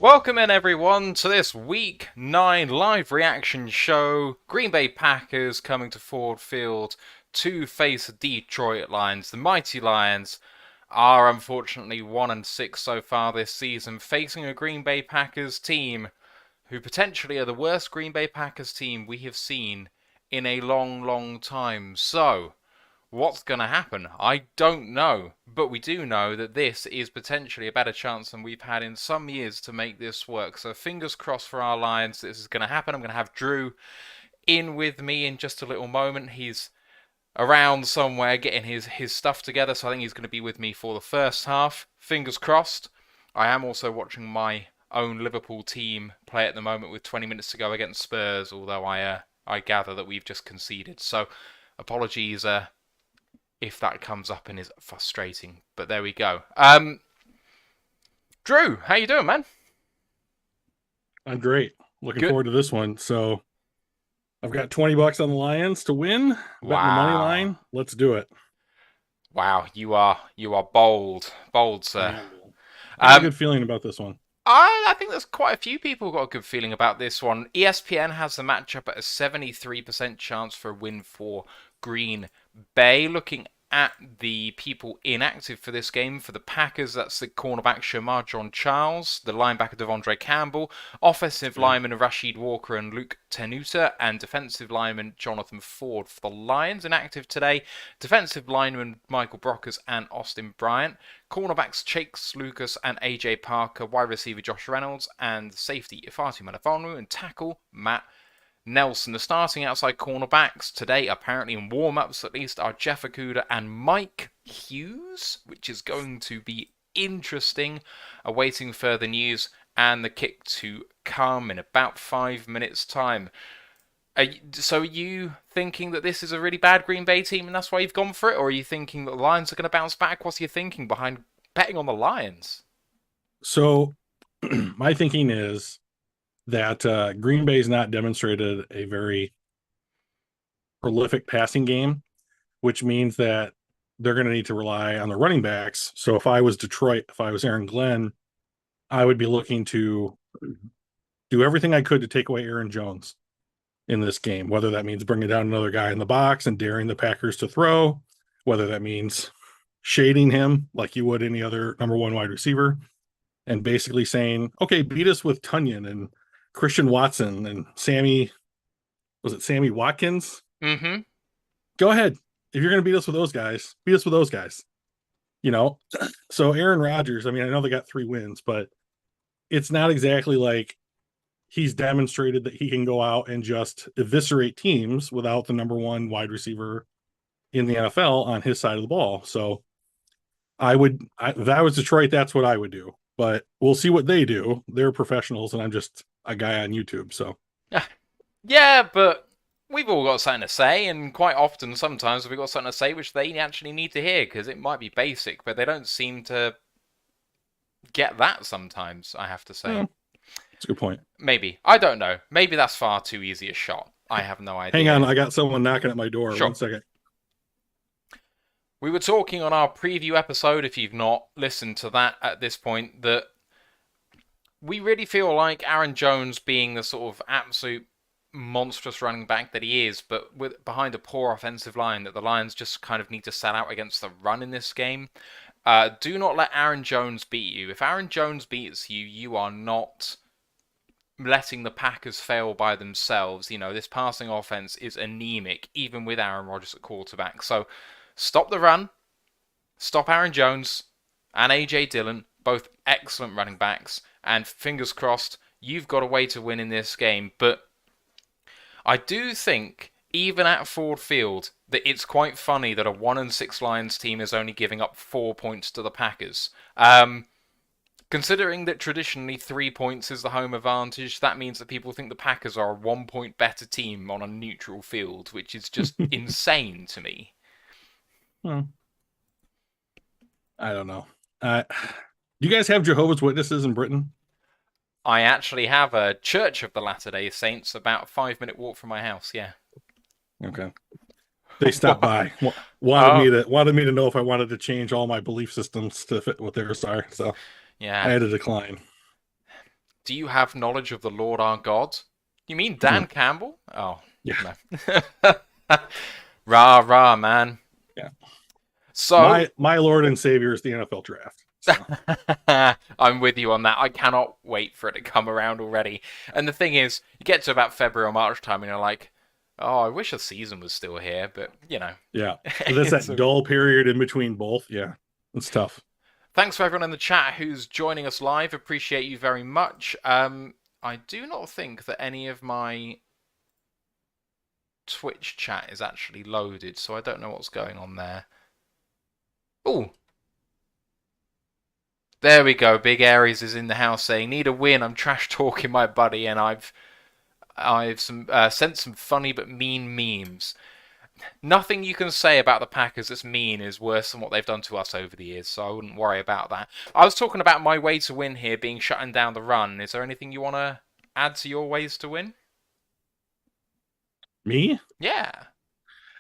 Welcome in everyone to this Week 9 live reaction show. Green Bay Packers coming to Ford Field to face the Detroit Lions. The mighty Lions are unfortunately 1-6 so far this season, facing a Green Bay Packers team who potentially are the worst Green Bay Packers team we have seen in a long time. So, what's going to happen? I don't know, but we do know that this is potentially a better chance than we've had in some years to make this work. So fingers crossed for our Lions, this is going to happen. I'm going to have Drew in with me in just a little moment. He's around somewhere getting his stuff together, so I think he's going to be with me for the first half. Fingers crossed. I am also watching my own Liverpool team play at the moment with 20 minutes to go against Spurs, although I gather that we've just conceded. So apologies if that comes up and is frustrating. But there we go. Drew, how you doing, man? I'm great. Looking Good. forward to this one. So I've got $20 on the Lions to win. Betting the money Wow. line. Let's do it. Wow, you are bold, I sir. am. I got a Um, good feeling about this one. I think there's quite a few people who got a good feeling about this one. ESPN has the matchup at a 73% chance for a win for Green Bay. Looking at the people inactive for this game, for the Packers, that's the cornerback Shamar John Charles, the linebacker Devondre Campbell, offensive Yeah. lineman Rashid Walker and Luke Tenuta, and defensive lineman Jonathan Ford. For the Lions, inactive today, defensive lineman Michael Brockers and Austin Bryant. Cornerbacks Chase Lucas and AJ Parker, wide receiver Josh Reynolds, and safety Ifatu Manafonu, and tackle Matt Nelson. The starting outside cornerbacks today, apparently in warm-ups at least, are Jeff Okuda and Mike Hughes, which is going to be interesting. Awaiting further news and the kick to come in about 5 minutes' time. So are you thinking that this is a really bad Green Bay team and that's why you've gone for it? Or are you thinking that the Lions are going to bounce back? What's your thinking behind betting on the Lions? So my thinking is that Green Bay's not demonstrated a very prolific passing game, which means that they're going to need to rely on the running backs. So if I was Detroit, if I was Aaron Glenn, I would be looking to do everything I could to take away Aaron Jones in this game, whether that means bringing down another guy in the box and daring the Packers to throw, whether that means shading him like you would any other number one wide receiver, and basically saying, okay, beat us with Tunyon and Christian Watson and was it Sammy Watkins? Mm-hmm. Go ahead. If you're going to beat us with those guys, beat us with those guys. You know, so Aaron Rodgers, I mean, I know they got 3 wins, but it's not exactly like he's demonstrated that he can go out and just eviscerate teams without the number one wide receiver in the NFL on his side of the ball. So if I was Detroit, that's what I would do. But we'll see what they do. They're professionals, and I'm just a guy on YouTube. So Yeah, but we've all got something to say, and quite often, sometimes we've got something to say which they actually need to hear because it might be basic, but they don't seem to get that sometimes, I have to say. yeah, that's a good point. Maybe. I don't know. Maybe that's far too easy a shot. I have no Hang on, idea. I got someone knocking at my door. Sure. 1 second. We were talking on our preview episode, if you've not listened to that at this point, that we really feel like Aaron Jones being the sort of absolute monstrous running back that he is, but behind a poor offensive line, that the Lions just kind of need to sell out against the run in this game. Do not let Aaron Jones beat you. If Aaron Jones beats you, you are not letting the Packers fail by themselves. You know, this passing offense is anemic, even with Aaron Rodgers at quarterback. So stop the run, stop Aaron Jones and AJ Dillon, both excellent running backs, and fingers crossed, you've got a way to win in this game. But I do think, even at Ford Field, that it's quite funny that a 1-6 Lions team is only giving up 4 points to the Packers. Considering that traditionally 3 points is the home advantage, that means that people think the Packers are a 1 point better team on a neutral field, which is just insane to me. Well, I don't know. Do you guys have Jehovah's Witnesses in Britain? I actually have a Church of the Latter-day Saints about a 5 minute walk from my house, yeah. Okay. They stopped What? by, Oh, wanted me to know if I wanted to change all my belief systems to fit what theirs are. So I yeah. had to decline. Do you have knowledge of the Lord our God? You mean Mhm. Dan Campbell? Oh, Yeah, no. Rah, rah, man. yeah. So, My Lord and Savior is the NFL draft. So I'm with you on that. I cannot wait for it to come around already. And the thing is, you get to about February or March time and you're like, oh, I wish the season was still here, but, yeah, that's it's that a... dull period in between both. Yeah, it's tough. Thanks for everyone in the chat who's joining us live. Appreciate you very much. I do not think that any of my Twitch chat is actually loaded, so I don't know what's going on there. Oh, there we go. Big Aries is in the house saying, "Need a win. I'm trash talking my buddy, and I've sent some funny but mean memes. Nothing you can say about the Packers that's mean is worse than what they've done to us over the years, so I wouldn't worry about that. I was talking about my way to win here being shutting down the run. Is there anything you want to add to your ways to win? Me? Yeah.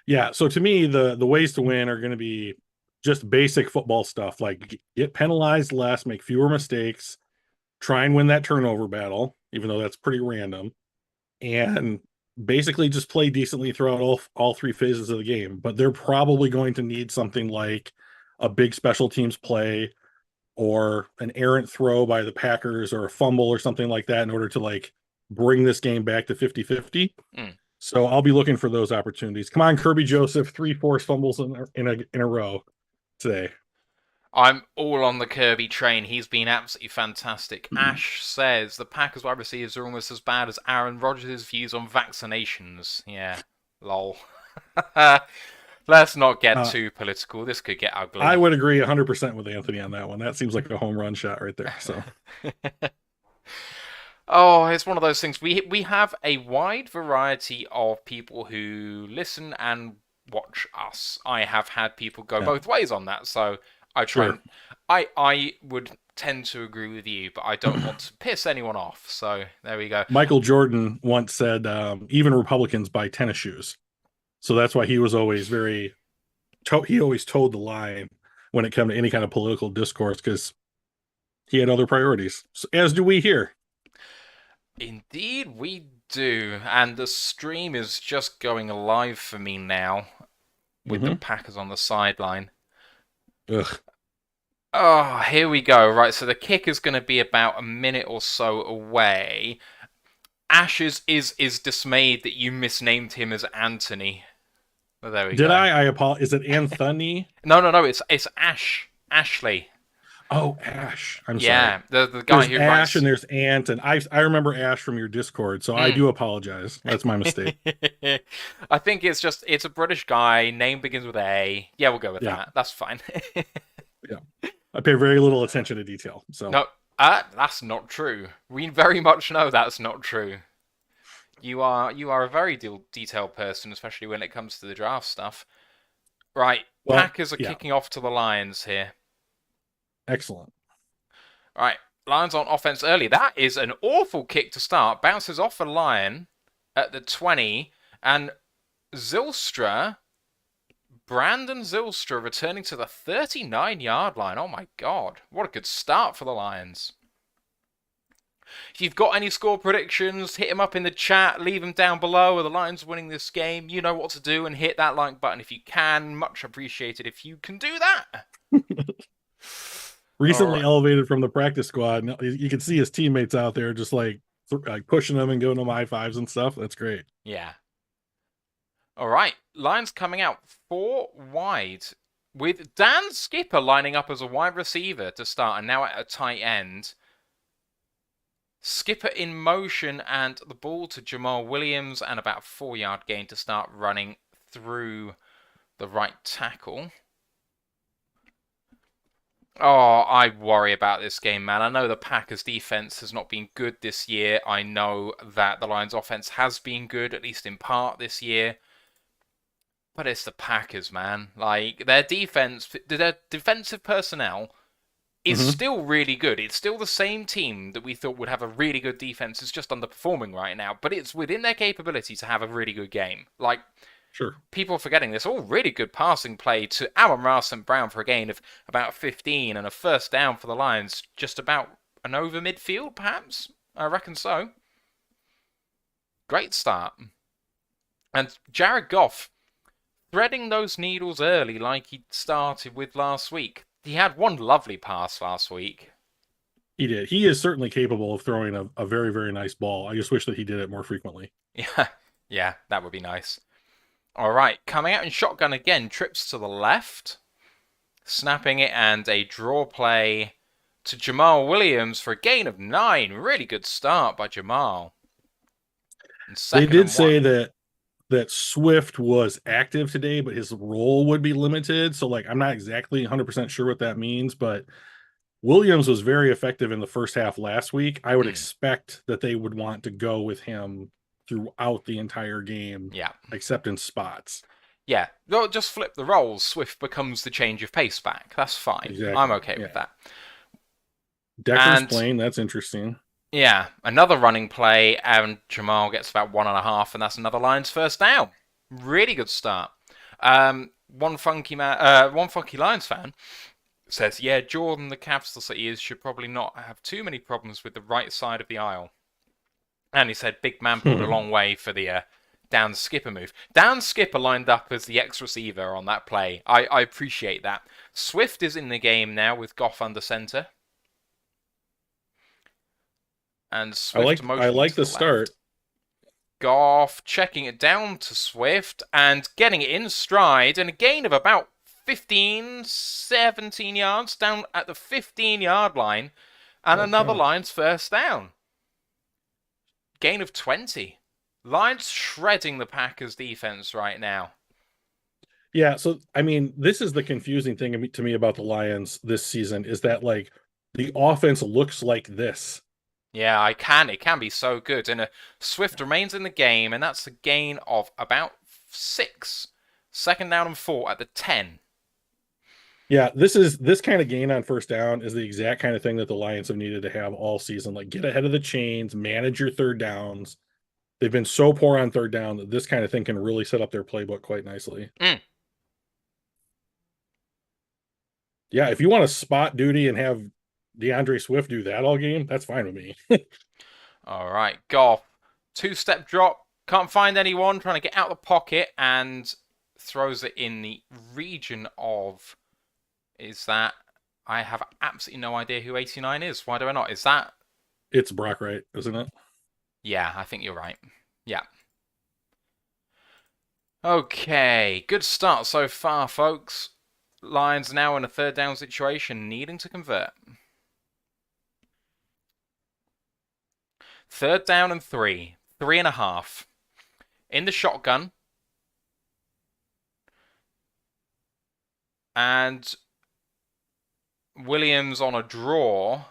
Yeah. So to me, the ways to win are going to be just basic football stuff, like get penalized less, make fewer mistakes, try and win that turnover battle, even though that's pretty random, and basically just play decently throughout all three phases of the game. But they're probably going to need something like a big special teams play or an errant throw by the Packers or a fumble or something like that in order to like bring this game back to 50-50. Mm. So I'll be looking for those opportunities. Come on, Kirby Joseph, 3 forced fumbles in a row today. I'm all on the Kirby train. He's been absolutely fantastic. Ash says the Packers wide receivers are almost as bad as Aaron Rodgers' views on vaccinations. Yeah, lol. Let's not get Uh, too political. This could get I ugly. would agree 100% with Anthony on that one. That seems like a home run shot right there. So, Oh, it's one of those things. We have a wide variety of people who listen and watch us. I have had people go yeah, both ways on that, so I try sure. and I would tend to agree with you, but I don't want to piss anyone off. So there we go. Michael Jordan once said, even Republicans buy tennis shoes. So that's why he was always he always towed the line when it came to any kind of political discourse because he had other priorities, as do we here. Indeed, we do, and the stream is just going live for me now with the Mm-hmm. Packers on the sideline. Ugh. Oh, here we go. Right, so the kick is going to be about a minute or so away. Ash is dismayed that you misnamed him as Anthony. Well, there we Did go. I apologize. Is it Anthony? No. It's Ash. Ashley. Oh, Ash. I'm sorry. Yeah, the guy There's who Ash and writes. there's Ant, and I remember Ash from your Discord, so I Mm. do apologize. That's my mistake. I think it's a British guy. Name begins with A. Yeah, we'll go with Yeah, that. That's fine. yeah. I pay very little attention to detail. So No, that's not true. We very much know that's not true. You are a very detailed person, especially when it comes to the draft stuff. Right, well, Packers are yeah, kicking off to the Lions here. excellent. Right, Lions on offense early. That is an awful kick to start. Bounces off a Lion at the 20, and Zylstra, Brandon Zylstra, returning to the 39-yard line. Oh my god, what a good start for the Lions. If you've got any score predictions, hit them up in the chat, leave them down below. Are the Lions winning this game? You know what to do, and hit that like button if you can. Much appreciated if you can do that. All Recently right. elevated from the practice squad. You can see his teammates out there just like pushing him and giving him high fives and stuff. That's great. Yeah. All right. Lions coming out 4 wide with Dan Skipper lining up as a wide receiver to start and now at a tight end. Skipper in motion and the ball to Jamal Williams and about a 4-yard gain to start running through the right tackle. Oh, I worry about this game, man. I know the Packers' defense has not been good this year. I know that the Lions' offense has been good, at least in part, this year. But it's the Packers, man. Like, their defensive personnel is Mm-hmm. still really good. It's still the same team that we thought would have a really good defense. It's just underperforming right now. But it's within their capability to have a really good game. Like, Sure. people are forgetting this. All really good passing play to Amon-Ra St. Brown for a gain of about 15 and a first down for the Lions. Just about an over midfield, perhaps? I reckon so. Great start. And Jared Goff threading those needles early like he started with last week. He had one lovely pass last week. He did. He is certainly capable of throwing a very, very nice ball. I just wish that he did it more frequently. Yeah, yeah, that would be nice. All right, coming out in shotgun again, trips to the left, snapping it, and a draw play to Jamal Williams for a gain of 9. Really good start by Jamal. And They second did and say 1. that Swift was active today, but his role would be limited. So like I'm not exactly 100% sure what that means, but Williams was very effective in the first half last week. I would expect that they would want to go with him throughout the entire game, Yeah. except in spots. Yeah, well, just flip the roles. Swift becomes the change of pace back. That's fine. I'm Exactly. okay with Yeah. that. Decker's And playing. That's interesting. yeah, another running play, and Jamal gets about 1.5, and that's another Lions first down. Really good start. One funky Lions fan says, "Yeah, Jordan, the capital city is, should probably not have too many problems with the right side of the aisle." And he said, "Big man pulled a long way for the down skipper move." Down skipper lined up as the X receiver on that play. I appreciate that. Swift is in the game now with Goff under center. And Swift I motioning like to the the left. start. Goff checking it down to Swift and getting it in stride, and a gain of about 15, 17 yards down at the 15-yard line, and another Okay. Lions first down. Gain of 20. Lions shredding the Packers defense right now. Yeah, so I mean, this is the confusing thing to me about the Lions this season is that like the offense looks like this. Yeah, it can be so good. And Swift remains in the game, and that's a gain of about 6. Second down and 4 at the 10. Yeah, this kind of gain on first down is the exact kind of thing that the Lions have needed to have all season. Like get ahead of the chains, manage your third downs. They've been so poor on third down that this kind of thing can really set up their playbook quite nicely. Yeah, if you want to spot duty and have DeAndre Swift do that all game, that's fine with me. All right, Goff. 2-step drop. Can't find anyone. Trying to get out of the pocket and throws it in the region of... Is that... I have absolutely no idea who 89 is. Why do I not? Is that... It's Brock Wright, isn't it? Yeah, I think you're right. Yeah. Okay, good start so far, folks. Lions now in a third down situation, needing to convert. Third down and 3. 3.5. In the shotgun. And Williams on a draw.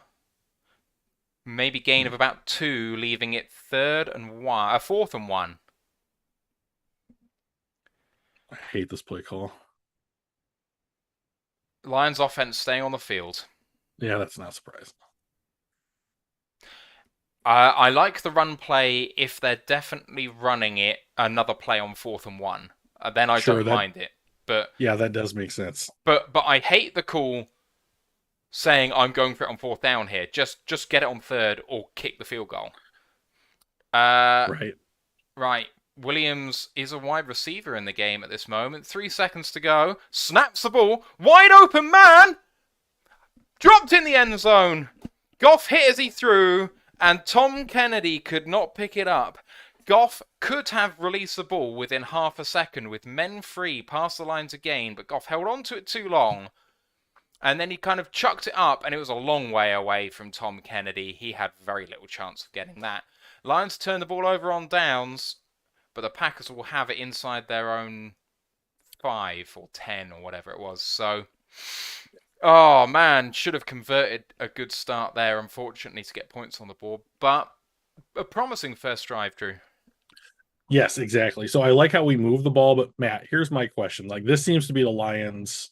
Maybe gain of about 2, leaving it 4th and 1. I hate this play call. Lions offense staying on the field. Yeah, that's not surprising. I like the run play if they're definitely running it another play on 4th and 1. Then I don't mind it. But yeah, that does make sense. But I hate the call saying I'm going for it on 4th down here. Just get it on 3rd or kick the field goal. Right. Right. Williams is a wide receiver in the game at this moment. 3 seconds to go. Snaps the ball. Wide open man! Dropped in the end zone. Goff hit as he threw, and Tom Kennedy could not pick it up. Goff could have released the ball within half a second with men free past the lines again, but Goff held on to it too long. And then he kind of chucked it up, and it was a long way away from Tom Kennedy. He had very little chance of getting that. Lions turn the ball over on downs, but the Packers will have it inside their own 5 or 10 or whatever it was. So, oh man, should have converted a good start there, unfortunately, to get points on the board. But a promising first drive, Drew. Yes, exactly. So I like how we move the ball, but Matt, here's my question. Like this seems to be the Lions'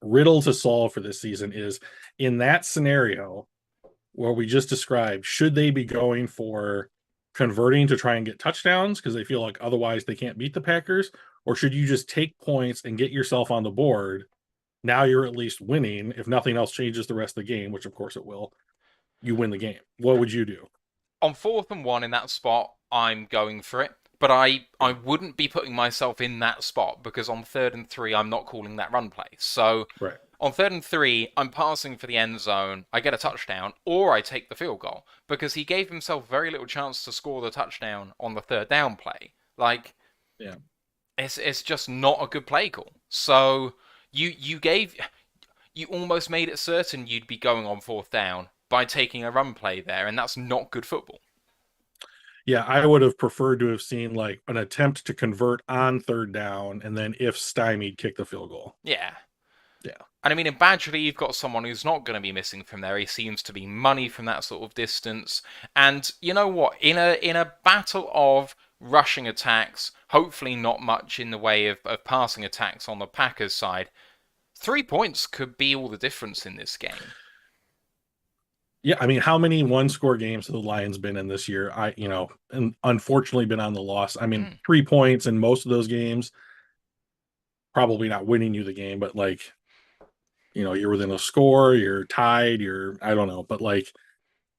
riddle to solve for this season is in that scenario where we just described, should they be going for converting to try and get touchdowns because they feel like otherwise they can't beat the Packers? Or should you just take points and get yourself on the board? Now you're at least winning. If nothing else changes the rest of the game, which of course it will, you win the game. What would you do? on 4th and 1 in that spot, I'm going for it. But I wouldn't be putting myself in that spot because on 3rd and 3, I'm not calling that run play. So Right. on 3rd and 3, I'm passing for the end zone. I get a touchdown, or I take the field goal because he gave himself very little chance to score the touchdown on the 3rd down play. Like Yeah. it's just not a good play call. So you almost made it certain you'd be going on 4th down by taking a run play there, and that's not good football. Yeah, I would have preferred to have seen like an attempt to convert on 3rd down, and then if stymied, kick the field goal. Yeah. Yeah. And I mean, in Badgerly, you've got someone who's not going to be missing from there. He seems to be money from that sort of distance. And you know what? In a battle of rushing attacks, hopefully not much in the way of passing attacks on the Packers side, 3 points could be all the difference in this game. Yeah, I mean, how many one-score games have the Lions been in this year? And unfortunately been on the loss. I mean, Mm. 3 points in most of those games, probably not winning you the game, but like, you're within a score, you're tied, I don't know, but like,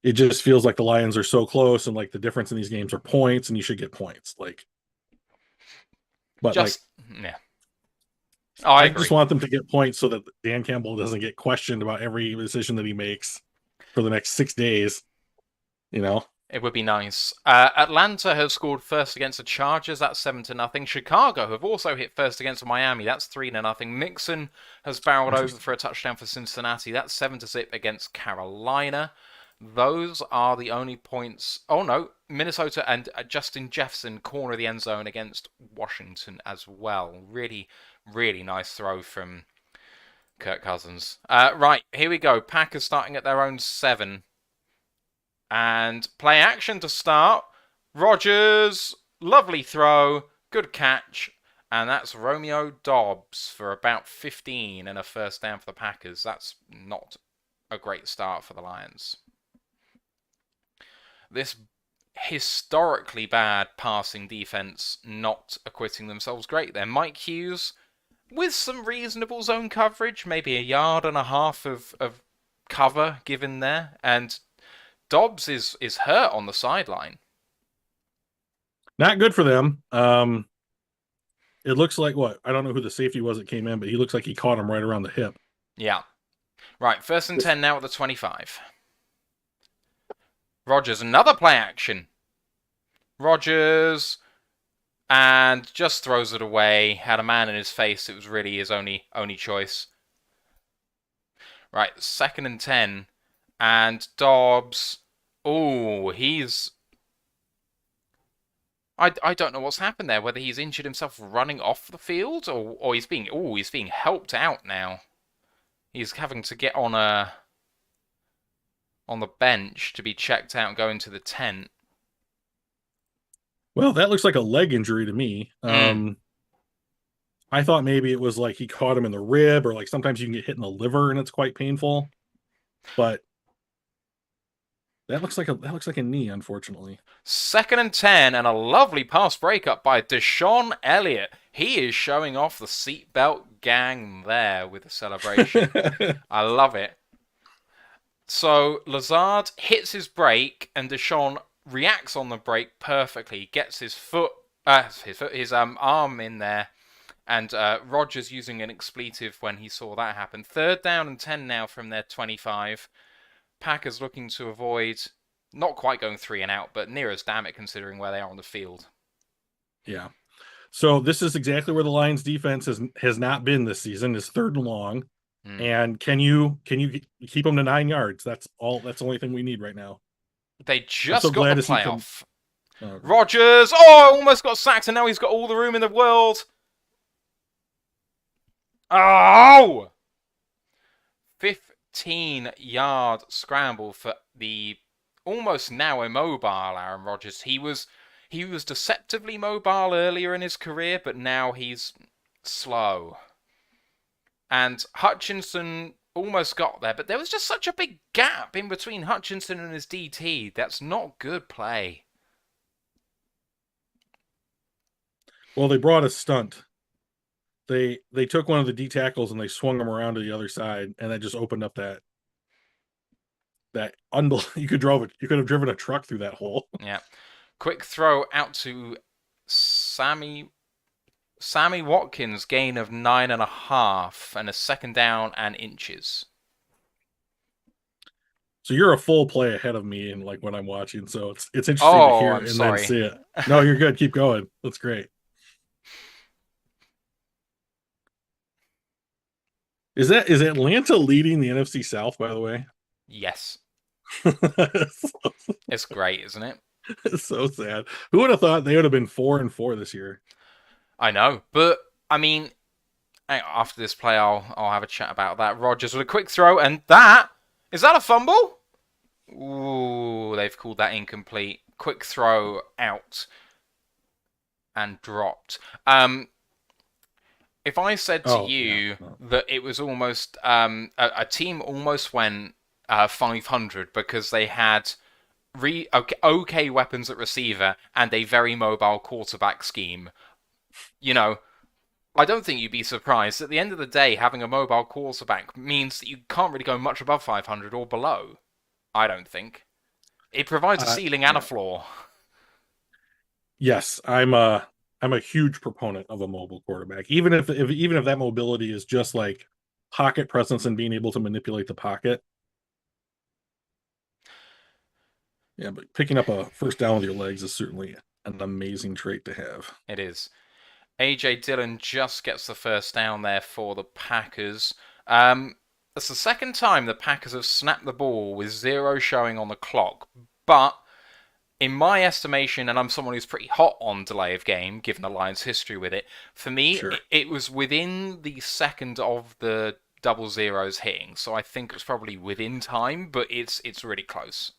it just feels like the Lions are so close, and like the difference in these games are points, and you should get points. Like, but like, Just, yeah. Oh, I I just agree. want them to get points so that Dan Campbell doesn't get questioned about every decision that he makes for the next 6 days. You know, It would be nice. Atlanta has scored first against the Chargers. That's 7-0. Chicago have also hit first against Miami. That's 3-0. Mixon has barreled over interesting. for a touchdown for Cincinnati. That's 7-0 against Carolina. Those are the only points. Oh no, Minnesota and Justin Jefferson corner of the end zone against Washington as well. Really, really nice throw from Kirk Cousins. Right, here we go. Packers starting at their own 7. And play action to start. Rodgers, lovely throw, good catch. And that's Romeo Dobbs for about 15 and a 1st down for the Packers. That's not a great start for the Lions. This historically bad passing defense not acquitting themselves great there. Mike Hughes with some reasonable zone coverage, maybe a yard and a half of cover given there, and Dobbs is hurt on the sideline. Not good for them. It looks like what? I don't know who the safety was that came in, but he looks like he caught him right around the hip. Yeah. Right, 1st and 10 now at the 25. Rodgers, another play action. Rodgers, and just throws it away. Had a man in his face. It was really his only choice. Right, 2nd and 10, and Dobbs. Oh, I don't know what's happened there. Whether he's injured himself running off the field, or he's being helped out now. He's having to get on the bench to be checked out and go into the tent. Well, that looks like a leg injury to me. Mm. I thought maybe it was like he caught him in the rib, or like sometimes you can get hit in the liver and it's quite painful. But that looks like a knee, unfortunately. 2nd and 10, and a lovely pass breakup by Deshaun Elliott. He is showing off the seatbelt gang there with the celebration. I love it. So Lazard hits his break, and Deshaun reacts on the break perfectly. Gets his arm in there, and Rodgers using an expletive when he saw that happen. 3rd down and 10 now from their 25. Packers looking to avoid not quite going 3 and out, but near as damn it considering where they are on the field. Yeah. So this is exactly where the Lions defense has not been this season, is 3rd and long. And can you keep them to 9 yards? That's the only thing we need right now. They I'm so just got glad the to see some. playoff. Oh, Rodgers, almost got sacked, and now he's got all the room in the world. Oh! 15-yard scramble for the almost now immobile Aaron Rodgers. He was deceptively mobile earlier in his career, but now he's slow. And Hutchinson almost got there, but there was just such a big gap in between Hutchinson and his DT. That's not good play. Well, they brought a stunt. They took one of the D tackles and they swung him around to the other side, and that just opened up that that unbelievable. You could have driven a truck through that hole. Yeah. Quick throw out to Sammy Watkins, gain of 9.5, and a second down and inches. So you're a full play ahead of me, and like when I'm watching, so it's interesting to Oh, hear I'm and then sorry. see it. No, you're good. Keep going. That's great. Is Atlanta leading the NFC South, by the way? Yes. it's, It's great, isn't it? it's so sad. Who would have thought they would have been 4-4 this year? I know. But, I mean, after this play, I'll have a chat about that. Rodgers with a quick throw, and that. Is that a fumble? Ooh, they've called that incomplete. Quick throw out and dropped. If I said to Oh yeah, you no. that it was almost a team almost went 500 because they had okay weapons at receiver and a very mobile quarterback scheme, you know, I don't think you'd be surprised. At the end of the day, having a mobile quarterback means that you can't really go much above 500 or below. I don't think. It provides a ceiling and a Yeah. floor. Yes, I'm a huge proponent of a mobile quarterback. Even if that mobility is just like pocket presence and being able to manipulate the pocket. Yeah, but picking up a first down with your legs is certainly an amazing trait to have. It is. AJ Dillon just gets the first down there for the Packers. It's the second time the Packers have snapped the ball with 0 showing on the clock, but in my estimation, and I'm someone who's pretty hot on delay of game, given the Lions' history with it, for me, Sure. it was within the second of the double zeros hitting, so I think it was probably within time, but it's really close.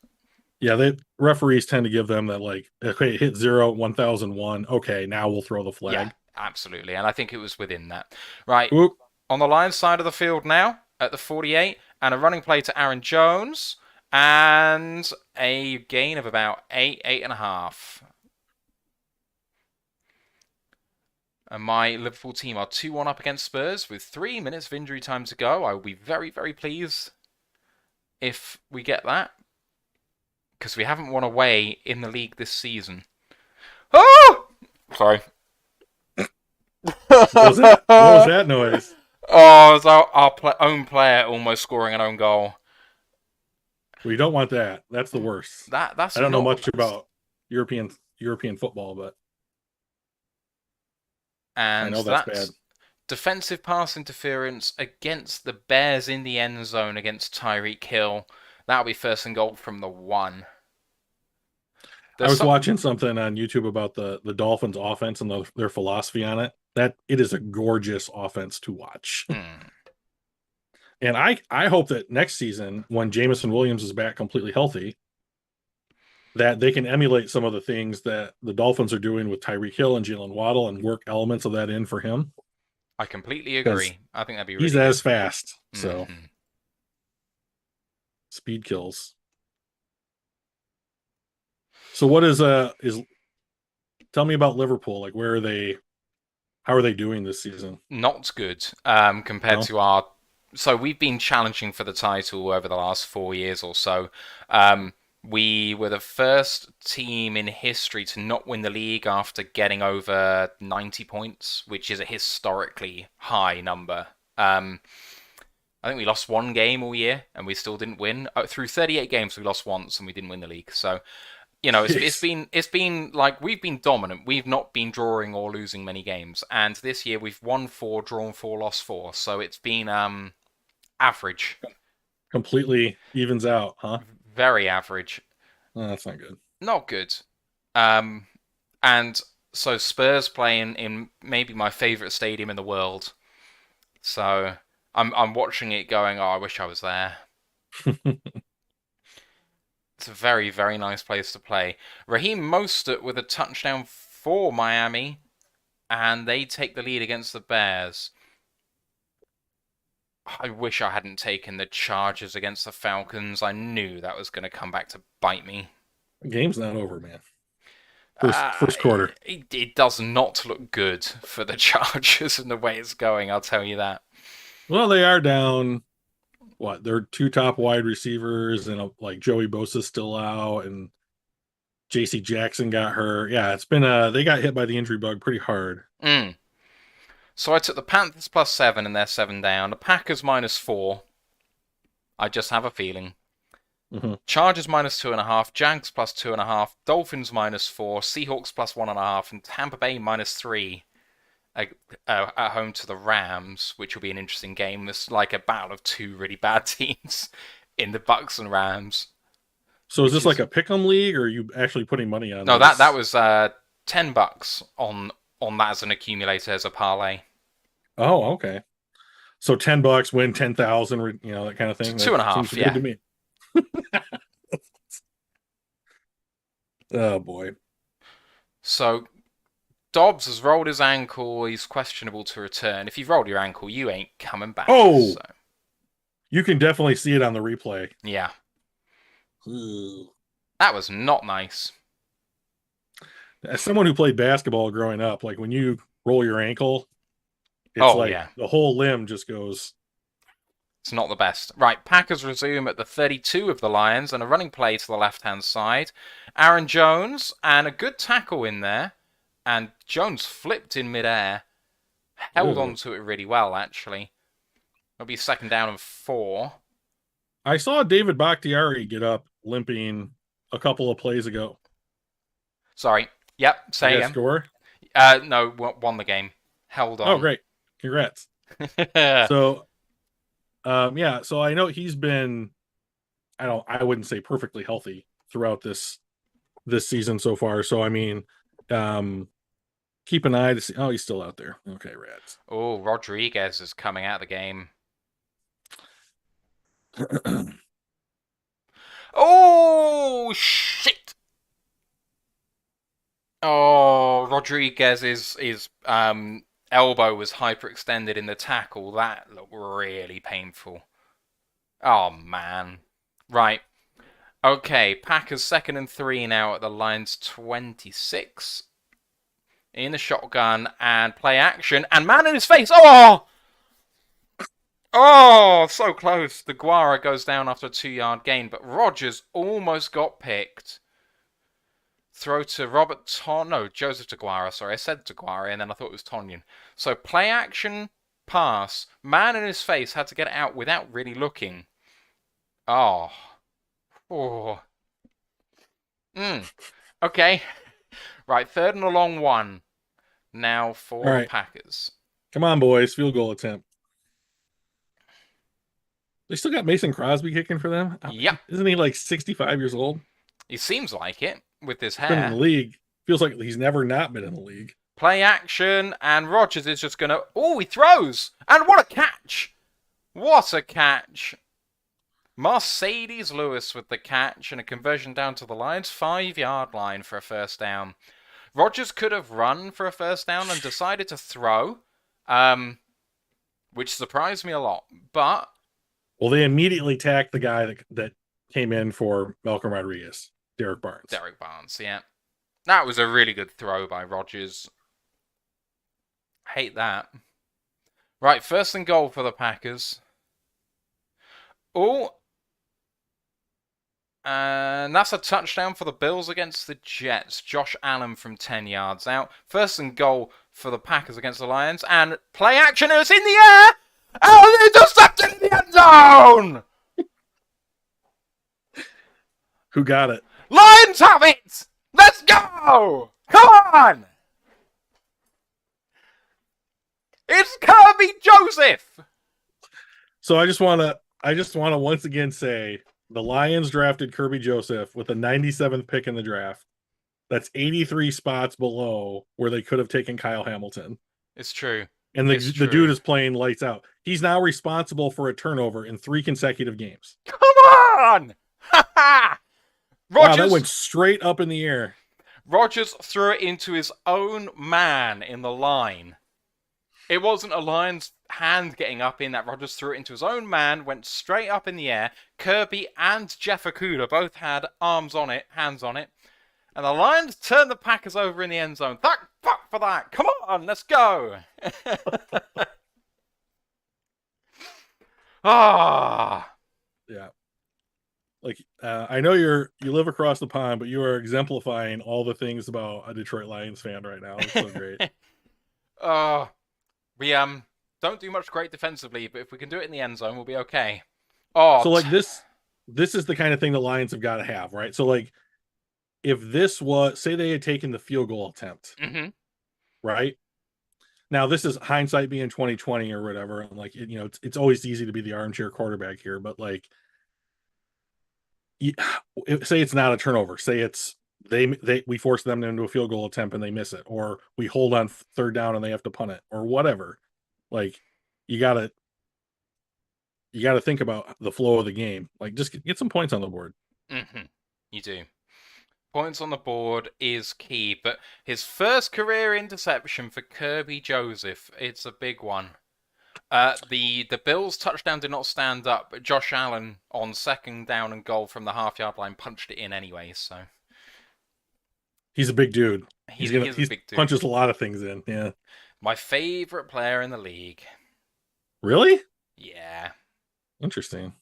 Yeah, they referees tend to give them that like, okay, hit 0, 1001. Okay, now we'll throw the Yeah, flag. absolutely, and I think it was within that. Right, Oop. on the Lions side of the field now, at the 48, and a running play to Aaron Jones, and a gain of about 8.5. And my Liverpool team are 2-1 up against Spurs with 3 minutes of injury time to go. I will be very, very pleased if we get that, because we haven't won away in the league this season. Oh! Sorry. What was that? What was that noise? Oh, it was our own player almost scoring an own goal. We don't want that. That's the worst. That's I don't know not the much best. about European football, but I And know that's bad. that's defensive pass interference against the Bears in the end zone against Tyreek Hill. That'll be first and goal from the 1. I There's was some. watching something on YouTube about the Dolphins offense and their philosophy on it. That it is a gorgeous offense to watch. Hmm, And I hope that next season, when Jamison Williams is back completely healthy, that they can emulate some of the things that the Dolphins are doing with Tyreek Hill and Jalen Waddle and work elements of that in for him I completely because agree. I think that'd be he's really good. as fast. So Hmm. speed kills. So what is tell me about Liverpool? Like where are they? How are they doing this season? Not good compared No, to our. So we've been challenging for the title over the last 4 years or so. Um, we were the first team in history to not win the league after getting over 90 points, which is a historically high number. Um, I think we lost one game all year and we still didn't win. Through 38 games, we lost once and we didn't win the league. So jeez. it's been like we've been dominant. We've not been drawing or losing many games, and this year we've won 4, drawn 4, lost 4. So it's been average, Completely evens out, huh? very average, Oh, that's not good. not good. Um, and so Spurs playing in maybe my favorite stadium in the world. So I'm watching it, going, oh, I wish I was there. It's a very, very nice place to play. Raheem Mostert with a touchdown for Miami, and they take the lead against the Bears. I wish I hadn't taken the Chargers against the Falcons. I knew that was going to come back to bite me. The game's not over, man. First quarter. It does not look good for the Chargers and the way it's going, I'll tell you that. Well, they are down what, their two top wide receivers, and like Joey Bosa's still out, and JC Jackson got hurt. Yeah, it's been they got hit by the injury bug pretty hard. Mm. So I took the Panthers +7 and they're 7 down. The Packers -4. I just have a feeling. Mm-hmm. Chargers -2.5, Jags +2.5, Dolphins -4, Seahawks +1.5, and Tampa Bay -3 at home to the Rams, which will be an interesting game. It's like a battle of two really bad teams in the Bucks and Rams. So is this like a pick'em league, or are you actually putting money on? No, this? that was $10 on that as an accumulator, as a parlay. Oh, okay. So $10 win 10,000, that kind of thing. 2.5, seems yeah. good to me. Oh boy. So Dobbs has rolled his ankle. He's questionable to return. If you've rolled your ankle, you ain't coming back. Oh, so. You can definitely see it on the replay. Yeah. Ooh. That was not nice. As someone who played basketball growing up, like when you roll your ankle, it's the whole limb just goes. It's not the best. Right, Packers resume at the 32 of the Lions and a running play to the left-hand side. Aaron Jones and a good tackle in there. And Jones flipped in midair. Held on to it really well, actually. It'll be 2nd down and 4. I saw David Bakhtiari get up limping a couple of plays ago. Sorry. Yep, say again. Score? No, won the game. Held on. Oh, great. Congrats. So, so I know he's been, I wouldn't say perfectly healthy throughout this season so far. So, I mean, keep an eye to see. Oh, he's still out there. Okay, rats. Oh, Rodriguez is coming out of the game. Oh, shit! Oh, Rodriguez's elbow was hyperextended in the tackle. That looked really painful. Oh, man. Right. Okay, Packers 2nd and 3 now at the Lions 26. In the shotgun and play action. And man in his face. Oh! Oh, so close. DeGuara goes down after a 2-yard gain, but Rodgers almost got picked. Throw to Joseph DeGuara. Sorry, I said DeGuara, and then I thought it was Tonyan. So play action, pass. Man in his face had to get it out without really looking. Oh. Okay. Right, 3rd and a long 1. Now for the Packers. Come on, boys. Field goal attempt. They still got Mason Crosby kicking for them? Yep. Isn't he like 65 years old? He seems like it with his hair. Been in the league. Feels like he's never not been in the league. Play action, and Rodgers is just going to... Oh, he throws! And what a catch! What a catch! Mercedes Lewis with the catch and a conversion down to the Lions' 5-yard line for a 1st down. Rodgers could have run for a 1st down and decided to throw, which surprised me a lot. But... Well, they immediately tacked the guy that came in for Malcolm Rodriguez, Derek Barnes. Derek Barnes, yeah. That was a really good throw by Rodgers. Hate that. Right, 1st and goal for the Packers. Oh. And that's a touchdown for the Bills against the Jets. Josh Allen from 10 yards out. 1st and goal for the Packers against the Lions. And play action, it's in the air! Oh, they intercepted in the end zone! Who got it? Lions have it! Let's go! Come on! It's Kirby Joseph! So I just want to once again say the Lions drafted Kirby Joseph with the 97th pick in the draft. That's 83 spots below where they could have taken Kyle Hamilton. It's true. And the dude is playing lights out. He's now responsible for a turnover in 3 consecutive games. Come on! Ha ha! Wow, that went straight up in the air. Rodgers threw it into his own man in the line. It wasn't a Lion's hand getting up in that. Rodgers threw it into his own man, went straight up in the air. Kirby and Jeff Okudah both had arms on it, hands on it. And the Lions turned the Packers over in the end zone. Thank fuck for that. Come on, let's go. Ah. I know you live across the pond, but you are exemplifying all the things about a Detroit Lions fan right now. It's so great. Oh, we don't do much great defensively, but if we can do it in the end zone, we'll be okay. Oh, So like this is the kind of thing the Lions have got to have, right? So like if this was, say they had taken the field goal attempt, mm-hmm. right? Now this is hindsight being 2020 or whatever. And like it's always easy to be the armchair quarterback here, but like say it's not a turnover. Say it's they we force them into a field goal attempt and they miss it, or we hold on third down and they have to punt it, or whatever. Like you gotta think about the flow of the game. Like just get some points on the board. Mm-hmm. You do. Points on the board is key, but his first career interception for Kirby Joseph, it's a big one. The Bills touchdown did not stand up, but Josh Allen on second down and goal from the half-yard line punched it in anyway. So He's a big dude. he is a He's big dude. punches a lot of things in. Yeah. My favorite player in the league. Really? Yeah. Interesting.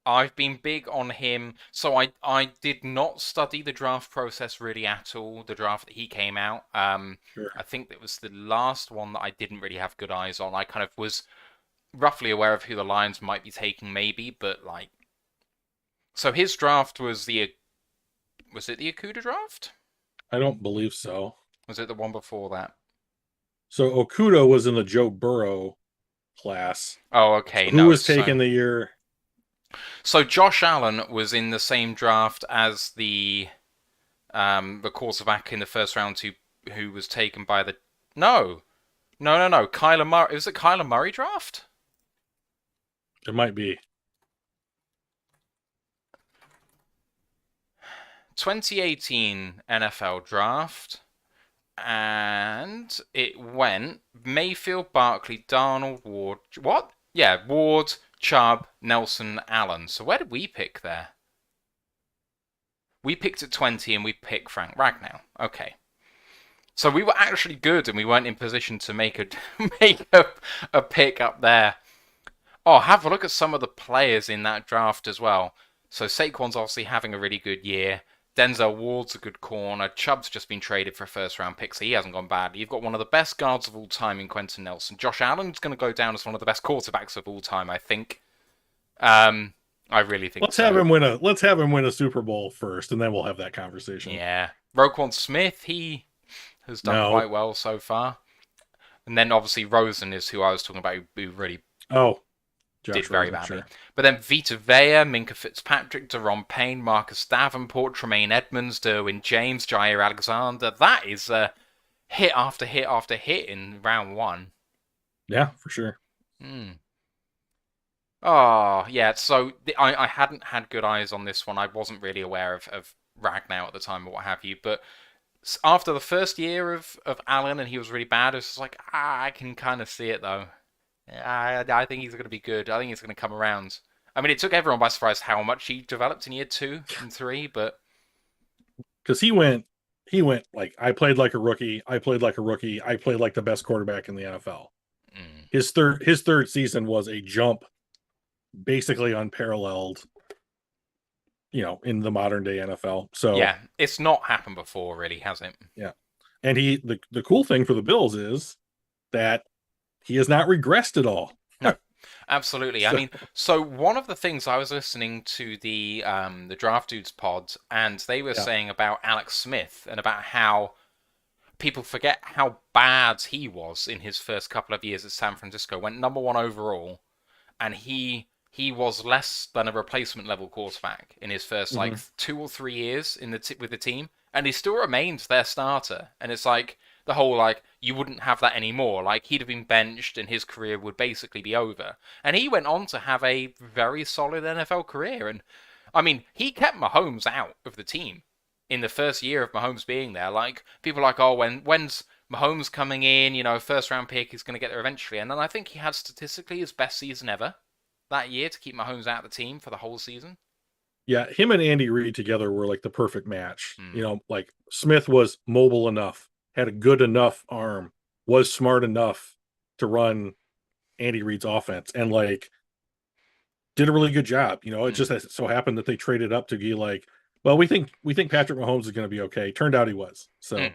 I've been big on him. So I did not study the draft process really at all, the draft that he came out. Sure. I think that was the last one that I didn't really have good eyes on. I kind of was roughly aware of who the Lions might be taking maybe, but like so his draft was it the Okuda draft? I don't believe so. Was it the one before that? So Okuda was in the Joe Burrow class. Oh, So okay. who No, was taking the year? so Josh Allen was in the same draft as the quarterback in the first round who was taken by the no Kyler Murray. Was it Kyler Murray draft? It might be. 2018 NFL draft, and it went Mayfield, Barkley, Darnold, Ward. What? Yeah, Ward, Chubb, Nelson, Allen. So where did we pick there? We picked at 20 and we picked Frank Ragnow. Okay. So we were actually good and we weren't in position to make a pick up there. Oh, have a look at some of the players in that draft as well. So Saquon's obviously having a really good year. Denzel Ward's a good corner. Chubb's just been traded for a first-round pick, so he hasn't gone bad. You've got one of the best guards of all time in Quentin Nelson. Josh Allen's going to go down as one of the best quarterbacks of all time, I think. I really think Let's so. have him win a Super Bowl first, and then we'll have that conversation. Yeah. Roquan Smith, he has done quite well so far. And then obviously Rosen is who I was talking about, who really did very badly. Sure. But then Vita Vea, Minka Fitzpatrick, Deron Payne, Marcus Davenport, Tremaine Edmonds, Derwin James, Jair Alexander. That is hit after hit after hit in round one. Yeah, for sure. Oh, yeah. So I hadn't had good eyes on this one. I wasn't really aware of Ragnow at the time or what have you. But after the first year of Allen and he was really bad, it was just like, I can kind of see it though. I think he's going to be good. I think he's going to come around. I mean, it took everyone by surprise how much he developed in year 2 and 3, but because he went like, I played like a rookie. I played like the best quarterback in the NFL. His third season was a jump, basically unparalleled, in the modern day NFL. So yeah, it's not happened before, really, has it? Yeah, and the cool thing for the Bills is that he has not regressed at all. No, absolutely. I mean, so one of the things I was listening to the Draft Dudes pod, and they were saying about Alex Smith and about how people forget how bad he was in his first couple of years at San Francisco. Went number 1 overall, and he was less than a replacement level quarterback in his first like 2 or 3 years with the team, and he still remained their starter. And it's like the whole like you wouldn't have that anymore. Like he'd have been benched and his career would basically be over. And he went on to have a very solid NFL career. And I mean, he kept Mahomes out of the team in the first year of Mahomes being there. Like people are like, oh, when's Mahomes coming in? First round pick is going to get there eventually. And then I think he had statistically his best season ever that year to keep Mahomes out of the team for the whole season. Yeah, him and Andy Reid together were like the perfect match. Like Smith was mobile enough, had a good enough arm, was smart enough to run Andy Reid's offense. And like did a really good job. It just so happened that they traded up to be like, well, we think Patrick Mahomes is going to be okay. Turned out he was. So, Mm.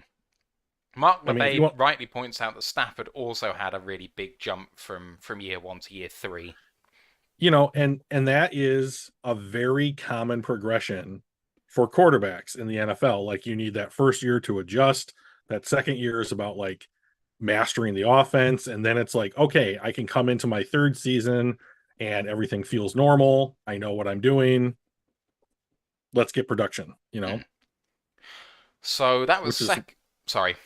Mark I mean, if you LeBay want, rightly points out that Stafford also had a really big jump from year 1 to year 3. and that is a very common progression for quarterbacks in the NFL. Like you need that first year to adjust. That second year is about like mastering the offense, and then it's like, okay, I can come into my third season and everything feels normal. I know what I'm doing. Let's get production. Mm. So that was Which is Sorry.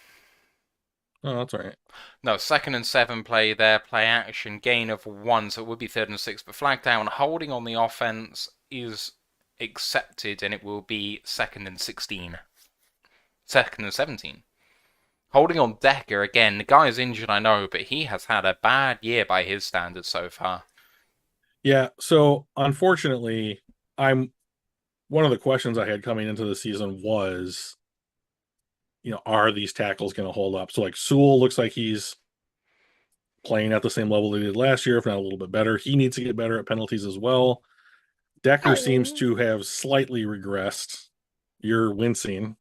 oh, that's all right. No, 2nd and 7 play there, play action, gain of 1, so it would be 3rd and 6, but flag down, holding on the offense is accepted, and it will be 2nd and 16. 2nd and 17. Holding on Decker again, the guy is injured, I know, but he has had a bad year by his standards so far. Yeah. So unfortunately, I'm one of the questions I had coming into the season was, are these tackles going to hold up? So like Sewell looks like he's playing at the same level he did last year, if not a little bit better. He needs to get better at penalties as well. Decker seems to have slightly regressed. You're wincing.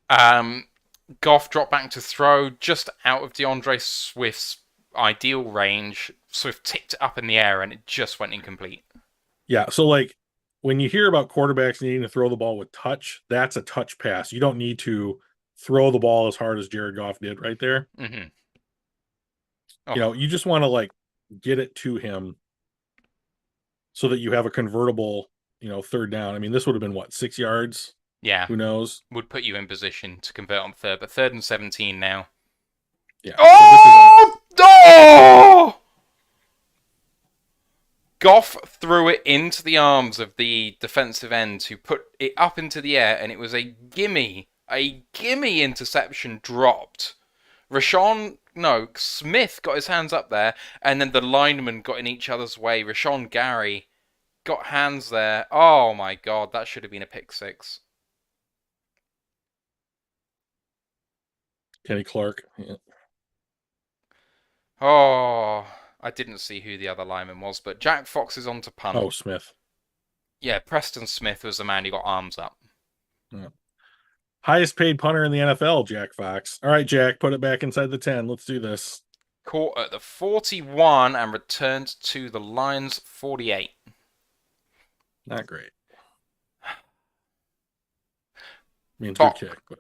Um, Goff dropped back to throw just out of DeAndre Swift's ideal range. Swift tipped it up in the air and it just went incomplete. Yeah. So like when you hear about quarterbacks needing to throw the ball with touch, that's a touch pass. You don't need to throw the ball as hard as Jared Goff did right there. Mm-hmm. Oh, You just want to like get it to him so that you have a convertible, third down. I mean, this would have been what, 6 yards? yeah. Who knows? Would put you in position to convert on third, but 3rd and 17 now. Yeah. So this is Oh! Oh! Goff threw it into the arms of the defensive end who put it up into the air, and it was a gimme interception dropped. Smith got his hands up there, and then the linemen got in each other's way. Rashawn Gary got hands there. Oh my god, that should have been a pick 6. Kenny Clark. Yeah. Oh, I didn't see who the other lineman was, but Jack Fox is on to punt. Oh, Smith. Yeah, Preston Smith was the man who got arms up. Yeah. Highest paid punter in the NFL, Jack Fox. All right, Jack, put it back inside the 10. Let's do this. Caught at the 41 and returned to the Lions 48. Not great. Means Fox, good kick, but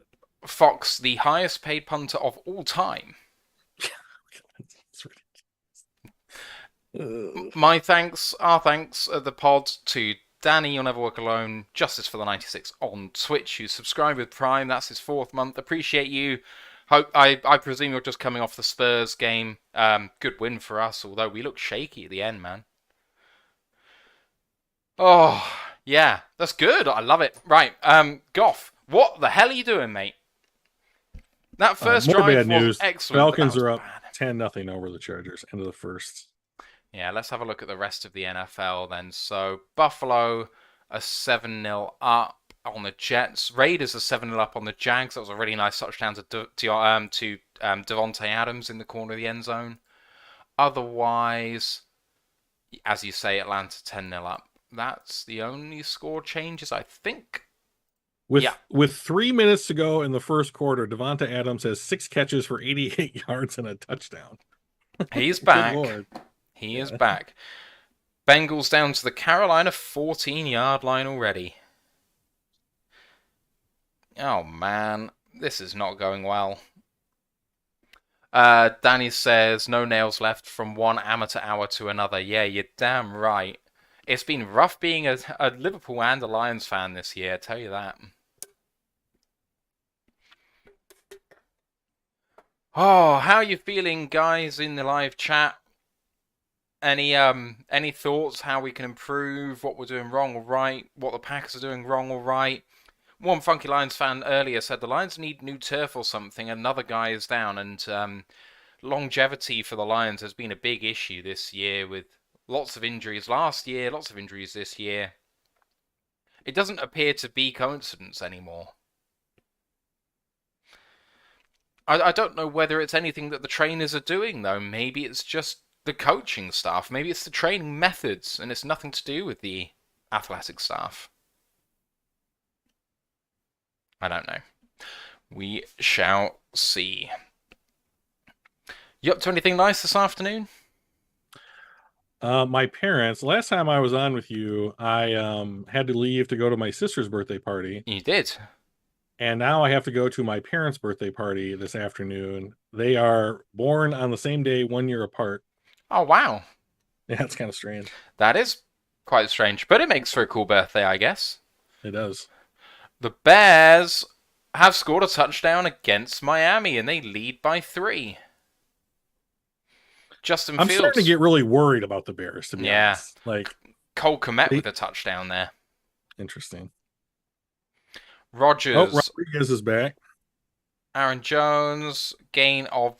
Fox, the highest paid punter of all time. it's ridiculous. My thanks, our thanks at the pod to Danny, You'll Never Walk Alone, Justice for the 96 on Twitch, who subscribed with Prime. That's his 4th month. Appreciate you. Hope I presume you're just coming off the Spurs game. Good win for us, although we looked shaky at the end, man. Oh, yeah, that's good. I love it. Right, Goff, what the hell are you doing, mate? That first more drive bad was news. excellent. Falcons are up bad. 10-0 over the Chargers. End of the first. Yeah, let's have a look at the rest of the NFL then. So Buffalo are 7-0 up on the Jets. Raiders are 7-0 up on the Jags. That was a really nice touchdown to Devontae Adams in the corner of the end zone. Otherwise, as you say, Atlanta 10-0 up. That's the only score changes, I think. With 3 minutes to go in the first quarter, Devonta Adams has 6 catches for 88 yards and a touchdown. He's back. Good Lord. He is back. Bengals down to the Carolina 14-yard line already. Oh man, this is not going well. Danny says, no nails left from one amateur hour to another. Yeah, you're damn right. It's been rough being a Liverpool and a Lions fan this year, I tell you that. Oh, how are you feeling, guys, in the live chat? Any thoughts how we can improve, what we're doing wrong or right, what the Packers are doing wrong or right? One Funky Lions fan earlier said the Lions need new turf or something. Another guy is down, and longevity for the Lions has been a big issue this year with lots of injuries last year, lots of injuries this year. It doesn't appear to be coincidence anymore. I don't know whether it's anything that the trainers are doing, though. Maybe it's just the coaching staff. Maybe it's the training methods, and it's nothing to do with the athletic staff. I don't know. We shall see. You up to anything nice this afternoon? My parents, last time I was on with you, I had to leave to go to my sister's birthday party, You did. and now I have to go to my parents' birthday party this afternoon. They are born on the same day, 1 year apart. Oh, wow. Yeah, it's kind of strange. That is quite strange, but it makes for a cool birthday, I guess. It does. The Bears have scored a touchdown against Miami, and they lead by 3. Justin I'm starting to Fields. get really worried about the Bears, to be Yeah. honest. Like, Cole Kmet they, with a touchdown there. interesting. Oh, Rodgers, Rodriguez is back. Aaron Jones, gain of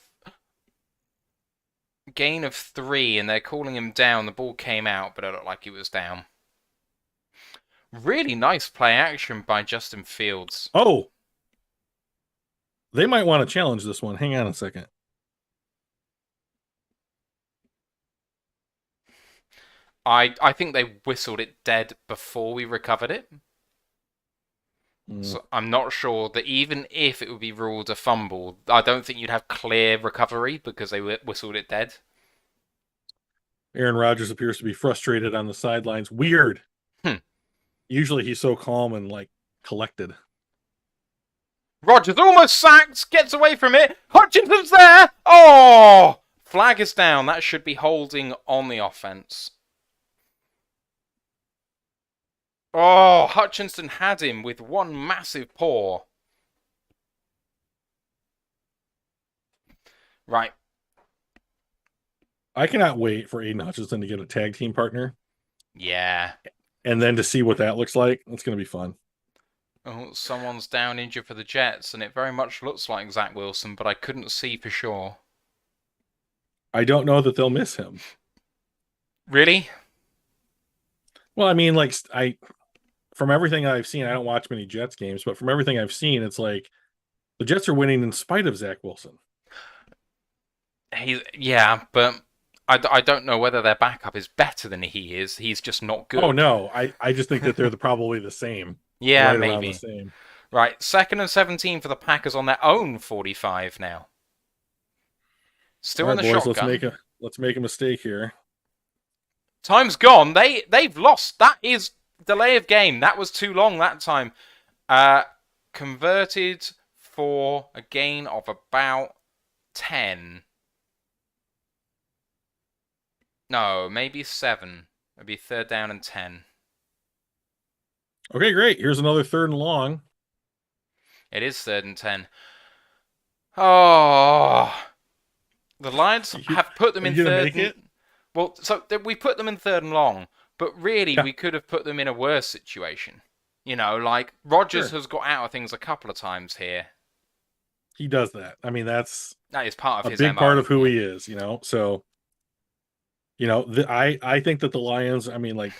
3, and they're calling him down. The ball came out, but it looked like he was down. Really nice play action by Justin Fields. Oh, they might want to challenge this one. Hang on a second. I think they whistled it dead before we recovered it. So I'm not sure that even if it would be ruled a fumble, I don't think you'd have clear recovery because they whistled it dead. Aaron Rodgers appears to be frustrated on the sidelines. Weird. Hmm. Usually he's so calm and like collected. Rodgers almost sacked, gets away from it. Hutchinson's there. Oh! Flag is down. That should be holding on the offense. Oh, Hutchinson had him with one massive paw. Right. I cannot wait for Aiden Hutchinson to get a tag team partner Yeah. and then to see what that looks like. It's going to be fun. Oh, someone's down injured for the Jets, and it very much looks like Zach Wilson, but I couldn't see for sure. I don't know that they'll miss him. Really? Well, I mean, like from everything I've seen, I don't watch many Jets games, but from everything I've seen, it's like the Jets are winning in spite of Zach Wilson. Yeah, but I don't know whether their backup is better than he is. He's just not good. Oh no, I just think that they're probably the same. Yeah, Right around maybe. the same. Right, 2nd and 17 for the Packers on their own 45 now. Still All in right, the boys, shotgun. let's make a mistake here. Time's gone. They've lost. That is delay of game. That was too long that time. Converted for a gain of about 10. No, maybe 7. It'd be 3rd down and 10. Okay, great. Here's another 3rd and long. It is 3rd and 10. Oh, the Lions have put them in you gonna 3rd. make it? Well, so we put them in 3rd and long, but really Yeah. we could have put them in a worse situation. You know, like Rodgers Sure. has got out of things a couple of times here. He does that. I mean, that's That is part of a his big MO. part of who he is, you know. So, you know, I think that the Lions. I mean, like,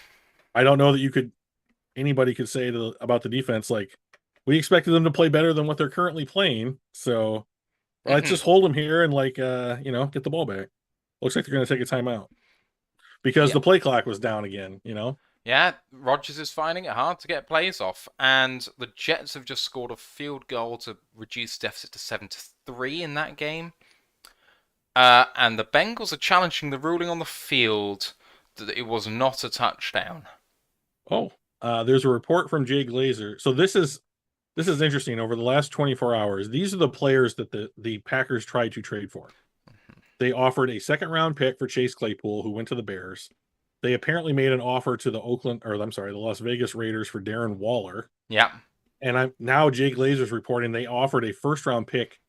I don't know that anybody could say about the defense like we expected them to play better than what they're currently playing. So let's just hold them here and like you know, get the ball back. Looks like they're going to take a timeout because Yeah. the play clock was down again. You know. Yeah, Rodgers is finding it hard to get plays off, and the Jets have just scored a field goal to reduce deficit to 7-3 in that game. And the Bengals are challenging the ruling on the field that it was not a touchdown. Oh, there's a report from Jay Glazer. So this is interesting. Over the last 24 hours, these are the players that the Packers tried to trade for. They offered a 2nd-round pick for Chase Claypool, who went to the Bears. They apparently made an offer to the Las Vegas Raiders for Darren Waller. Yeah. And now Jay Glazer's reporting they offered a 1st-round pick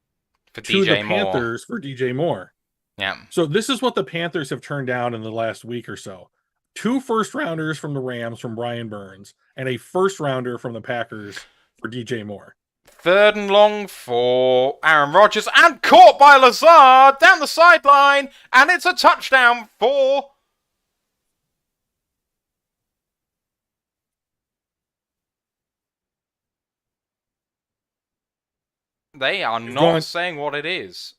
For to DJ the Moore. Panthers for DJ Moore. Yeah. So this is what the Panthers have turned down in the last week or so. 2 1st-rounders from the Rams from Brian Burns and a 1st-rounder from the Packers for DJ Moore. 3rd and long for Aaron Rodgers, and caught by Lazard down the sideline, and it's a touchdown for... They are not saying what it is.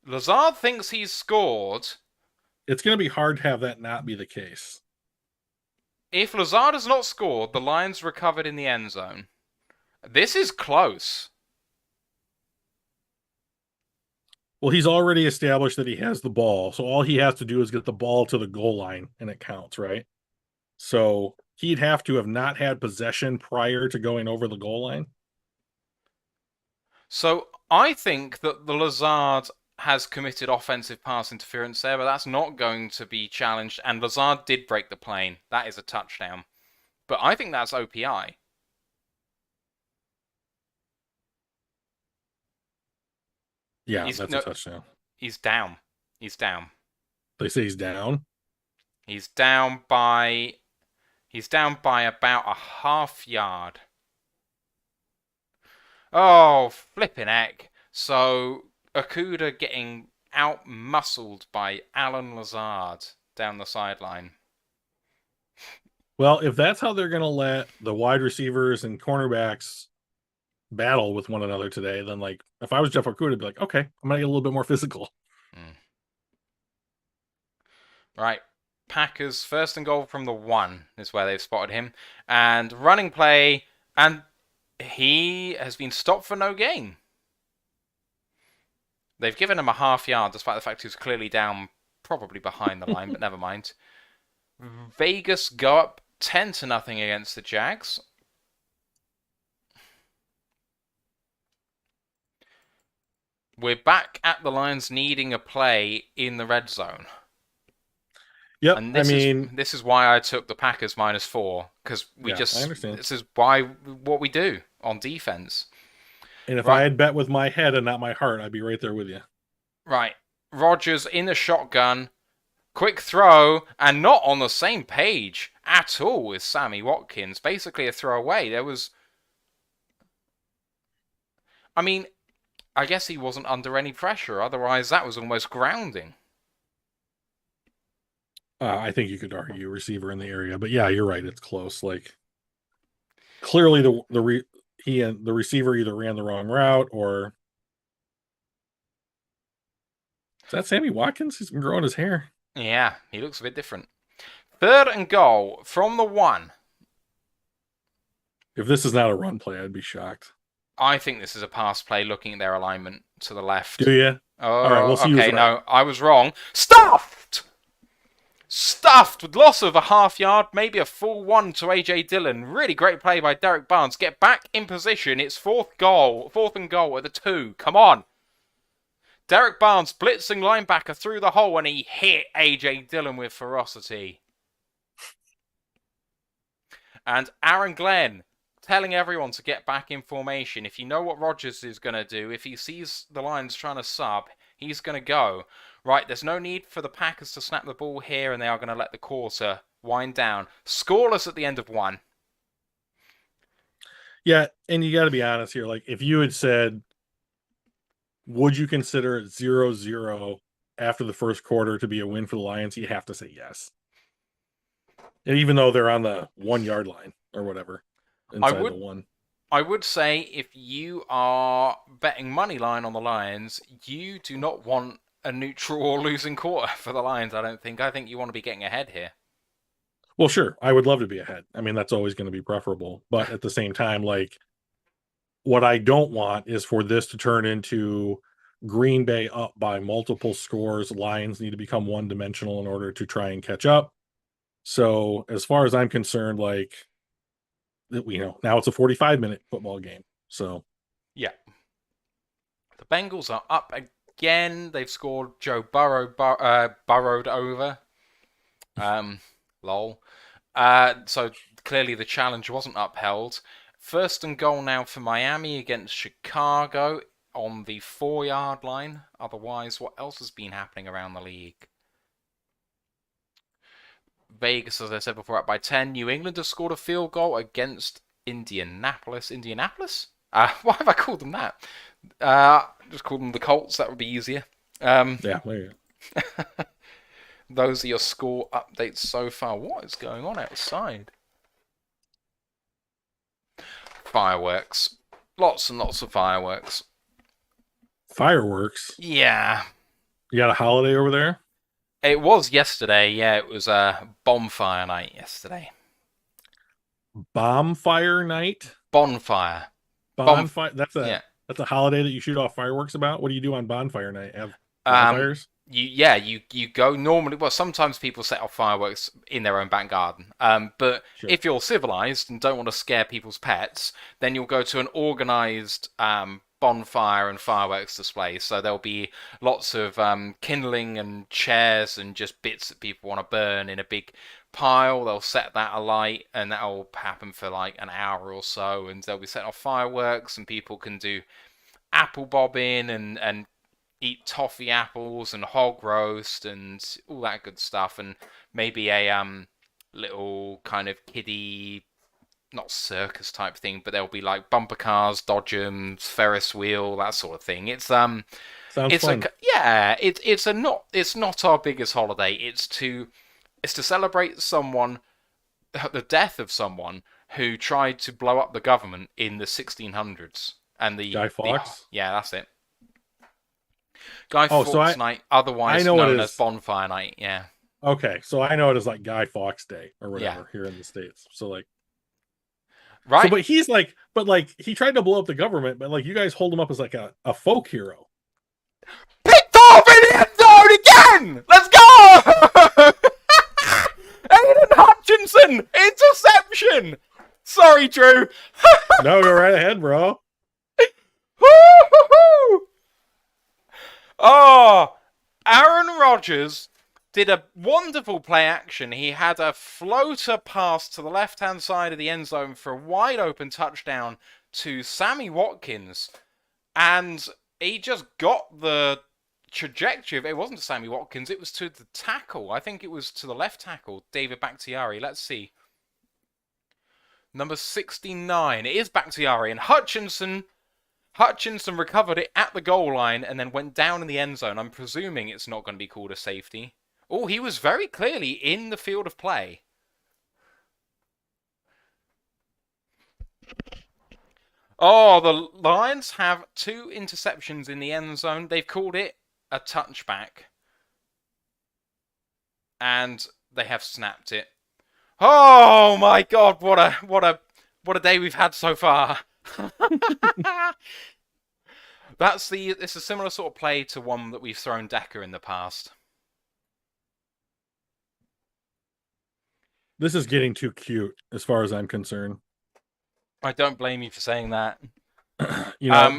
Lazard thinks he's scored. It's going to be hard to have that not be the case. If Lazard has not scored, the Lions recovered in the end zone. This is close. Well, he's already established that he has the ball, so all he has to do is get the ball to the goal line, and it counts, right? So he'd have to have not had possession prior to going over the goal line. So I think that the Lazard has committed offensive pass interference there, but that's not going to be challenged. And Lazard did break the plane. That is a touchdown. But I think that's OPI. Yeah, He's that's a no, touchdown. he's down. He's down. They say he's down. He's down by about a half yard. Oh, flipping heck. So Okuda getting out-muscled by Alan Lazard down the sideline. Well, if that's how they're going to let the wide receivers and cornerbacks battle with one another today, then like if I was Jeff Okuda, I'd be like, okay, I'm going to get a little bit more physical. Right. Packers first and goal from the 1 is where they've spotted him. And running play, and he has been stopped for no gain. They've given him a half yard, despite the fact he was clearly down, probably behind the line, but never mind. Vegas go up 10-0 against the Jags. We're back at the Lions needing a play in the red zone. Yep, And this is why I took the Packers -4, because I understand. This is what we do on defense. And if I had bet with my head and not my heart, I'd be right there with you. Right. Rodgers in the shotgun, quick throw, and not on the same page at all with Sammy Watkins. Basically a throwaway. I mean, I guess he wasn't under any pressure. Otherwise, that was almost grounding. I think you could argue receiver in the area, but yeah, you're right. It's close. Like clearly, the receiver either ran the wrong route or is that Sammy Watkins? He's been growing his hair. Yeah, he looks a bit different. Third and goal from the 1. If this is not a run play, I'd be shocked. I think this is a pass play looking at their alignment to the left. Do you? Oh, all right, we'll see. Okay, no, I was wrong. Stuffed! Stuffed with loss of a half yard, maybe a full 1 to A.J. Dillon. Really great play by Derek Barnes. Get back in position. It's fourth and goal at the 2. Come on. Derek Barnes blitzing linebacker through the hole, and he hit A.J. Dillon with ferocity. And Aaron Glenn telling everyone to get back in formation. If you know what Rodgers is going to do, if he sees the Lions trying to sub, he's going to go. Right, there's no need for the Packers to snap the ball here, and they are going to let the quarter wind down. Scoreless at the end of 1. Yeah, and you got to be honest here. Like, if you had said, would you consider it 0-0 after the first quarter to be a win for the Lions, you have to say yes. And even though they're on the 1 yard line or whatever, inside the 1. I would say if you are betting money line on the Lions, you do not want a neutral or losing quarter for the Lions, I don't think. I think you want to be getting ahead here. Well, sure. I would love to be ahead. I mean, that's always going to be preferable. But at the same time, like, what I don't want is for this to turn into Green Bay up by multiple scores. Lions need to become one-dimensional in order to try and catch up. So as far as I'm concerned, like, now it's a 45-minute football game. So yeah. The Bengals are up again. They've scored. Joe Burrow burrowed over. Lol. So clearly the challenge wasn't upheld. First and goal now for Miami against Chicago on the 4 yard line. Otherwise, what else has been happening around the league? Vegas, as I said before, up by 10. New England has scored a field goal against Indianapolis. Indianapolis? Why have I called them that? Just called them the Colts. That would be easier. Yeah, there you go. Those are your score updates so far. What is going on outside? Fireworks. Lots and lots of fireworks. Fireworks? Yeah. You got a holiday over there? It was yesterday. Yeah, it was a bonfire night yesterday. Bonfire night? Bonfire. Bonf. Bonfire. Yeah. That's a holiday that you shoot off fireworks about. What do you do on bonfire night? Have Um. bonfires? You go normally. Well, sometimes people set off fireworks in their own back garden. But Sure. if you're civilized and don't want to scare people's pets, then you'll go to an organized bonfire and fireworks display. So there'll be lots of kindling and chairs and just bits that people want to burn in a big pile. They'll set that alight, and that'll happen for like an hour or so. And they'll be setting off fireworks, and people can do apple bobbing and eat toffee apples and hog roast and all that good stuff, and maybe a little kind of kiddie, not circus type thing, but there'll be like bumper cars, dodgems, Ferris wheel, that sort of thing. Sounds It's a fun. yeah, it's not our biggest holiday. It's to celebrate someone, the death of someone who tried to blow up the government in the 1600s, and Guy the Fawkes? yeah, that's it. Guy Oh, so Fawkes Night, I otherwise know it known as is. Bonfire Night. Yeah, Okay, so I know it is like Guy Fawkes Day or yeah, whatever here in the States. So like right. but he's like he tried to blow up the government, but like you guys hold him up as like a folk hero. Picked off in the end zone again. Let's go. Aiden Hutchinson interception. Sorry, Drew. No, go right ahead, bro. Oh, Aaron Rodgers did a wonderful play action. He had a floater pass to the left hand side of the end zone for a wide open touchdown to Sammy Watkins. And he just got the trajectory of it. It wasn't to Sammy Watkins, it was to the tackle. I think it was to the left tackle, David Bakhtiari. Let's see. Number 69. It is Bakhtiari. And Hutchinson recovered it at the goal line and then went down in the end zone. I'm presuming it's not going to be called a safety. Oh, he was very clearly in the field of play. Oh, the Lions have 2 interceptions in the end zone. They've called it a touchback. And they have snapped it. Oh my god, what a day we've had so far. It's a similar sort of play to one that we've thrown Decker in the past. This is getting too cute as far as I'm concerned. I don't blame you for saying that.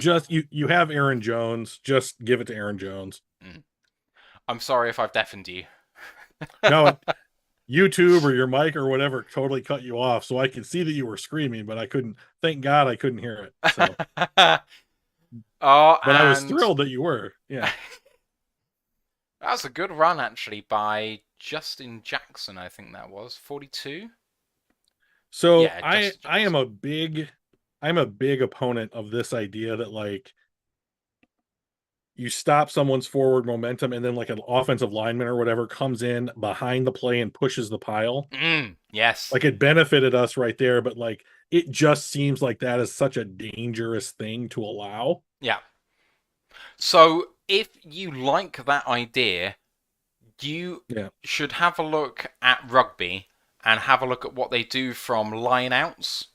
Just you have Aaron Jones, just give it to Aaron Jones. I'm sorry if I've deafened you. No, YouTube or your mic or whatever totally cut you off, so I could see that you were screaming, but I couldn't. Thank God I couldn't hear it. So, Oh, but I was and thrilled that you were. Yeah. that was a good run actually by Justin Jackson. I think that was 42. So Yeah, I Justin I am Jackson. I'm a big opponent of this idea that like you stop someone's forward momentum and then like an offensive lineman or whatever comes in behind the play and pushes the pile. Yes. Like it benefited us right there, but like it just seems like that is such a dangerous thing to allow. Yeah. So if you like that idea, you Yeah. should have a look at rugby and have a look at what they do from line outs,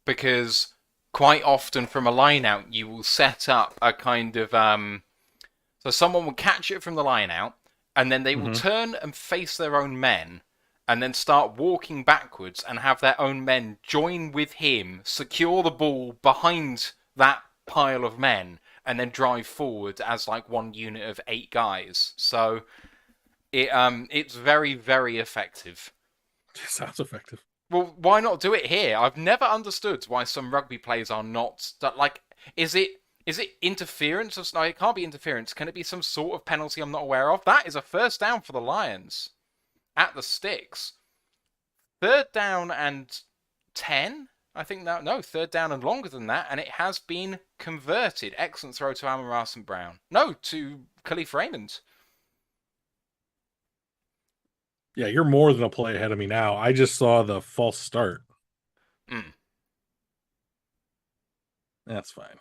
because quite often from a line out you will set up a kind of so someone will catch it from the line out and then they will Hmm. turn and face their own men and then start walking backwards and have their own men join with him, secure the ball behind that pile of men, and then drive forward as like one unit of 8 guys. So it's very, very effective. Sounds effective. Well, why not do it here? I've never understood why some rugby plays are not like. Is it interference? No, it can't be interference. Can it be some sort of penalty I'm not aware of? That is a first down for the Lions at the sticks. Third down and 10. I think that no, third down and longer than that, and it has been converted. Excellent throw to Amon St. Brown. No, to Khalif Raymond. Yeah, you're more than a play ahead of me now. I just saw the false start. Mm. That's fine.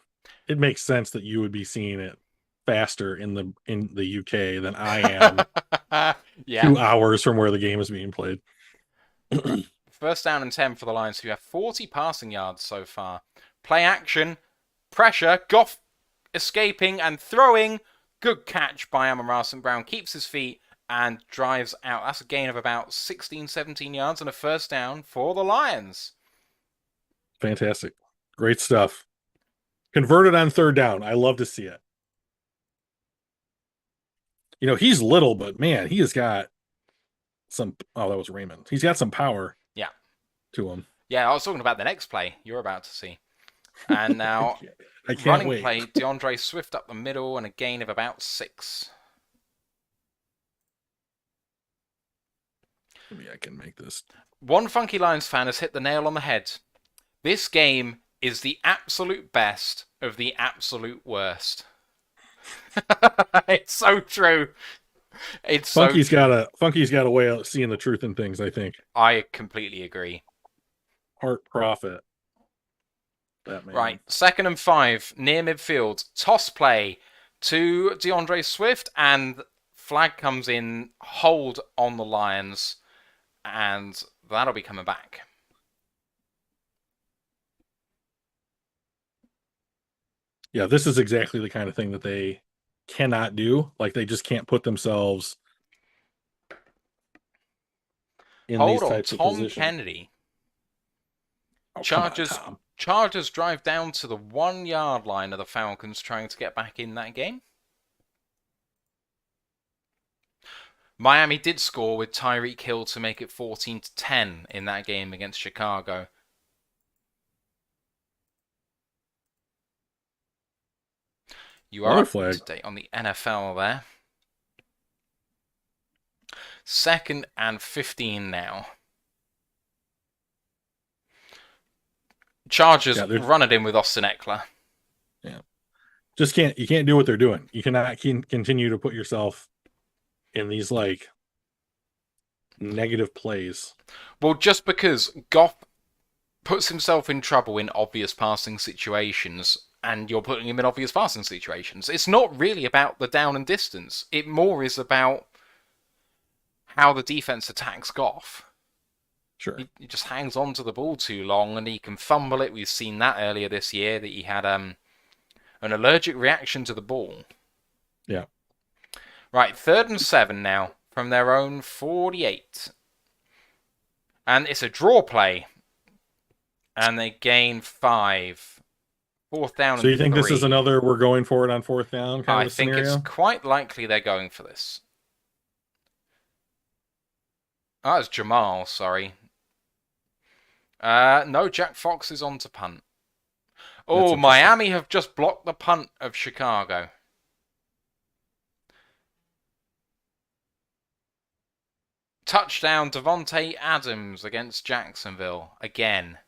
It makes sense that you would be seeing it faster in the UK than I am Yeah. 2 hours from where the game is being played. First down and 10 for the Lions, who have 40 passing yards so far. Play action, pressure, Goff escaping and throwing. Good catch by Amon-Ra St. Brown. Keeps his feet and drives out. That's a gain of about 16, 17 yards and a first down for the Lions. Fantastic. Great stuff. Converted on third down. I love to see it. He's little, but man, he has got some. Oh, that was Raymond. He's got some power Yeah. to him. Yeah, I was talking about the next play you're about to see. And now, I can't running wait. play, DeAndre Swift up the middle and a gain of about 6. Maybe I can make this. One Funky Lions fan has hit the nail on the head. This game is the absolute best of the absolute worst. It's so true. It's Funky's so true. Funky's got a way of seeing the truth in things, I think. I completely agree. Heart profit. That man. Right, 2nd and 5, near midfield. Toss play to DeAndre Swift, and flag comes in, hold on the Lions, and that'll be coming back. Yeah, this is exactly the kind of thing that they cannot do. Like, they just can't put themselves in Hold these on, types of Tom positions. Kennedy. Oh, Chargers drive down to the 1-yard line of the Falcons, trying to get back in that game. Miami did score with Tyreek Hill to make it 14-10 in that game against Chicago. You are up to date on the NFL there. 2nd and 15 now. Chargers run it in with Austin Eckler. Yeah. You can't do what they're doing. You cannot continue to put yourself in these like negative plays. Well, just because Goff puts himself in trouble in obvious passing situations, and you're putting him in obvious passing situations, it's not really about the down and distance. It more is about how the defense attacks Goff. Sure. He just hangs on to the ball too long, and he can fumble it. We've seen that earlier this year, that he had an allergic reaction to the ball. Yeah. Right, 3rd and 7 now from their own 48. And it's a draw play. And they gain 5. 4th down and 3. So you think this is another we're going for it on 4th down kind of scenario? I think it's quite likely they're going for this. Oh, it's Jamal, sorry. No, Jack Fox is on to punt. Oh, Miami have just blocked the punt of Chicago. Touchdown, Devontae Adams against Jacksonville again.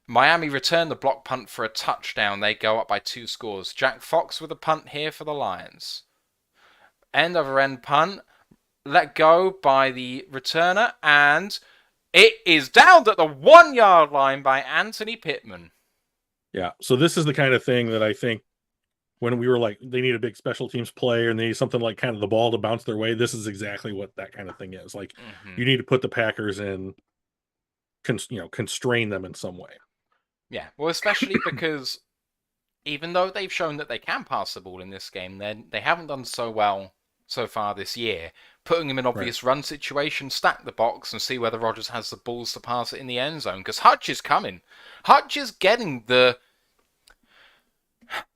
Miami return the block punt for a touchdown. They go up by 2 scores. Jack Fox with a punt here for the Lions. End over end punt. Let go by the returner. And it is downed at the 1-yard line by Anthony Pittman. Yeah. So this is the kind of thing that I think when we were like, they need a big special teams player and they need something like kind of the ball to bounce their way. This is exactly what that kind of thing is. Like, you need to put the Packers in, constrain them in some way. Yeah, well, especially because even though they've shown that they can pass the ball in this game, they haven't done so well so far this year. Putting him in obvious run situations, stack the box, and see whether Rodgers has the balls to pass it in the end zone. Because Hutch is coming. Hutch is getting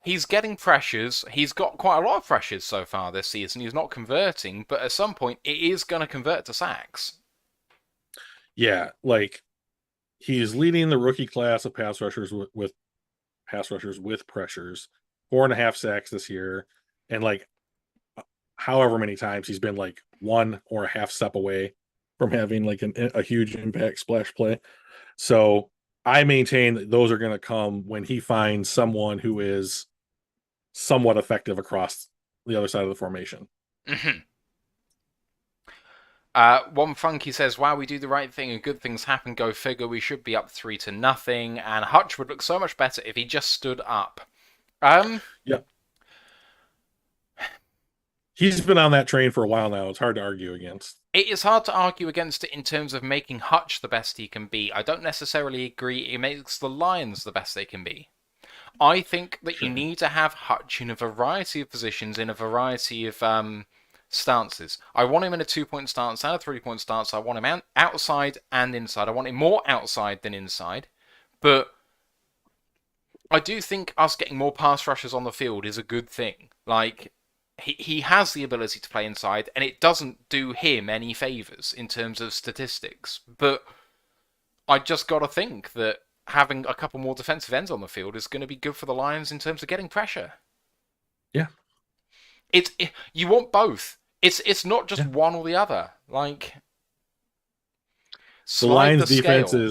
He's getting pressures. He's got quite a lot of pressures so far this season. He's not converting, but at some point, it is going to convert to sacks. Yeah, like, he's leading the rookie class of pass rushers with pressures, 4.5 sacks this year, and like however many times he's been like 1 or a half step away from having like a huge impact splash play. So I maintain that those are going to come when he finds someone who is somewhat effective across the other side of the formation. Mm-hmm. One Funky says, wow, we do the right thing and good things happen, go figure. We should be up 3-0. And Hutch would look so much better if he just stood up. Um, Yeah, he's been on that train for a while now. It's hard to argue against. it is hard to argue against it in terms of making Hutch the best he can be. I don't necessarily agree it makes the Lions the best they can be. I think that you Sure. need to have Hutch in a variety of positions, in a variety of stances. I want him in a 2 point stance and a 3 point stance. I want him outside and inside. I want him more outside than inside. But I do think us getting more pass rushers on the field is a good thing. Like, he has the ability to play inside, and it doesn't do him any favours in terms of statistics. But I just got to think that having a couple more defensive ends on the field is going to be good for the Lions in terms of getting pressure. Yeah. You want both. It's not just Yeah. one or the other. Like, The slide Lions the defense scale.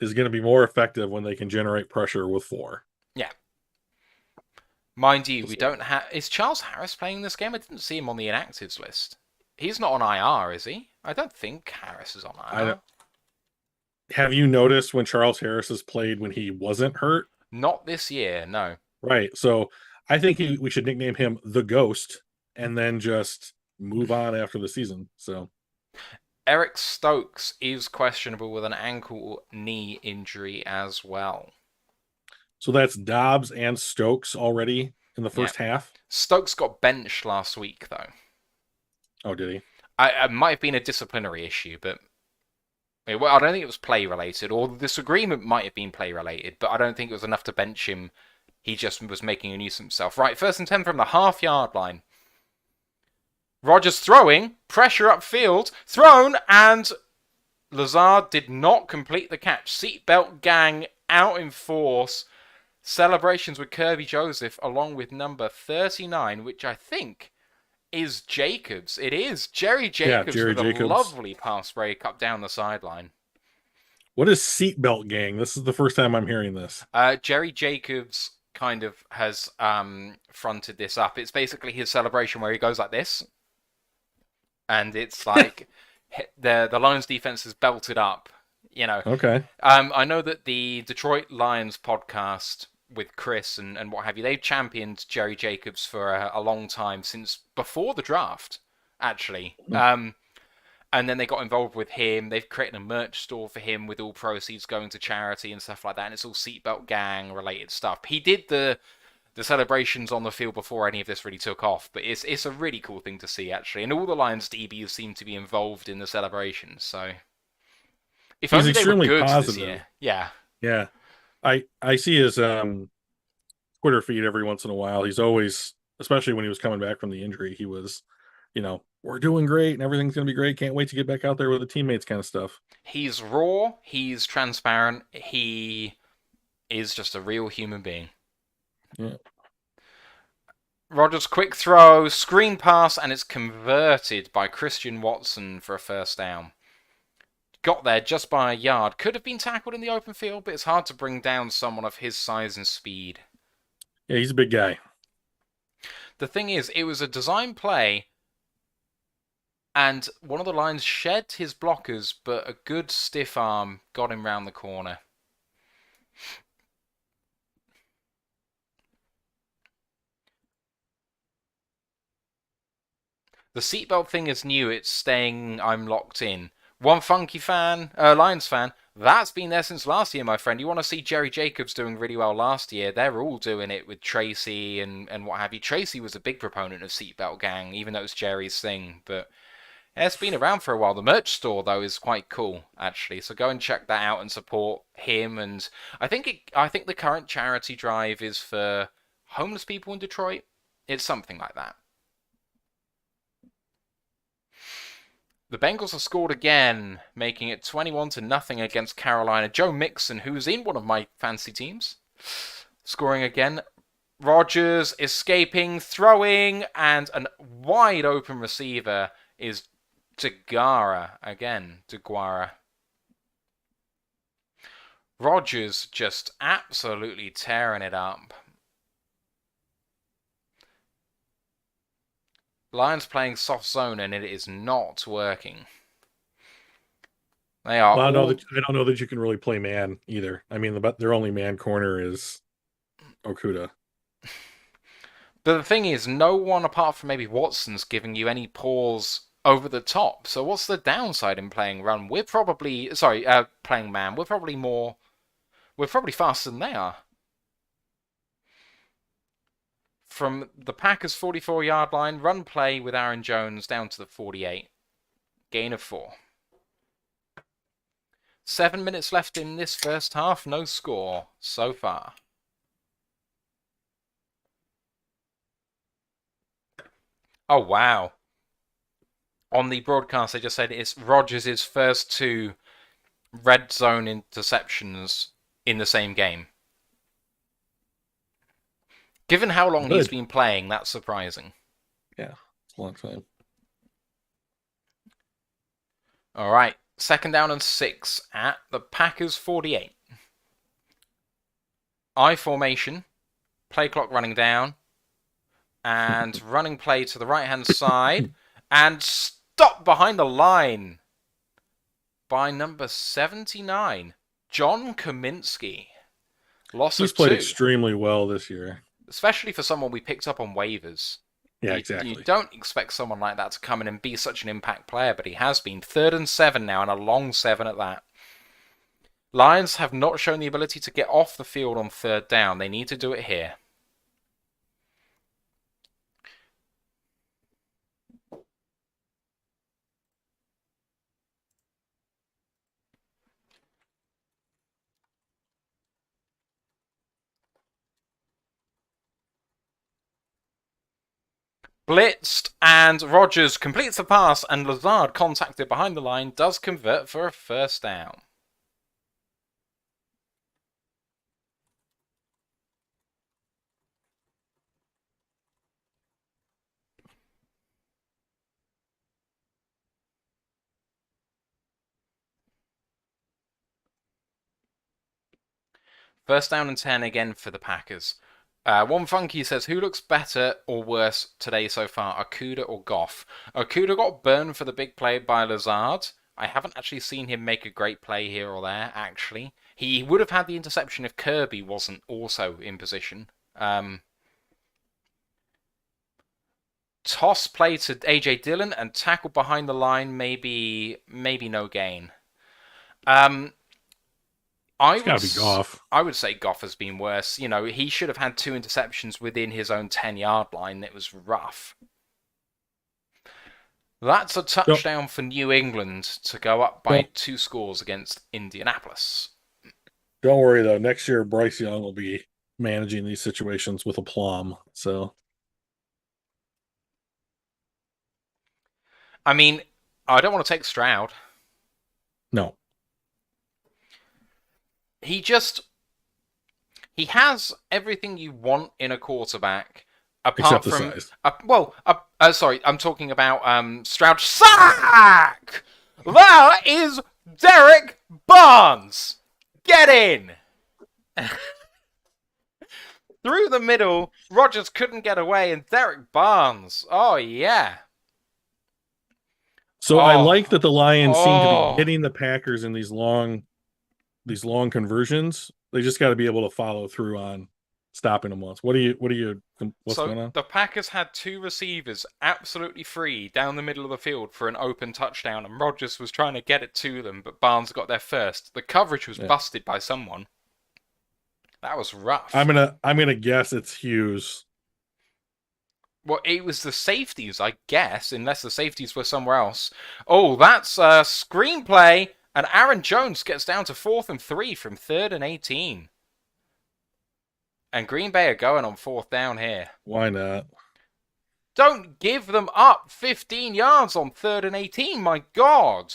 is going to be more effective when they can generate pressure with four. Yeah. Mind you, we So, don't have. Is Charles Harris playing this game? I didn't see him on the inactives list. He's not on IR, is he? I don't think Harris is on I don't, IR. have you noticed when Charles Harris has played when he wasn't hurt? Not this year, no. Right. So I think we should nickname him the Ghost and then just move on after the season. So Eric Stokes is questionable with an ankle knee injury as well. that's Dobbs and Stokes already in the Yeah. first half. Stokes got benched last week, though. Oh, did he? It might have been a disciplinary issue, but well, I don't think it was play related, or the disagreement might have been play related, but I don't think it was enough to bench him. He just was making a nuisance of himself. Right, 1st and 10 from the half-yard line. Rogers throwing, pressure upfield, thrown, and Lazard did not complete the catch. Seatbelt gang out in force. Celebrations with Kirby Joseph along with number 39, which I think is Jacobs. It is Jerry Yeah, Jacobs Jerry with a Jacobs. lovely pass break up down the sideline. What is seatbelt gang? This is the first time I'm hearing this. Jerry Jacobs kind of has fronted this up. It's basically his celebration where he goes like this, and it's like the Lions defense is belted up. You know, Okay. I know that the Detroit Lions podcast with Chris and what have you, they've championed Jerry Jacobs for a long time, since before the draft, actually. And then they got involved with him. They've created a merch store for him with all proceeds going to charity and stuff like that. And it's all seatbelt gang related stuff. He did the celebrations on the field before any of this really took off, but it's a really cool thing to see, actually. And all the Lions DBs seem to be involved in the celebrations. So if He's only they were extremely good this positive. year. Yeah. Yeah. I see his Twitter feed every once in a while. He's always, especially when he was coming back from the injury, he was, we're doing great and everything's going to be great. Can't wait to get back out there with the teammates kind of stuff. He's raw. He's transparent. He is just a real human being. Yeah. Rogers' quick throw, screen pass, and it's converted by Christian Watson for a first down. Got there just by a yard. Could have been tackled in the open field, but it's hard to bring down someone of his size and speed. Yeah, he's a big guy. The thing is, it was a design play, and one of the Lions shed his blockers, but a good stiff arm got him round the corner. The seatbelt thing is new. It's staying. I'm locked in. One funky fan, Lions fan, that's been there since last year, my friend. You want to see Jerry Jacobs doing really well last year? They're all doing it with Tracy and what have you. Tracy was a big proponent of seatbelt gang, even though it was Jerry's thing. But it's been around for a while. The merch store though is quite cool, actually. So go and check that out and support him. And I think the current charity drive is for homeless people in Detroit. It's something like that. The Bengals have scored again, making it 21-0 against Carolina. Joe Mixon, who's in one of my fantasy teams, scoring again. Rodgers escaping, throwing, and a wide open receiver is DeGuara again. DeGuara. Rodgers just absolutely tearing it up. Lions playing soft zone and it is not working. They are Well, all. I don't know that you can really play man either. I mean, their only man corner is Okuda. But the thing is, no one apart from maybe Watson's giving you any pause over the top. So what's the downside in playing run? We're probably playing man. We're probably more. We're probably faster than they are. From the Packers' 44-yard line, run play with Aaron Jones down to the 48. Gain of 4. 7 minutes left in this first half. No score so far. Oh, wow. On the broadcast, they just said it's Rodgers' first 2 red zone interceptions in the same game. Given how long he's been playing, that's surprising. Yeah, it's a long time. All right, 2nd down and 6 at the Packers 48. I formation, play clock running down, and running play to the right-hand side, and stop behind the line by number 79, John Kaminsky. He's played extremely well this year. Especially for someone we picked up on waivers. Yeah, exactly. You don't expect someone like that to come in and be such an impact player, but he has been. 3rd and 7 now, and a long 7 at that. Lions have not shown the ability to get off the field on 3rd down. They need to do it here. Blitzed, and Rodgers completes the pass, and Lazard, contacted behind the line, does convert for a 1st down. First down and 10 again for the Packers. One Funky says, who looks better or worse today so far, Okudah or Goff? Okudah got burned for the big play by Lazard. I haven't actually seen him make a great play here or there, actually. He would have had the interception if Kirby wasn't also in position. Toss play to A.J. Dillon and tackle behind the line, maybe no gain. It's got to be Goff. I would say Goff has been worse. You know, he should have had 2 interceptions within his own 10-yard line. It was rough. That's a touchdown for New England to go up by 2 scores against Indianapolis. Don't worry, though. Next year, Bryce Young will be managing these situations with aplomb. So, I mean, I don't want to take Stroud. No. He has everything you want in a quarterback, apart from size. Sorry, I'm talking about Stroud. Sack! That is Derek Barnes. Get in. Through the middle, Rodgers couldn't get away, and Derek Barnes. Oh yeah. So I like that the Lions seem to be hitting the Packers in these long conversions. They just got to be able to follow through on stopping them once. What's going on? The Packers had 2 receivers absolutely free down the middle of the field for an open touchdown, and Rodgers was trying to get it to them, but Barnes got there first. The coverage was busted by someone. That was rough. I'm gonna guess it's Hughes. Well, it was the safeties, I guess, unless the safeties were somewhere else. Oh, that's a screenplay. And Aaron Jones gets down to 4th and 3 from 3rd and 18. And Green Bay are going on 4th down here. Why not? Don't give them up 15 yards on 3rd and 18, my God.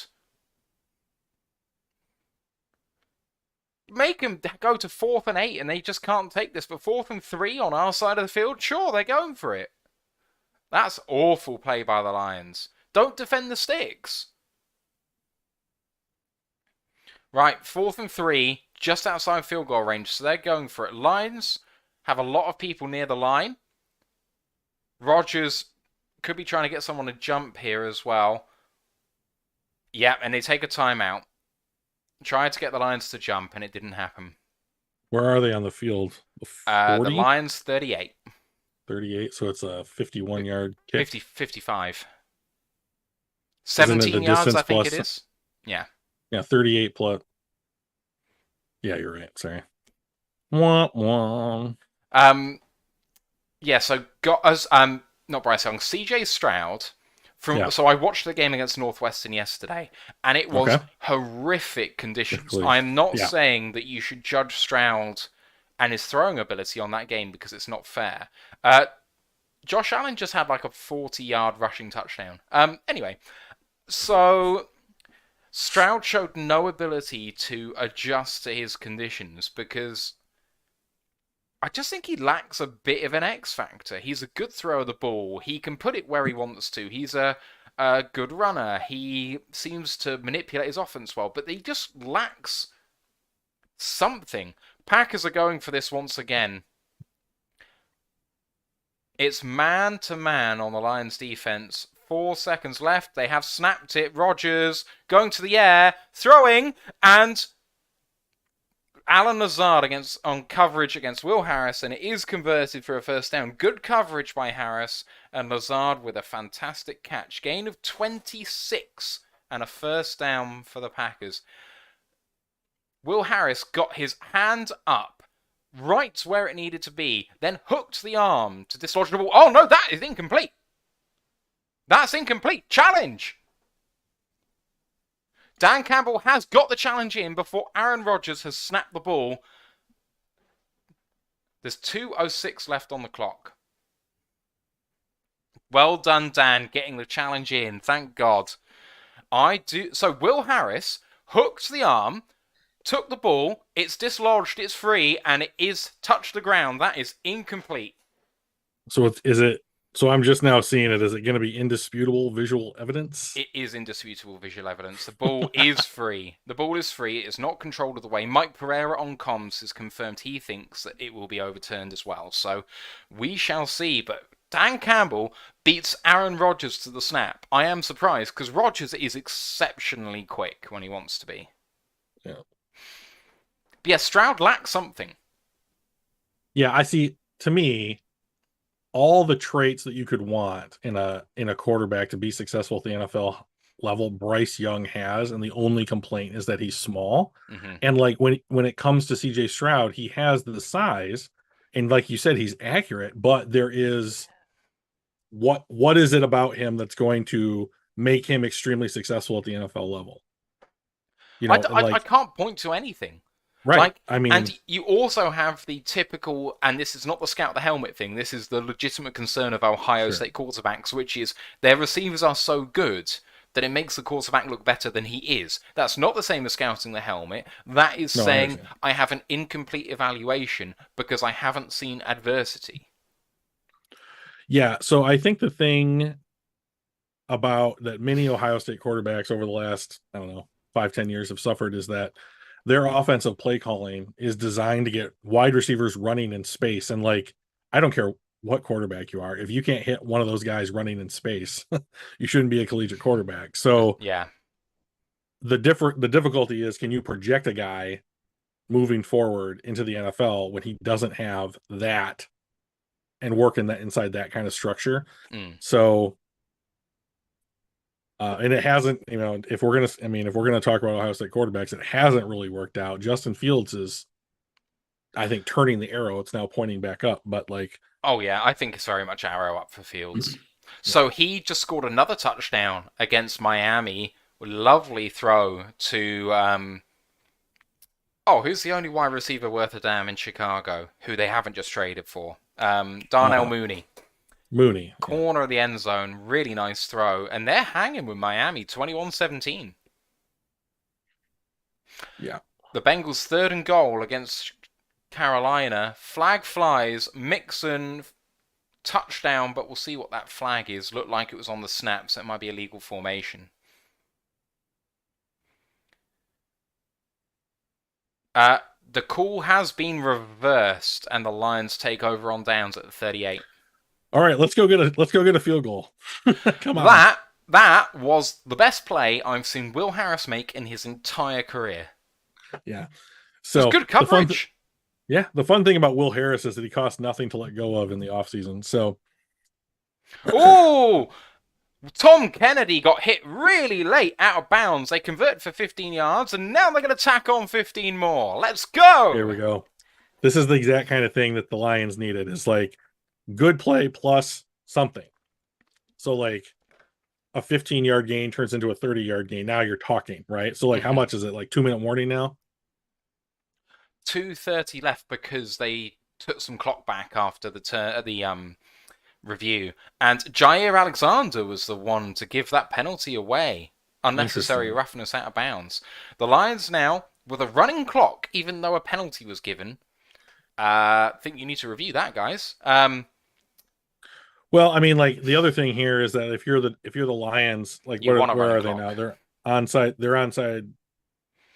Make them go to 4th and 8 and they just can't take this. But 4th and 3 on our side of the field, sure, they're going for it. That's awful play by the Lions. Don't defend the sticks. Right, 4th and 3, just outside field goal range, so they're going for it. Lions have a lot of people near the line. Rodgers could be trying to get someone to jump here as well. Yeah, and they take a timeout. Tried to get the Lions to jump, and it didn't happen. Where are they on the field? The Lions 38. 38. So it's a 51-yard kick. 50, 55. Isn't it the 17 yards, I distance think it plus? is. Yeah. Yeah, 38 plus. Yeah, you're right. Sorry. Wah, wah. Um, yeah, so got us not Bryce Young, CJ Stroud from Yeah. so I watched the game against Northwestern yesterday and it was Okay. horrific conditions. Basically, I am not yeah. saying that you should judge Stroud and his throwing ability on that game because it's not fair. Josh Allen just had like a 40-yard rushing touchdown. Anyway, so Stroud showed no ability to adjust to his conditions because I just think he lacks a bit of an X factor. He's a good thrower of the ball. He can put it where he wants to. He's a good runner. He seems to manipulate his offense well, but he just lacks something. Packers are going for this once again. It's man to man on the Lions defense. 4 seconds left. They have snapped it. Rodgers going to the air, throwing, and Alan Lazard on coverage against Will Harris, and it is converted for a first down. Good coverage by Harris, and Lazard with a fantastic catch. Gain of 26 and a first down for the Packers. Will Harris got his hand up right where it needed to be, then hooked the arm to dislodge the ball. Oh no, that is incomplete. That's incomplete. Challenge. Dan Campbell has got the challenge in before Aaron Rodgers has snapped the ball. There's 2:06 left on the clock. Well done, Dan, getting the challenge in. Thank God. So Will Harris hooked the arm, took the ball, it's dislodged, it's free, and it is touched the ground. That is incomplete. So is it? So I'm just now seeing it. Is it going to be indisputable visual evidence? It is indisputable visual evidence. The ball is free. The ball is free. It is not controlled of the way. Mike Pereira on comms has confirmed he thinks that it will be overturned as well. So we shall see. But Dan Campbell beats Aaron Rodgers to the snap. I am surprised because Rodgers is exceptionally quick when he wants to be. Yeah. But yeah, Stroud lacks something. Yeah, I see. To me, all the traits that you could want in a quarterback to be successful at the NFL level, Bryce Young has, and the only complaint is that he's small. Mm-hmm. And like when it comes to CJ Stroud, he has the size, and like you said, he's accurate, but there is what is it about him that's going to make him extremely successful at the NFL level? You know, and I like can't point to anything. right. Like, I mean, and you also have the typical, and this is not the scout the helmet thing, this is the legitimate concern of Ohio sure. State quarterbacks, which is their receivers are so good that it makes the quarterback look better than he is. That's not the same as scouting the helmet. That is No, saying I have an incomplete evaluation because I haven't seen adversity. Yeah, so I think the thing about that many Ohio State quarterbacks over the last, I don't know, 5-10 years have suffered is that their offensive play calling is designed to get wide receivers running in space. And like, I don't care what quarterback you are, if you can't hit one of those guys running in space, you shouldn't be a collegiate quarterback. So Yeah. the difficulty is, can you project a guy moving forward into the NFL when he doesn't have that and work in that inside that kind of structure? So and it hasn't, if we're gonna talk about Ohio State quarterbacks, it hasn't really worked out. Justin Fields is, I think, turning the arrow. It's now pointing back up, but like, oh yeah, I think it's very much arrow up for Fields. yeah. So he just scored another touchdown against Miami. Lovely throw to who's the only wide receiver worth a damn in Chicago who they haven't just traded for? Darnell Mooney. Mooney. Corner of the end zone, really nice throw, and they're hanging with Miami, 21-17. Yeah. The Bengals' 3rd and goal against Carolina. Flag flies, Mixon touchdown, but we'll see what that flag is. Looked like it was on the snap, so it might be a legal formation. The call has been reversed, and the Lions take over on downs at the 38. All right, let's go get a field goal. Come on. That was the best play I've seen Will Harris make in his entire career. Yeah. So it was good coverage. Yeah, the fun thing about Will Harris is that he costs nothing to let go of in the offseason. So Oh, Tom Kennedy got hit really late out of bounds. They converted for 15 yards, and now they're going to tack on 15 more. Let's here go! we go. This is the exact kind of thing that the Lions needed. It's like good play plus something. So like a 15-yard gain turns into a 30-yard gain. Now you're talking, right? So like how much is it? Like 2-minute warning now? 2:30 left because they took some clock back after the review, and Jair Alexander was the one to give that penalty away. Unnecessary Interesting. roughness out of bounds. The Lions now, with a running clock, even though a penalty was given, think you need to review that, guys. Well, I mean, like the other thing here is that if you're the Lions, like You want a where running are they now? clock. They're onside. They're onside.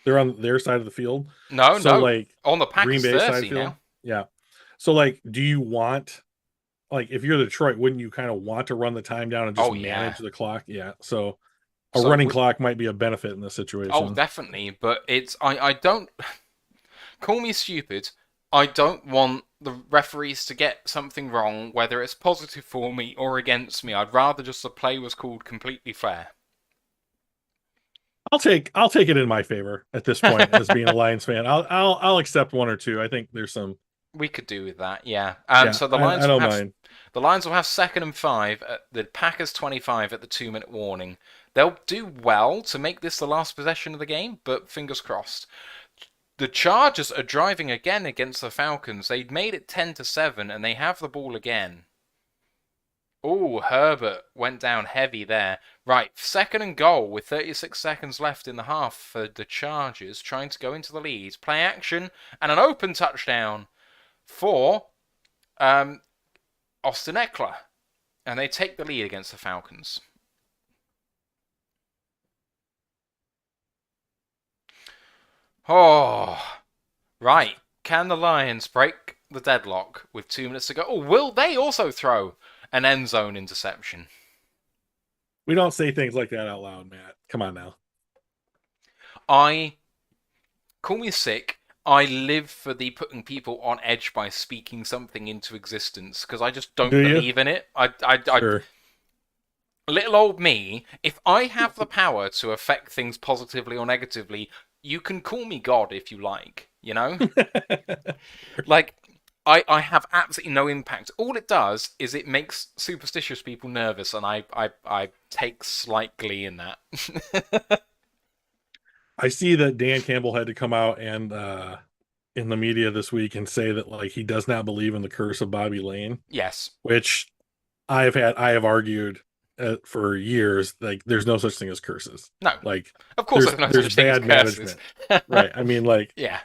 They're on their side of the field. No, So no. like On the Green Packers Bay side of the 30 field, now. yeah. So like, do you want like if you're Detroit, wouldn't you kind of want to run the time down and just Oh, yeah. manage the clock? Yeah. So a So, running clock might be a benefit in this oh, situation. definitely. But I don't. Call me stupid. I don't want the referees to get something wrong, whether it's positive for me or against me. I'd rather just the play was called completely fair. I'll take it in my favor at this point as being a Lions fan. I'll accept one or two. I think there's some. We could do with that, yeah. Yeah, So I don't mind. the Lions will have 2nd and 5 at the Packers 25 at the 2-minute warning. They'll do well to make this the last possession of the game, but fingers crossed. The Chargers are driving again against the Falcons. They made it 10-7, and they have the ball again. Oh, Herbert went down heavy there. Right, 2nd and goal with 36 seconds left in the half for the Chargers, trying to go into the lead. Play action and an open touchdown for Austin Eckler, and they take the lead against the Falcons. Oh, right. Can the Lions break the deadlock with 2 minutes to go? Oh, will they also throw an end zone interception? We don't say things like that out loud, Matt. Come on now. I call me sick. I live for the putting people on edge by speaking something into existence because I just Do don't you? believe in it. Sure. Little old me, if I have the power to affect things positively or negatively, you can call me God if you like, you know? Like, I have absolutely no impact. All it does is it makes superstitious people nervous, and I take slight glee in that. I see that Dan Campbell had to come out and in the media this week and say that like he does not believe in the curse of Bobby Lane, Yes. which I have argued for years like there's no such thing as curses. No. Like Of course there's no there's such thing as bad curses. management, right? I mean, like Yeah.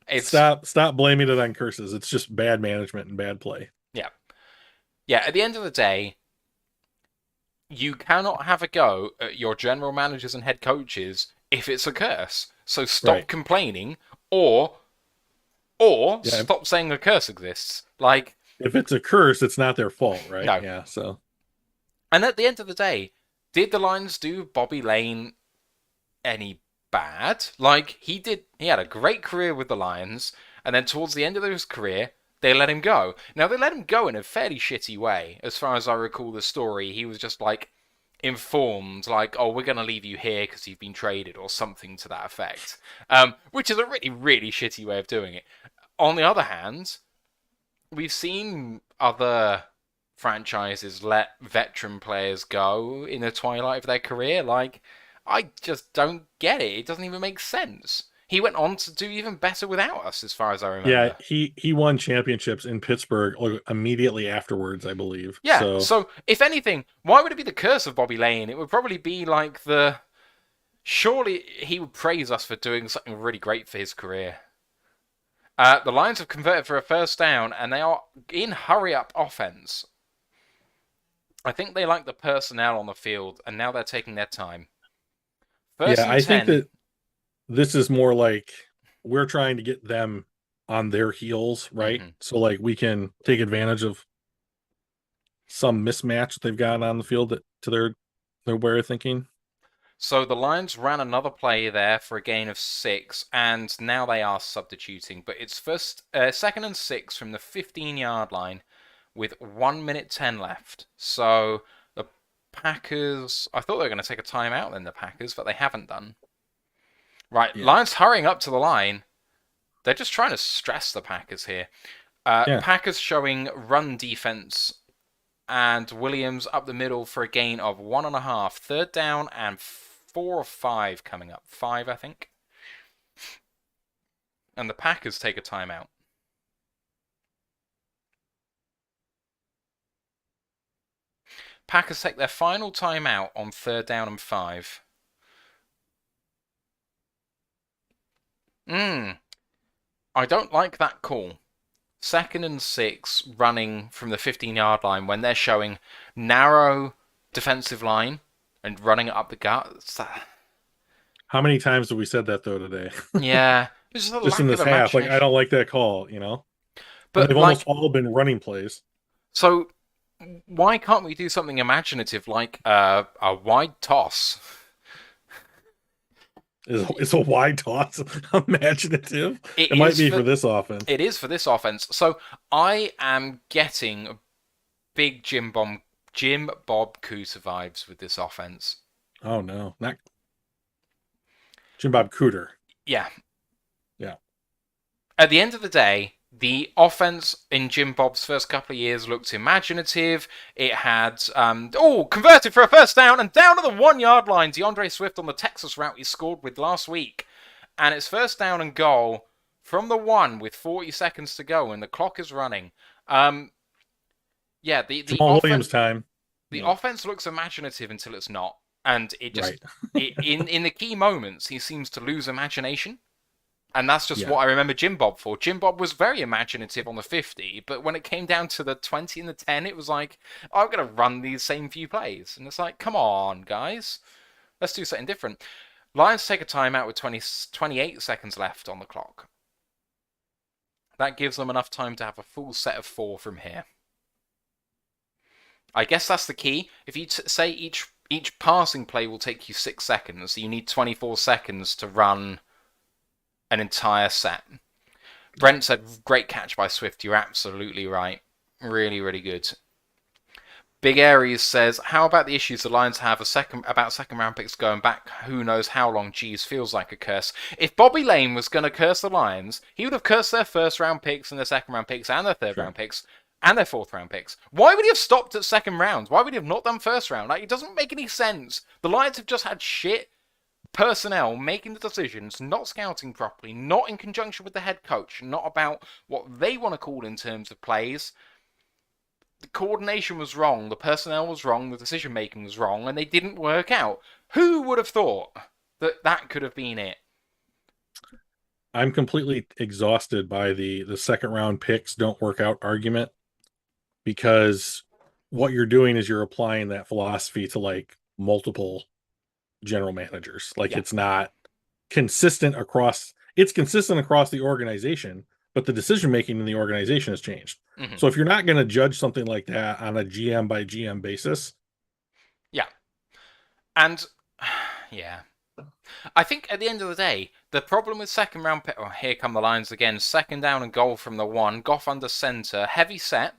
It's stop blaming it on curses. It's just bad management and bad play. yeah. Yeah, at the end of the day, you cannot have a go at your general managers and head coaches if it's a curse. So stop Right? complaining or Yeah. stop saying a curse exists. Like, If it's a curse, it's not their fault, right? no. Yeah. So And at the end of the day, did the Lions do Bobby Lane any bad? Like, he had a great career with the Lions, and then towards the end of his career, they let him go. Now, they let him go in a fairly shitty way. As far as I recall the story, he was just like informed, like, oh, we're going to leave you here because you've been traded, or something to that effect. Which is a really, really shitty way of doing it. On the other hand, we've seen other franchises let veteran players go in the twilight of their career. Like, I just don't get it. It doesn't even make sense. He went on to do even better without us, as far as I yeah, remember. he won championships in Pittsburgh immediately afterwards, I believe. Yeah, So so if anything, why would it be the curse of Bobby Lane? It would probably be like the. Surely he would praise us for doing something really great for his career. The Lions have converted for a first down, and they are in hurry up offense. I think they like the personnel on the field, and now they're taking their time. First yeah, and I think 10. that this is more like we're trying to get them on their heels, right? Mm-hmm. So like we can take advantage of some mismatch that they've got on the field that to their way of thinking. So the Lions ran another play there for a gain of 6, and now they are substituting. But it's second and 6 from the 15-yard line with 1 minute 10 left. So the Packers, I thought they were going to take a timeout then, the Packers, but they haven't done. Right, Yeah. Lions hurrying up to the line. They're just trying to stress the Packers here. Yeah. Packers showing run defense and Williams up the middle for a gain of 1.5. Third down and 4 or 5 coming up. 5, I think. And the Packers take a timeout. Packers take their final timeout on third down and 5. I don't like that call. Second and 6 running from the 15-yard line when they're showing narrow defensive line and running it up the gut. How many times have we said that though today? Yeah, it's just a Just in lack this of half, like I imagination. don't like that call, you know. And But they've like, almost all been running plays. so why can't we do something imaginative like a wide toss? Is a wide toss imaginative? It It might is be for for this offense. it is for this offense. So I am getting big Jim Bob Cooter vibes with this offense. Oh no, not Jim Bob Cooter. Yeah. Yeah. At the end of the day, the offense in Jim Bob's first couple of years looked imaginative. It had, converted for a first down and down to the 1 yard line. DeAndre Swift on the Texas route he scored with last week. And it's first down and goal from the 1 with 40 seconds to go and the clock is running. Yeah, the Jamal Williams offense time. the Yeah. offense looks imaginative until it's not. And it just Right. in the key moments he seems to lose imagination. And that's just Yeah. what I remember Jim Bob for. Jim Bob was very imaginative on the 50, but when it came down to the 20 and the 10, it was like, oh, I'm going to run these same few plays. And it's like, come on, guys. Let's do something different. Lions take a timeout with 28 seconds left on the clock. That gives them enough time to have a full set of 4 from here. I guess that's the key. If you say each passing play will take you 6 seconds, so you need 24 seconds to run an entire set. Brent said, great catch by Swift. You're absolutely right. Really, really good. Big Aries says, how about the issues the Lions have about second round picks going back who knows how long? Geez, feels like a curse. If Bobby Lane was going to curse the Lions, he would have cursed their first round picks and their second round picks and their third round picks and their fourth round picks. Why would he have stopped at second rounds? Why would he have not done first round? Like, it doesn't make any sense. The Lions have just had shit personnel making the decisions, not scouting properly, not in conjunction with the head coach, not about what they want to call in terms of plays. The coordination was wrong, the personnel was wrong, the decision making was wrong, and they didn't work out. Who would have thought that that could have been it? I'm completely exhausted by the second round picks don't work out argument, because what you're doing is you're applying that philosophy to like multiple general managers. Like, Yeah. it's not consistent across the organization, but the decision making in the organization has changed. Mm-hmm. So if you're not going to judge something like that on a GM by GM basis, yeah. And yeah, I think at the end of the day, the problem with second round pick, oh, here come the Lions again, second down and goal from the 1, Goff under center, heavy set,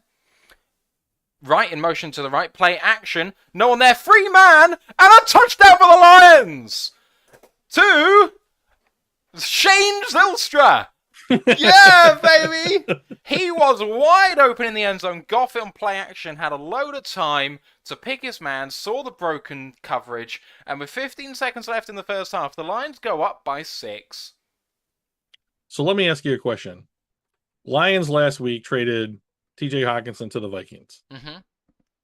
right in motion to the right, play action, no one there, free man, and a touchdown for the Lions! To Shane Zylstra! Yeah, baby! He was wide open in the end zone. Goff on play action had a load of time to pick his man, saw the broken coverage, and with 15 seconds left in the first half, the Lions go up by 6. So let me ask you a question. Lions last week traded TJ Hawkinson to the Vikings. Mm-hmm.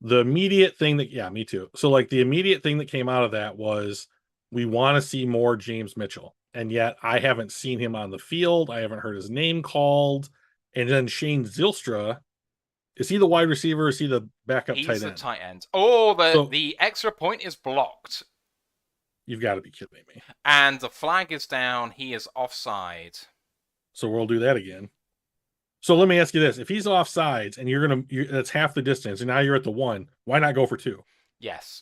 The immediate thing me too. So like the immediate thing that came out of that was, we want to see more James Mitchell. And yet I haven't seen him on the field. I haven't heard his name called. And then Shane Zylstra, is he the wide receiver? Or is he the backup He's tight the end? tight end. Oh, the extra point is blocked. You've got to be kidding me. And the flag is down. He is offside. So we'll do that again. So let me ask you this. If he's offsides and that's half the distance, and now you're at the 1, why not go for 2? Yes.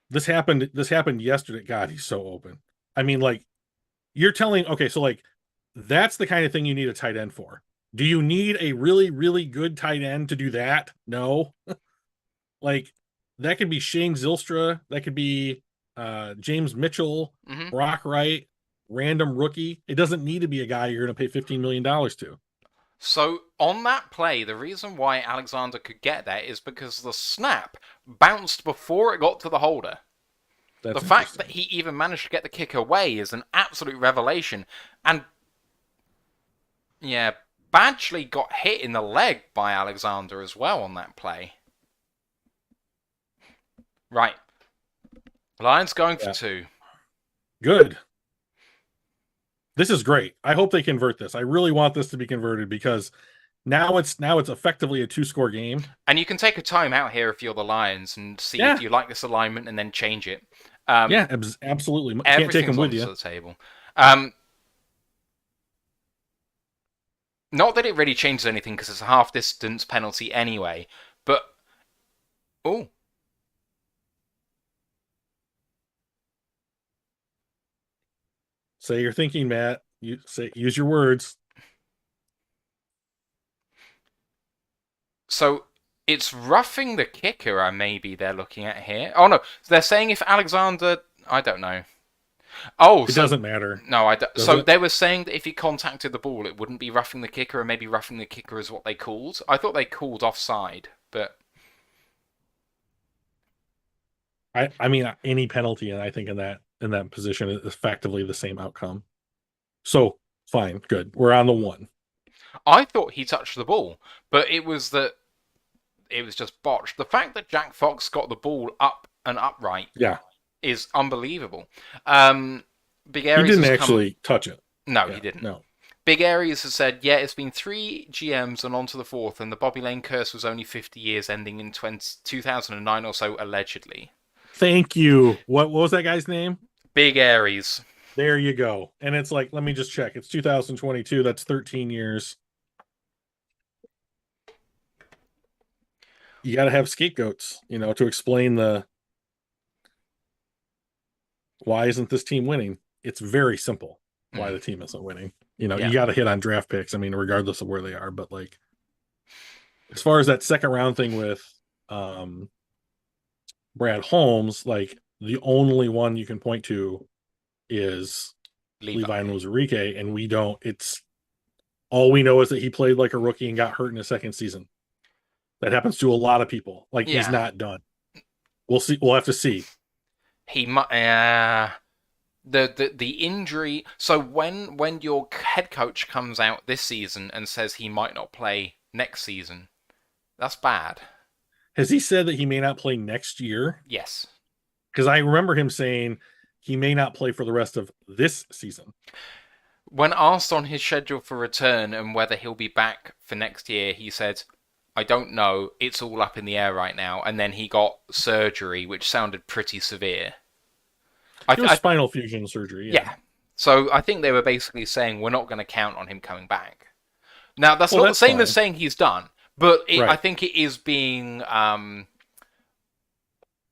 This happened yesterday. God, he's so open. I mean, like you're telling okay, so like that's the kind of thing you need a tight end for. Do you need a really, really good tight end to do that? No. Like that could be Shane Zylstra, that could be James Mitchell, Hmm. Brock Wright, random rookie. It doesn't need to be a guy you're going to pay $15 million to. So on that play, the reason why Alexander could get there is because the snap bounced before it got to the holder. The That's fact that interesting. he even managed to get the kick away is an absolute revelation. And yeah, Badgley got hit in the leg by Alexander as well on that play. Right. Lions going for Yeah. two. Good. This is great. I hope they convert this. I really want this to be converted because now it's effectively a two-score game. And you can take a time out here if you're the Lions and see if Yeah. you like this alignment and then change it. Yeah, absolutely. You can't take them Everything's with onto you. the table. Um, Not that it really changes anything because it's a half distance penalty anyway. But oh, Say you're thinking, Matt. You say use your words. so it's roughing the kicker. Maybe they're looking at here. Oh no, they're saying if Alexander, I don't know. Oh, It so doesn't matter, no, I don't. does So it? they were saying that if he contacted the ball, it wouldn't be roughing the kicker, and maybe roughing the kicker is what they called. I thought they called offside, but I mean any penalty, and I think in that position is effectively the same outcome. So fine, good. We're on the one. I thought he touched the ball. But it was just botched. The fact that Jack Fox got the ball up and upright Yeah, is unbelievable. Um, Big he Aries didn't has come. actually touch it. No, he Yeah, didn't. no. Big Aries has said, yeah, it's been three GMs and on to the fourth, and the Bobby Lane curse was only 50 years, ending in 2009 or so, allegedly. Thank you. What was that guy's name? Big Aries. There you go. And it's like, let me just check. It's 2022. That's 13 years. You got to have scapegoats, to explain the why isn't this team winning? It's very simple why Mm, the team isn't winning. yeah. You got to hit on draft picks. I mean, regardless of where they are, but like as far as that second round thing with um Brad Holmes, like the only one you can point to is Levi. Levi Mozarike, and we don't. It's all we know is that he played like a rookie and got hurt in his second season. That happens to a lot of people. Like he's Yeah. not done. We'll see. We'll have to see. He might. The injury. So when your head coach comes out this season and says he might not play next season, that's bad. Has he said that he may not play next year? Yes. Because I remember him saying he may not play for the rest of this season. When asked on his schedule for return and whether he'll be back for next year, he said, I don't know. It's all up in the air right now. And then he got surgery, which sounded pretty severe. It was spinal fusion surgery. Yeah. So I think they were basically saying we're not going to count on him coming back. Now that's Well, not the that's same as fine. saying he's done, but I Right. think it is being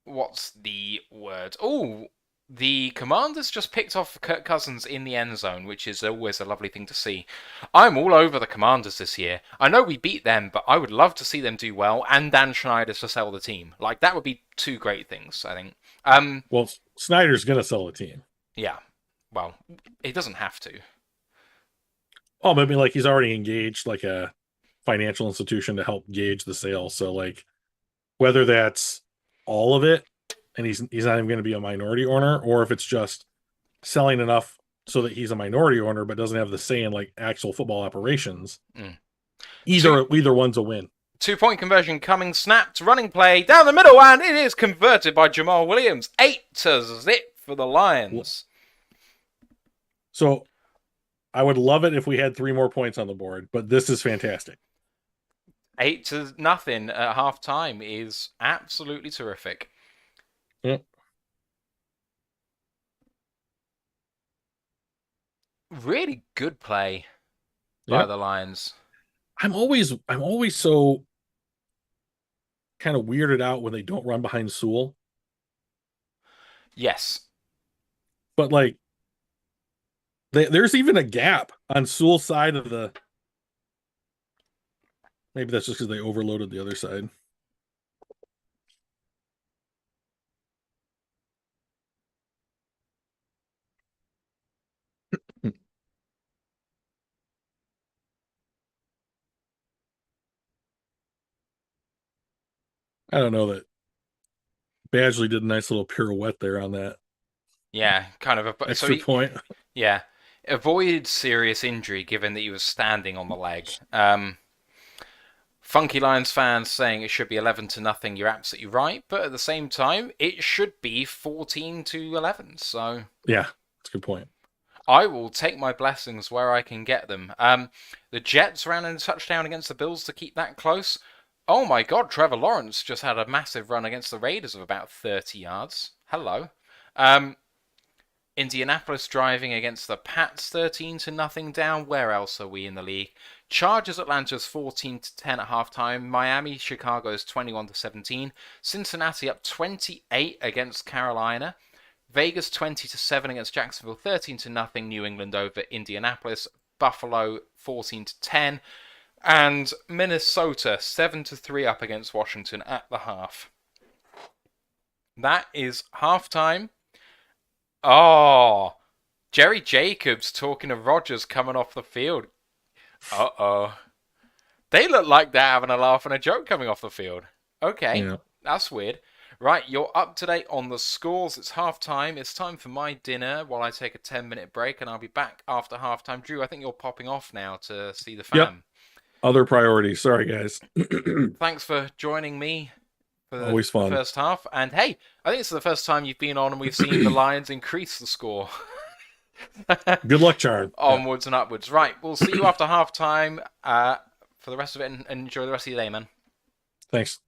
what's the word? Oh, the Commanders just picked off Kirk Cousins in the end zone, which is always a lovely thing to see. I'm all over the Commanders this year. I know we beat them, but I would love to see them do well and Dan Schneider to sell the team. Like that would be two great things, I think. Well, Snyder's gonna sell the team. Yeah. Well, he doesn't have to. Oh, maybe like he's already engaged like a financial institution to help gauge the sale. So like whether that's all of it and he's not even going to be a minority owner, or if it's just selling enough so that he's a minority owner but doesn't have the say in like actual football operations. Mm. Either one's a win. 2-point conversion coming, snapped, running play down the middle, and it is converted by Jamal Williams. 8-0 for the Lions. So I would love it if we had 3 more points on the board, but this is fantastic. 8-0 at half time is absolutely terrific. Yep. Really good play by the Lions. I'm always so kind of weirded out when they don't run behind Sewell. Yes. But like, there's even a gap on Sewell's side of the. Maybe that's just because they overloaded the other side. I don't know that Badgley did a nice little pirouette there on that Yeah, kind of a so extra point. yeah, avoided serious injury given that he was standing on the leg. Funky Lions fans saying it should be 11 to nothing. You're absolutely right, but at the same time, it should be 14 to 11. So Yeah, that's a good point. I will take my blessings where I can get them. The Jets ran in a touchdown against the Bills to keep that close. Oh my God, Trevor Lawrence just had a massive run against the Raiders of about 30 yards. Hello. Um, Indianapolis driving against the Pats 13 to nothing down. Where else are we in the league? Chargers Atlanta's 14 to 10 at halftime. Miami Chicago's 21 to 17. Cincinnati up 28 against Carolina. Vegas 20 to 7 against Jacksonville, 13 to nothing. New England over Indianapolis. Buffalo 14 to 10, and Minnesota 7 to 3 up against Washington at the half. That is halftime. Oh, Jerry Jacobs talking to Rodgers coming off the field. Uh-oh. They look like they're having a laugh and a joke coming off the field. Okay, Yeah. that's weird. Right, you're up to date on the scores. It's half time. It's time for my dinner while I take a 10-minute break, and I'll be back after half time. Drew, I think you're popping off now to see the Yep. fam. Other priorities. Sorry, guys. Thanks for joining me for Always the fun. first half. And hey, I think it's the first time you've been on and we've seen the Lions increase the score. Good luck, Charm. Yeah. Onwards and upwards. Right, we'll see you after half time for the rest of it, and enjoy the rest of your day, man. Thanks.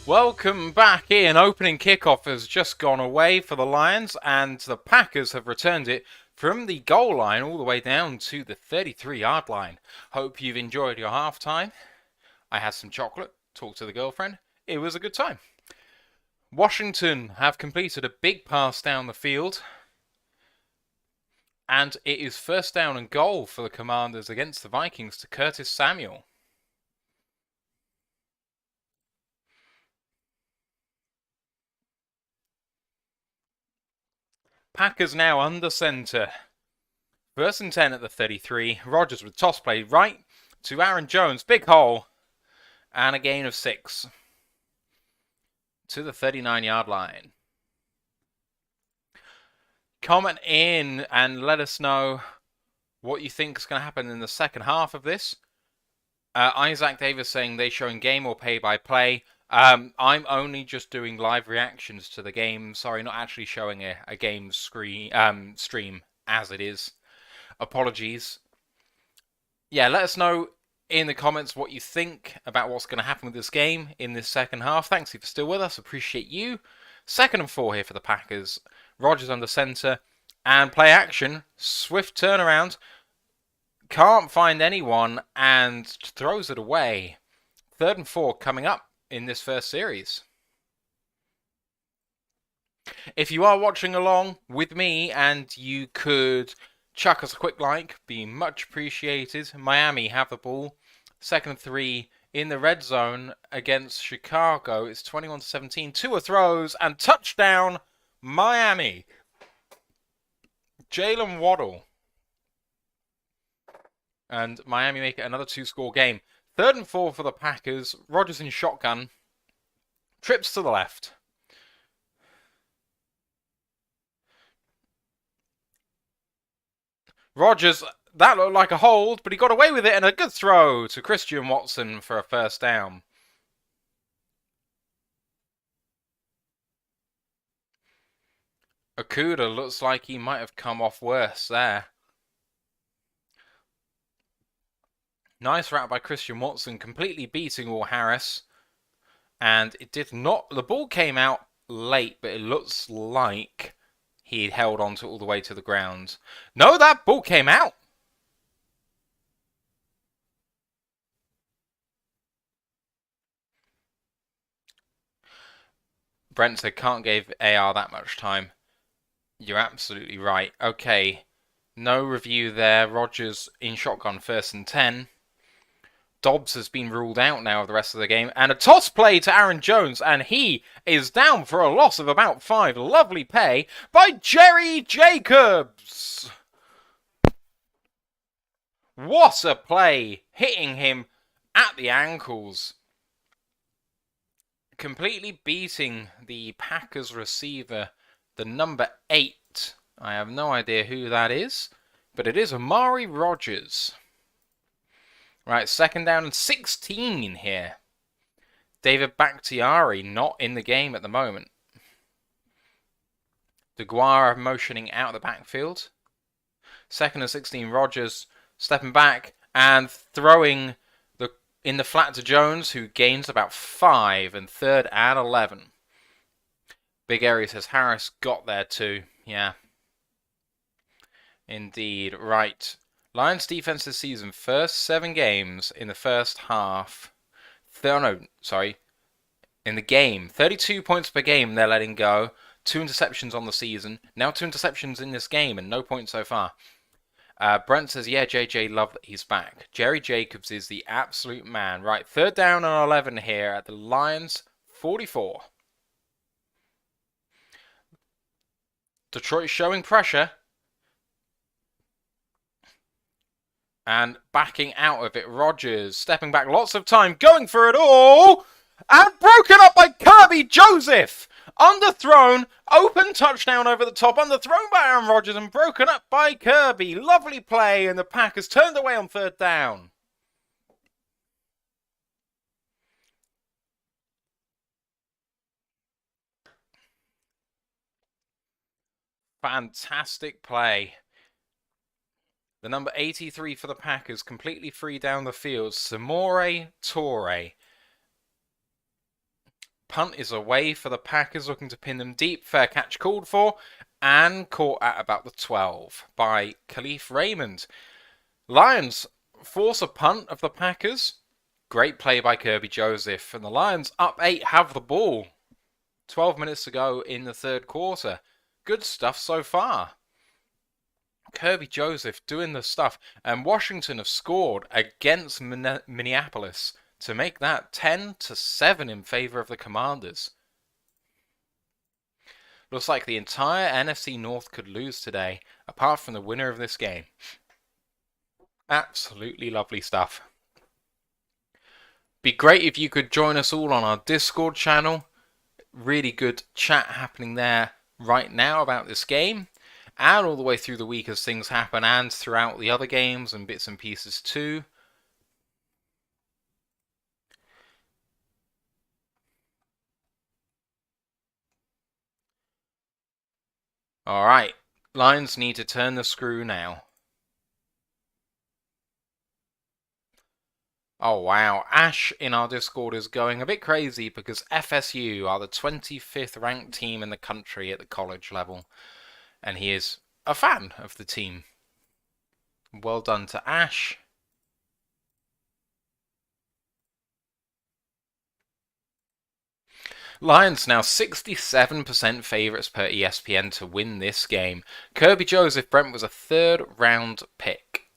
Welcome back in. Opening kickoff has just gone away for the Lions, and the Packers have returned it from the goal line all the way down to the 33-yard line. Hope you've enjoyed your halftime. I had some chocolate, talked to the girlfriend. It was a good time. Washington have completed a big pass down the field, and it is first down and goal for the Commanders against the Vikings to Curtis Samuel. Packers now under center. First and 10 at the 33. Rodgers with toss play right to Aaron Jones. Big hole. And a gain of 6 to the 39-yard line. Comment in and let us know what you think is going to happen in the second half of this. Isaac Davis saying they showing game or pay by play. I'm only just doing live reactions to the game. Sorry, not actually showing a game stream as it is. Apologies. Yeah, let us know in the comments what you think about what's going to happen with this game in this second half. Thanks if you're still with us. Appreciate you. 2nd and 4 here for the Packers. Rodgers under center. And play action. Swift turnaround. Can't find anyone and throws it away. 3rd and 4 coming up in this first series. If you are watching along with me and you could chuck us a quick like, be much appreciated. Miami have the ball. 2nd and 3 in the red zone against Chicago. It's 21-17. Tua throws and touchdown, Miami. Jalen Waddle. And Miami make it another 2-score game. 3rd and 4 for the Packers. Rodgers in shotgun. Trips to the left. Rodgers, that looked like a hold, but he got away with it, and a good throw to Christian Watson for a first down. Okuda looks like he might have come off worse there. Nice route by Christian Watson, completely beating Will Harris. And it did not... The ball came out late, but it looks like he held on to it all the way to the ground. No, that ball came out. Brent said, can't give AR that much time. You're absolutely right. Okay, no review there. Rodgers in shotgun 1st and 10. Dobbs has been ruled out now of the rest of the game. And a toss play to Aaron Jones. And he is down for a loss of about 5. Lovely pay by Jerry Jacobs. What a play. Hitting him at the ankles. Completely beating the Packers receiver, the number 8. I have no idea who that is. But it is Amari Rodgers. Right, 2nd down and 16 here. David Bakhtiari not in the game at the moment. DeGuara motioning out of the backfield. 2nd and 16, Rodgers stepping back and throwing in the flat to Jones, who gains about 5, and 3rd and 11. Big Area says Harris got there too. Yeah. Indeed. Right. Lions defense this season, first 7 games in the first half. In the game. 32 points per game they're letting go. 2 interceptions on the season. Now 2 interceptions in this game and no points so far. Brent says, yeah, JJ, love that he's back. Jerry Jacobs is the absolute man. Right, 3rd down and 11 here at the Lions 44. Detroit showing pressure. And backing out of it, Rodgers stepping back lots of time, going for it all, and broken up by Kirby Joseph. Underthrown, open touchdown over the top, underthrown by Aaron Rodgers and broken up by Kirby. Lovely play, and the Packers turned away on 3rd down. Fantastic play. The number 83 for the Packers, completely free down the field. Samori Toure. punt is away for the Packers, looking to pin them deep. Fair catch called for, and caught at about the 12 by Khalif Raymond. Lions force a punt of the Packers. Great play by Kirby Joseph, and the Lions up 8 have the ball. 12 minutes to go in the third quarter. Good stuff so far. Kirby Joseph doing the stuff, and Washington have scored against Minneapolis to make that 10-7 in favor of the Commanders. Looks like the entire NFC North could lose today, apart from the winner of this game. Absolutely lovely stuff. Be great if you could join us all on our Discord channel. Really good chat happening there right now about this game, and all the way through the week as things happen, and throughout the other games and bits and pieces too. Alright, Lions need to turn the screw now. Oh wow, Ash in our Discord is going a bit crazy because FSU are the 25th ranked team in the country at the college level, and he is a fan of the team. Well done to Ash. Lions now 67% favourites per ESPN to win this game. Kirby Joseph Brent was a third round pick.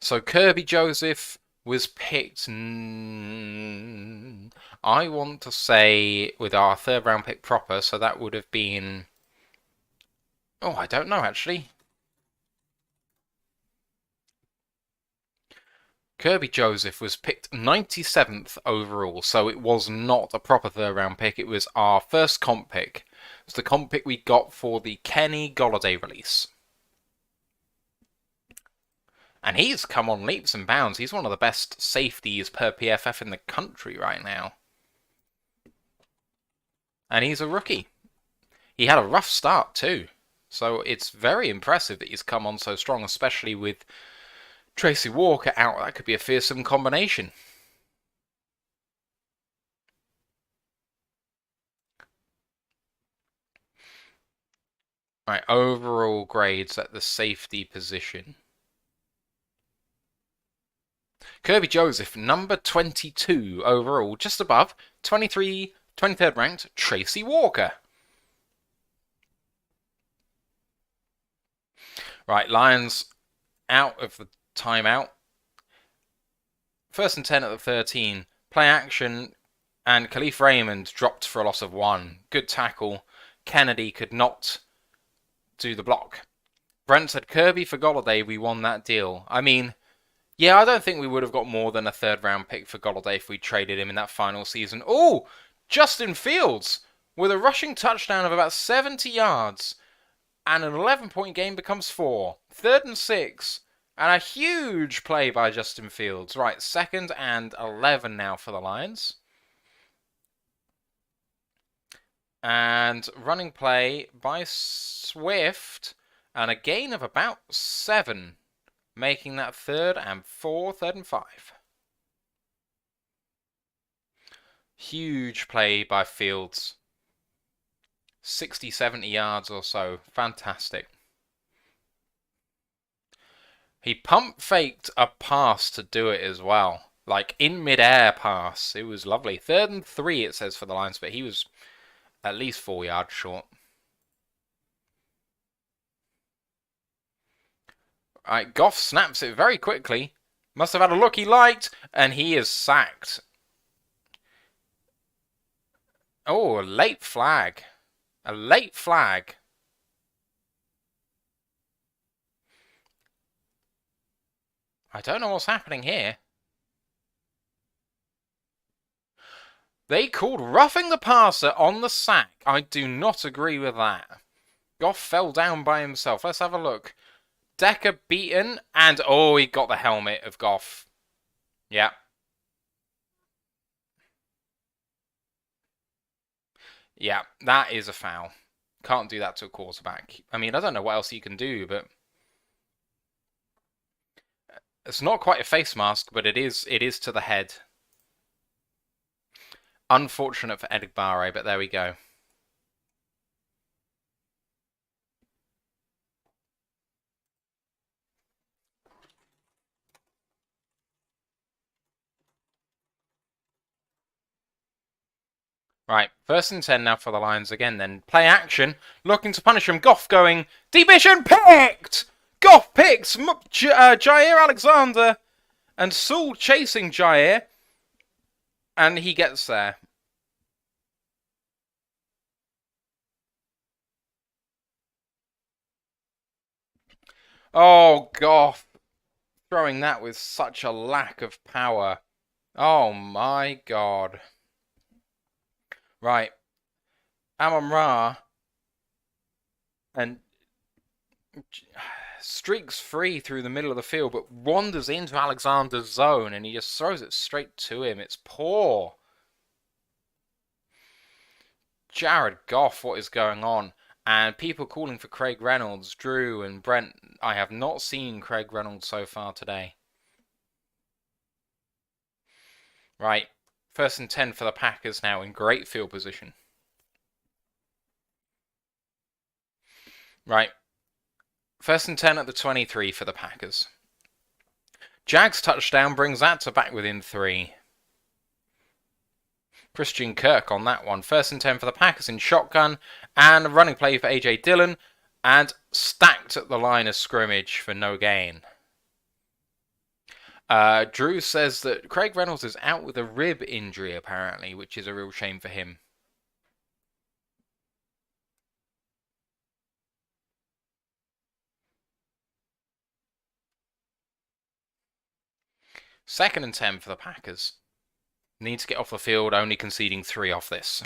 So Kirby Joseph was picked, I want to say, with our third round pick proper, so that would have been... Oh, I don't know actually. Kirby Joseph was picked 97th overall, so it was not a proper third round pick, it was our first comp pick. It was the comp pick we got for the Kenny Golladay release. And he's come on leaps and bounds. He's one of the best safeties per PFF in the country right now. And he's a rookie. He had a rough start too. So it's very impressive that he's come on so strong, especially with Tracy Walker out. That could be a fearsome combination. Right, overall grades at the safety position. Kirby Joseph, number 22 overall, just above 23rd ranked Tracy Walker. Right, Lions out of the timeout. First and 10 at the 13. Play action, and Khalif Raymond dropped for a loss of 1. Good tackle. Kennedy could not do the block. Brent said, Kirby for Golladay, we won that deal. I mean... yeah, I don't think we would have got more than a third round pick for Golladay if we traded him in that final season. Oh, Justin Fields with a rushing touchdown of about 70 yards. And an 11-point game becomes 4. 3rd and 6. And a huge play by Justin Fields. Right, 2nd and 11 now for the Lions. And running play by Swift. And a gain of about 7. Making that 3rd and 4, 3rd and 5. Huge play by Fields. 60, 70 yards or so. Fantastic. He pump faked a pass to do it as well. Like in mid-air pass. It was lovely. 3rd and 3 it says for the Lions, but he was at least 4 yards short. Right, Goff snaps it very quickly. Must have had a look he liked, and he is sacked. Oh, a late flag. A late flag. I don't know what's happening here. They called roughing the passer on the sack. I do not agree with that. Goff fell down by himself. Let's have a look. Decker beaten, and oh, he got the helmet of Goff. Yeah. Yeah, that is a foul. Can't do that to a quarterback. I mean, I don't know what else you can do, but... it's not quite a face mask, but it is to the head. Unfortunate for Edigbare, but there we go. Right, 1st and 10 now for the Lions again then. Play action, looking to punish him. Goff going, deep mission picked! Goff picks Jair Alexander, and Saul chasing Jair, and he gets there. Oh, Goff, throwing that with such a lack of power. Oh my god. Right, Amon-Ra, and streaks free through the middle of the field, but wanders into Alexander's zone, and he just throws it straight to him. It's poor. Jared Goff, what is going on? And people calling for Craig Reynolds, Drew and Brent. I have not seen Craig Reynolds so far today. Right, 1st and 10 for the Packers now in great field position. Right, 1st and 10 at the 23 for the Packers. Jags touchdown brings that to back within 3. Christian Kirk on that one. 1st and 10 for the Packers in shotgun, and a running play for A.J. Dillon, and stacked at the line of scrimmage for no gain. Drew says that Craig Reynolds is out with a rib injury, apparently, which is a real shame for him. Second and 10 for the Packers. Need to get off the field, only conceding 3 off this.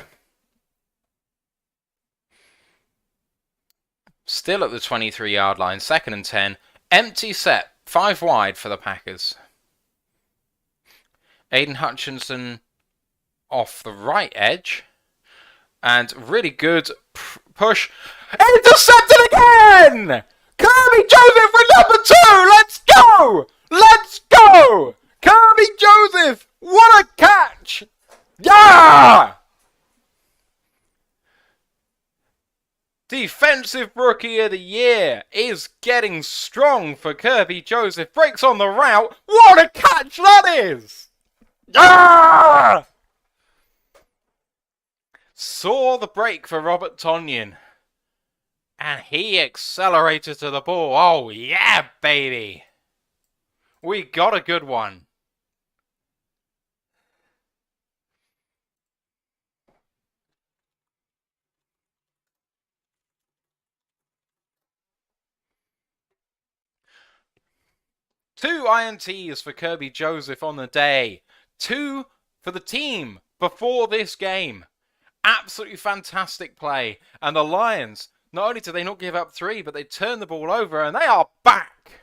Still at the 23-yard line, 2nd and 10. Empty set, 5 wide for the Packers. Aiden Hutchinson off the right edge. And really good push. Intercepted again! Kirby Joseph with number 2! Let's go! Let's go! Kirby Joseph! What a catch! Yeah! Defensive Rookie of the Year is getting strong for Kirby Joseph. Breaks on the route. What a catch that is! Yeah! Saw the break for Robert Tonyan. And he accelerated to the ball. Oh, yeah, baby. We got a good one. Two INTs for Kirby Joseph on the day. 2 for the team before this game. Absolutely fantastic play. And the Lions, not only did they not give up 3, but they turned the ball over and they are back.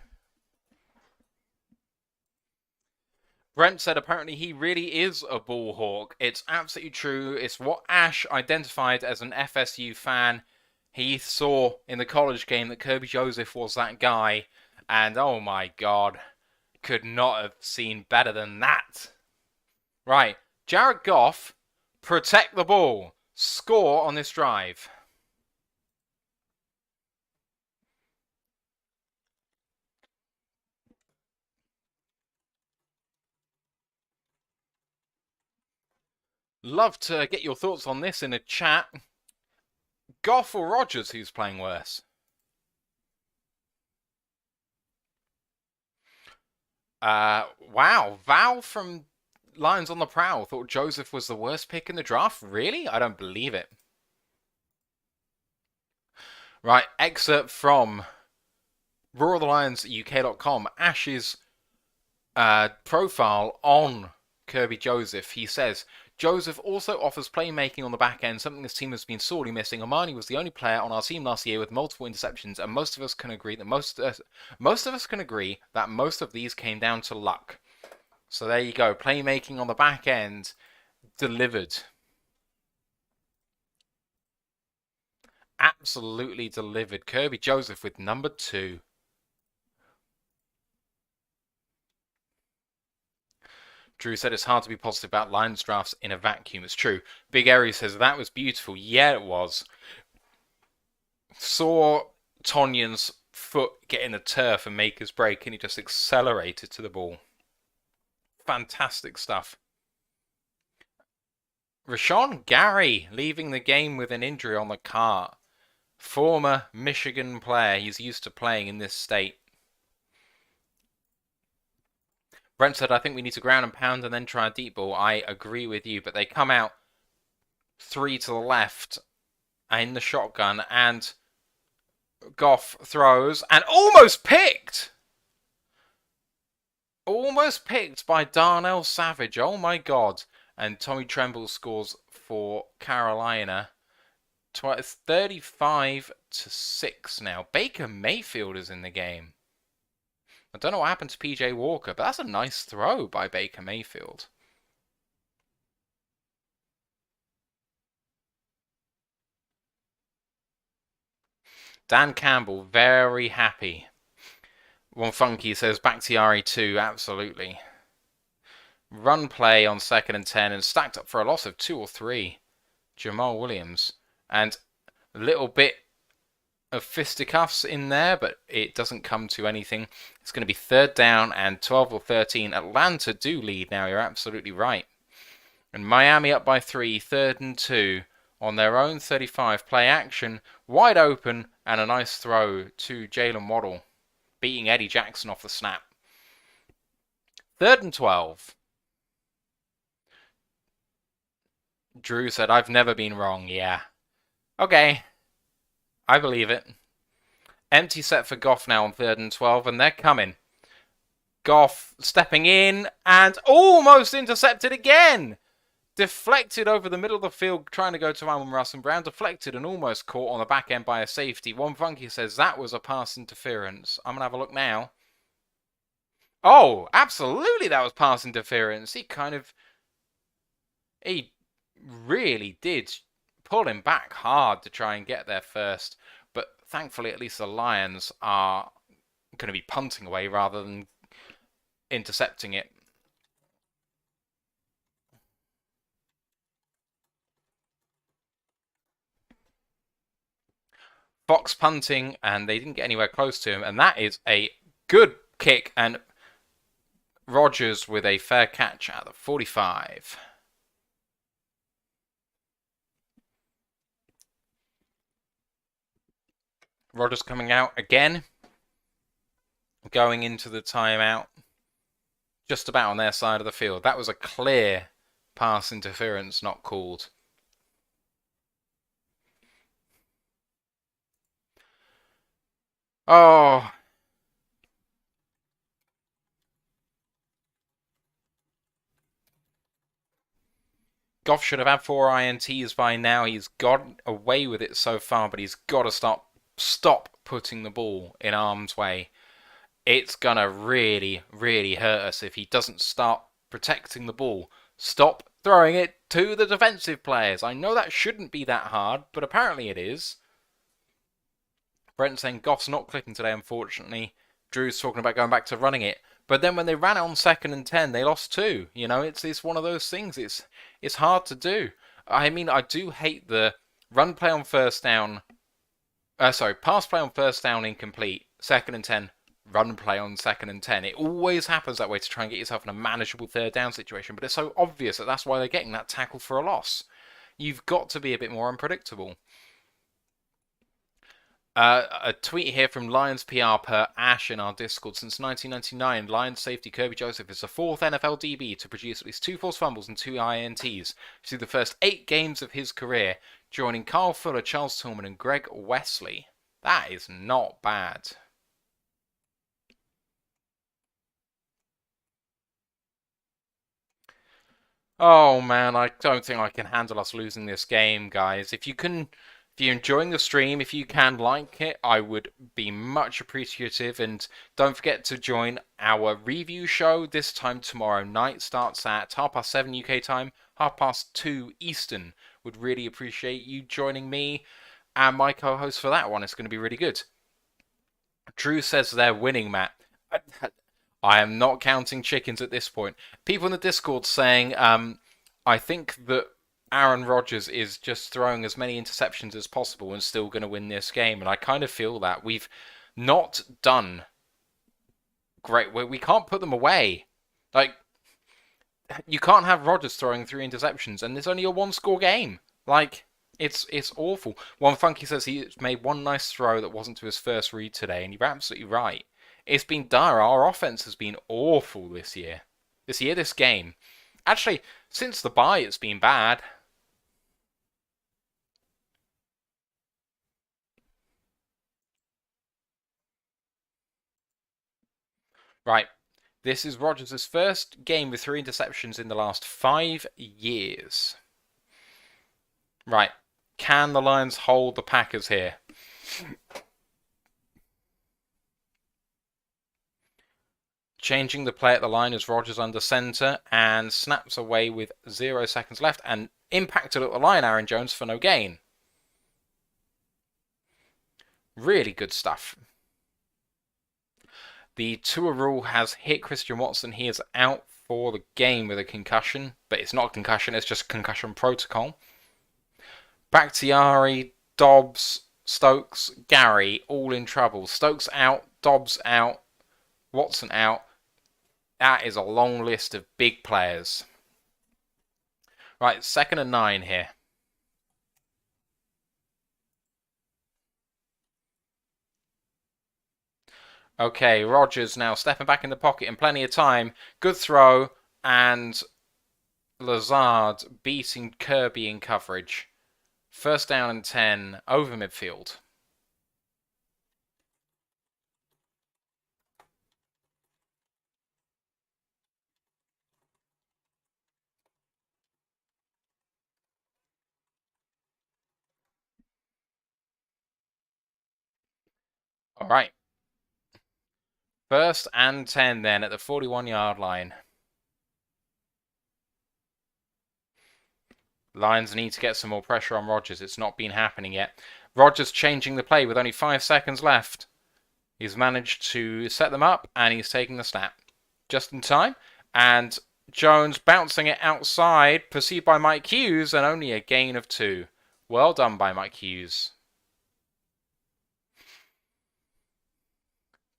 Brent said apparently he really is a ball hawk. It's absolutely true. It's what Ash identified as an FSU fan. He saw in the college game that Kirby Joseph was that guy. And oh my god, could not have seen better than that. Right, Jared Goff, protect the ball. Score on this drive. Love to get your thoughts on this in a chat. Goff or Rodgers, who's playing worse? Wow. Val from Lions on the Prowl thought Joseph was the worst pick in the draft. Really? I don't believe it. Right, excerpt from ROTL.UK.com. Ash's profile on Kirby Joseph. He says, Joseph also offers playmaking on the back end, something this team has been sorely missing. Amani was the only player on our team last year with multiple interceptions, and most of us can agree that most of these came down to luck. So there you go, playmaking on the back end delivered. Absolutely delivered. Kirby Joseph with number 2. Drew said it's hard to be positive about Lions drafts in a vacuum. It's true. Big Airy says that was beautiful. Yeah, it was. Saw Tonyan's foot get in the turf and make his break, and he just accelerated to the ball. Fantastic stuff. Rashawn Gary leaving the game with an injury on the cart. Former Michigan player. He's used to playing in this state. Brent said, I think we need to ground and pound and then try a deep ball. I agree with you, but they come out 3 to the left in the shotgun, and Goff throws and almost picked! Almost picked by Darnell Savage. Oh my god. And Tommy Tremble scores for Carolina. It's 35-6 now. Baker Mayfield is in the game. I don't know what happened to PJ Walker, but that's a nice throw by Baker Mayfield. Dan Campbell, very happy. One Funky says, back to RE2, absolutely. Run play on 2nd and 10 and stacked up for a loss of 2 or 3. Jamal Williams. And a little bit of fisticuffs in there, but it doesn't come to anything. It's going to be 3rd down and 12 or 13. Atlanta do lead now, you're absolutely right. And Miami up by 3, 3rd and 2 on their own 35. Play action, wide open, and a nice throw to Jalen Waddle, beating Eddie Jackson off the snap. 3rd and 12. Drew said, I've never been wrong. Yeah. Okay. I believe it. Empty set for Goff now on 3rd and 12, and they're coming. Goff stepping in and almost intercepted again. Deflected over the middle of the field, trying to go to Amon-Ra St. Brown. Deflected and almost caught on the back end by a safety. One Funky says that was a pass interference. I'm going to have a look now. Oh, absolutely that was pass interference. He really did pull him back hard to try and get there first. But thankfully, at least the Lions are going to be punting away rather than intercepting it. Fox punting, and they didn't get anywhere close to him. And that is a good kick. And Rodgers with a fair catch at the 45. Rodgers coming out again. Going into the timeout. Just about on their side of the field. That was a clear pass interference not called. Oh. Goff should have had 4 INTs by now. He's got away with it so far, but he's got to stop putting the ball in harm's way. It's going to really, really hurt us if he doesn't start protecting the ball. Stop throwing it to the defensive players. I know that shouldn't be that hard, but apparently it is. Brent saying Goff's not clicking today, unfortunately. Drew's talking about going back to running it. But then when they ran it on 2nd and 10, they lost 2. You know, it's one of those things. It's hard to do. I mean, I do hate the run play on 1st down. Pass play on 1st down incomplete. 2nd and 10, run play on 2nd and 10. It always happens that way to try and get yourself in a manageable 3rd down situation. But it's so obvious that that's why they're getting that tackle for a loss. You've got to be a bit more unpredictable. A tweet here from Lions PR per Ash in our Discord. Since 1999, Lions safety Kirby Joseph is the 4th NFL DB to produce at least 2 forced fumbles and 2 INTs through the first 8 games of his career, joining Carl Fuller, Charles Tillman, and Greg Wesley. That is not bad. Oh man, I don't think I can handle us losing this game, guys. If you're enjoying the stream, if you can like it, I would be much appreciative. And don't forget to join our review show this time tomorrow night. Starts at 7:30 UK time, 2:30 Eastern. Would really appreciate you joining me and my co-host for that one. It's going to be really good. Drew says they're winning, Matt. I am not counting chickens at this point. People in the Discord saying, I think that Aaron Rodgers is just throwing as many interceptions as possible and still going to win this game. And I kind of feel that we've not done great. We can't put them away. Like, you can't have Rodgers throwing 3 interceptions and it's only a 1-score game. Like, it's awful. One Funky says he's made one nice throw that wasn't to his first read today, and you're absolutely right. It's been dire. Our offense has been awful this year. This game. Actually, since the bye, it's been bad. Right. This is Rodgers' first game with 3 interceptions in the last 5 years. Right. Can the Lions hold the Packers here? Changing the play at the line as Rodgers under center and snaps away with 0 seconds left and impacted at the line Aaron Jones for no gain. Really good stuff. The Tua rule has hit Christian Watson. He is out for the game with a concussion, but it's not a concussion, it's just concussion protocol. Bakhtiari, Dobbs, Stokes, Gary all in trouble. Stokes out, Dobbs out, Watson out. That is a long list of big players. Right, 2nd and 9 here. Okay, Rodgers now stepping back in the pocket in plenty of time. Good throw, and Lazard beating Kirby in coverage. 1st down and 10 over midfield. All right. 1st and 10 then at the 41-yard line. Lions need to get some more pressure on Rodgers. It's not been happening yet. Rodgers changing the play with only 5 seconds left. He's managed to set them up and he's taking the snap just in time. And Jones bouncing it outside, perceived by Mike Hughes, and only a gain of 2. Well done by Mike Hughes.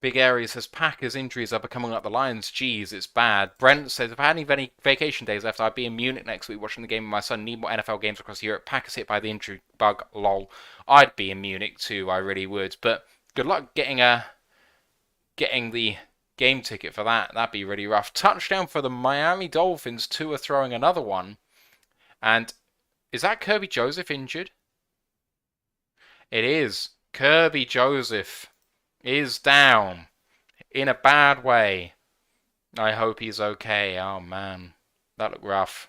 Big Aries says Packers injuries are becoming like the Lions. Jeez, it's bad. Brent says if I had any vacation days left, I'd be in Munich next week watching the game with my son. Need more NFL games across Europe. Packers hit by the injury bug. Lol. I'd be in Munich too. I really would. But good luck getting the game ticket for that. That'd be really rough. Touchdown for the Miami Dolphins. Tua throwing another one. And is that Kirby Joseph injured? It is. Kirby Joseph is down in a bad way. I hope he's okay. Oh man, that looked rough.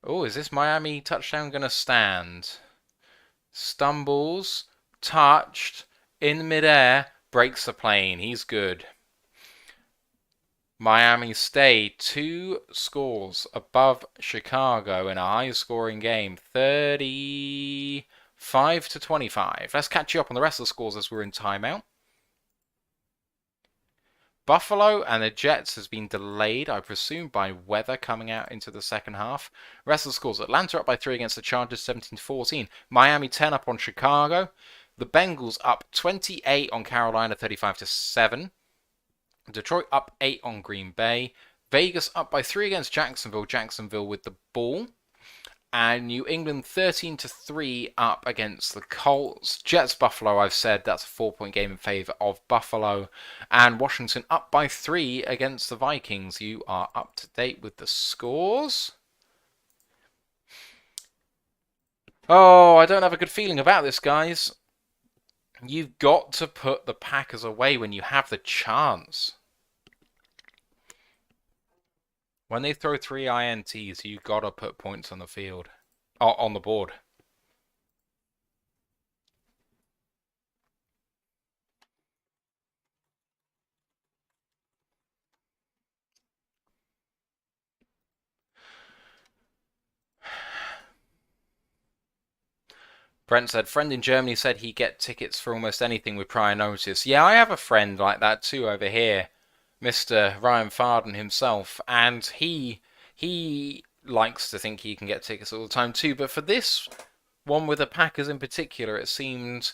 Oh, is this Miami touchdown gonna stand? Stumbles, touched, in midair, breaks the plane. He's good. Miami stay 2 scores above Chicago in a high-scoring game. 35-25. Let's catch you up on the rest of the scores as we're in timeout. Buffalo and the Jets has been delayed, I presume, by weather coming out into the second half. Rest of the scores: Atlanta up by 3 against the Chargers, 17-14. Miami 10 up on Chicago. The Bengals up 28 on Carolina, 35-7. Detroit up 8 on Green Bay. Vegas up by 3 against Jacksonville. Jacksonville with the ball. And New England 13-3 up against the Colts. Jets Buffalo, I've said that's a 4-point game in favor of Buffalo. And Washington up by 3 against the Vikings. You are up to date with the scores. Oh, I don't have a good feeling about this, guys. You've got to put the Packers away when you have the chance. When they throw 3 INTs, you've got to put points on the field. Oh, on the board. Brent said, friend in Germany said he'd get tickets for almost anything with prior notice. Yeah, I have a friend like that too over here, Mr. Ryan Farden himself, and he likes to think he can get tickets all the time too. But for this one with the Packers in particular, it seemed,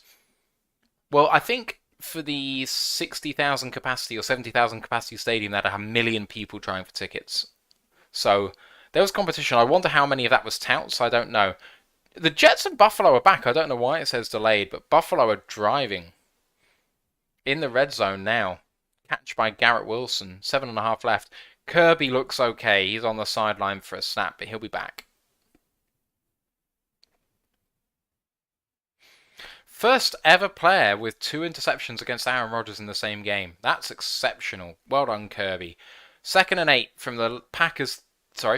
well, I think for the 60,000 capacity or 70,000 capacity stadium, that had a million people trying for tickets. So there was competition. I wonder how many of that was touts. I don't know. The Jets and Buffalo are back. I don't know why it says delayed, but Buffalo are driving in the red zone now. Catch by Garrett Wilson. 7.5 left. Kirby looks okay. He's on the sideline for a snap, but he'll be back. First ever player with 2 interceptions against Aaron Rodgers in the same game. That's exceptional. Well done, Kirby. 2nd and 8 from the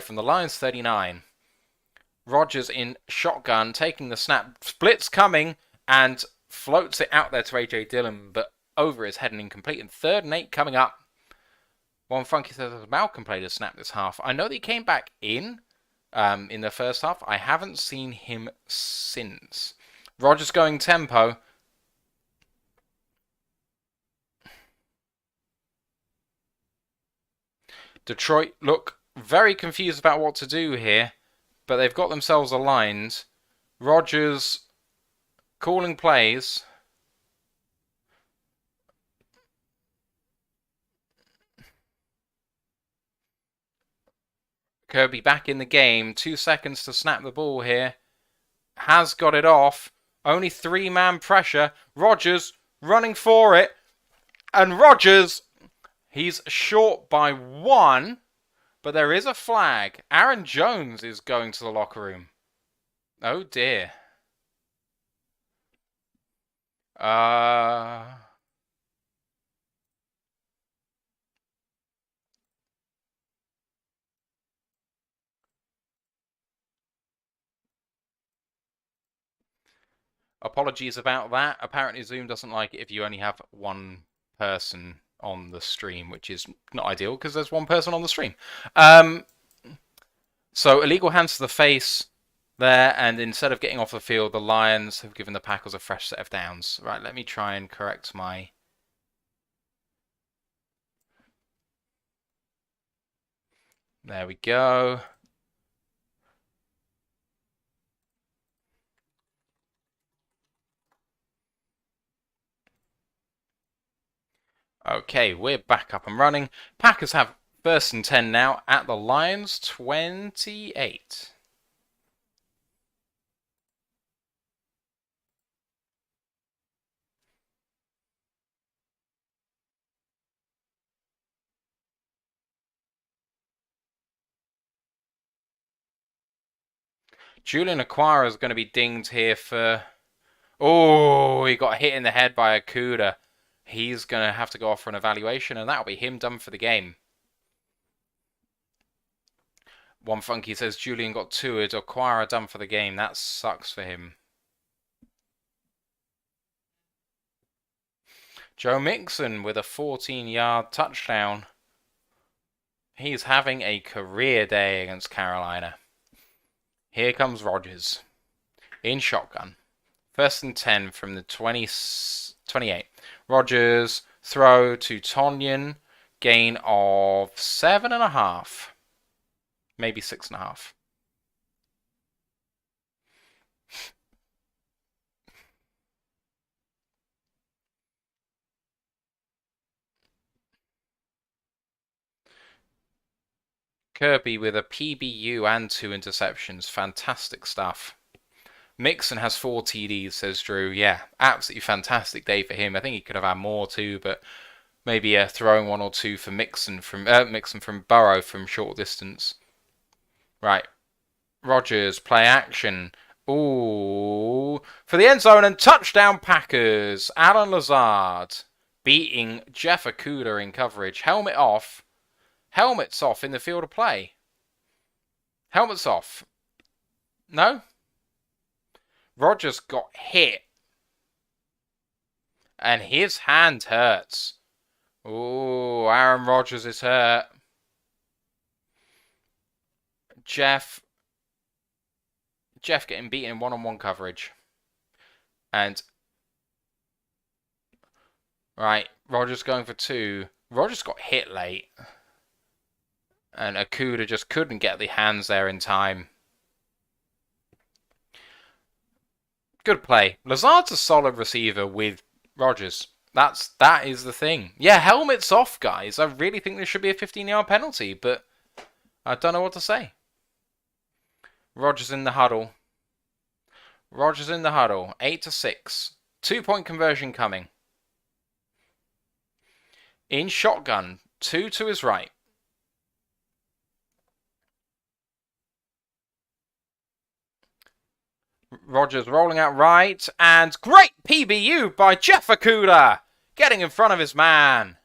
from the Lions 39. Rodgers in shotgun, taking the snap. Splits coming, and floats it out there to A.J. Dillon, but over his head and incomplete. And 3rd and 8 coming up. One Funky says Malcolm played a snap this half. I know that he came back in the first half. I haven't seen him since. Rodgers going tempo. Detroit look very confused about what to do here, but they've got themselves aligned. Rodgers calling plays. Kirby back in the game. 2 seconds to snap the ball here. Has got it off. Only 3-man pressure. Rodgers running for it. And Rodgers, he's short by 1. But there is a flag. Aaron Jones is going to the locker room. Oh dear. Apologies about that. Apparently Zoom doesn't like it if you only have one person on the stream, which is not ideal because there's one person on the stream. So illegal hands to the face there, and instead of getting off the field, the Lions have given the Packers a fresh set of downs. Right, let me try and correct my... There we go. Okay, we're back up and running. Packers have 1st and 10 now at the Lions 28. Julian Aquara is going to be dinged here for... Oh, he got hit in the head by Okuda. He's going to have to go off for an evaluation, and that'll be him done for the game. One Funky says Julian got 2'd. Aquara done for the game. That sucks for him. Joe Mixon with a 14-yard touchdown. He's having a career day against Carolina. Here comes Rodgers in shotgun. 1st and 10 from the 28. Rodgers throw to Tonyan. Gain of 7.5. Maybe 6.5. Kirby with a PBU and 2 interceptions. Fantastic stuff. Mixon has 4 TDs, says Drew. Yeah, absolutely fantastic day for him. I think he could have had more too, but maybe throwing 1 or 2 for Mixon from Burrow from short distance. Right. Rodgers, play action. Ooh. For the end zone and touchdown Packers. Alan Lazard beating Jeff Okuda in coverage. Helmet off. Helmets off in the field of play. Helmets off. No? Rodgers got hit. And his hand hurts. Ooh, Aaron Rodgers is hurt. Jeff getting beaten in one-on-one coverage. And right, Rogers going for 2. Rogers got hit late. And Akuda just couldn't get the hands there in time. Good play. Lazard's a solid receiver with Rogers. That is the thing. Yeah, helmets off, guys. I really think there should be a 15-yard penalty, but I don't know what to say. Rogers in the huddle. Rogers in the huddle. 8-6. 2-point conversion coming. In shotgun. 2 to his right. Rogers rolling out right, and great PBU by Jeff Akuda, getting in front of his man.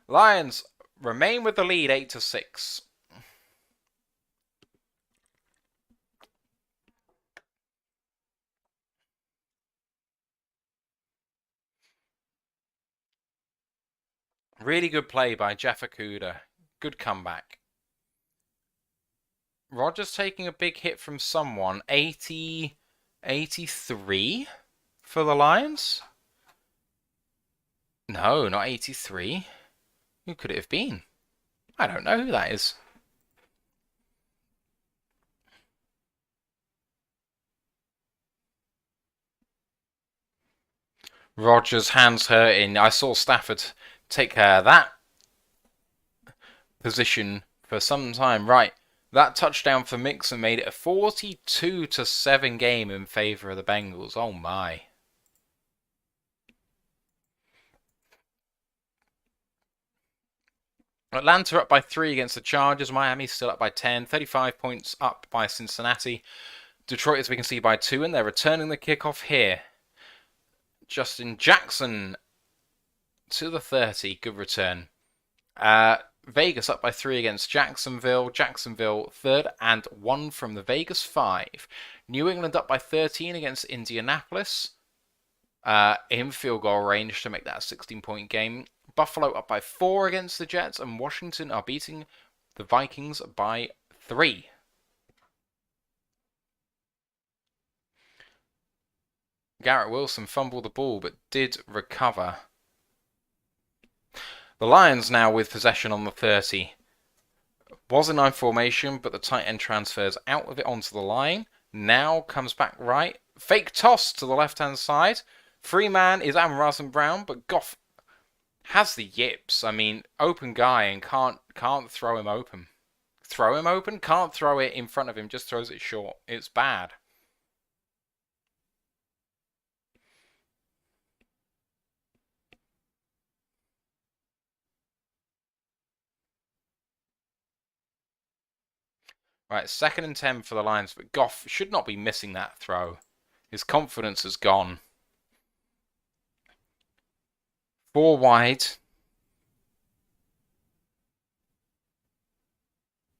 Lions remain with the lead 8-6. Really good play by Jeff Akuda. Good comeback. Rogers taking a big hit from someone. 83 for the Lions? No, not 83. Who could it have been? I don't know who that is. Rogers' hands hurting. I saw Stafford take care of that position for some time. Right. That touchdown for Mixon made it a 42-7 game in favor of the Bengals. Oh my. Atlanta up by 3 against the Chargers. Miami still up by 10. 35 points up by Cincinnati. Detroit, as we can see, by 2, and they're returning the kickoff here. Justin Jackson to the 30. Good return. Vegas up by 3 against Jacksonville. Jacksonville 3rd and 1 from the Vegas 5. New England up by 13 against Indianapolis. In field goal range to make that a 16-point game. Buffalo up by 4 against the Jets. And Washington are beating the Vikings by 3. Garrett Wilson fumbled the ball but did recover. The Lions now with possession on the 30. Was in 9 formation, but the tight end transfers out of it onto the line. Now comes back right. Fake toss to the left-hand side. Free man is Amon Brown, but Goff has the yips. I mean, open guy and can't throw him open. Throw him open? Can't throw it in front of him, just throws it short. It's bad. Right, 2nd and 10 for the Lions, but Goff should not be missing that throw. His confidence has gone. 4 wide.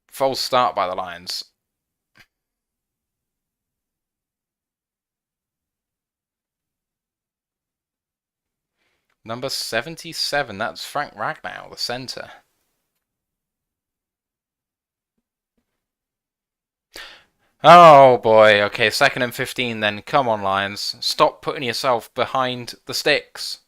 False start by the Lions. Number 77, that's Frank Ragnow, the center. Oh boy, okay, 2nd and 15 then. Come on, Lions. Stop putting yourself behind the sticks.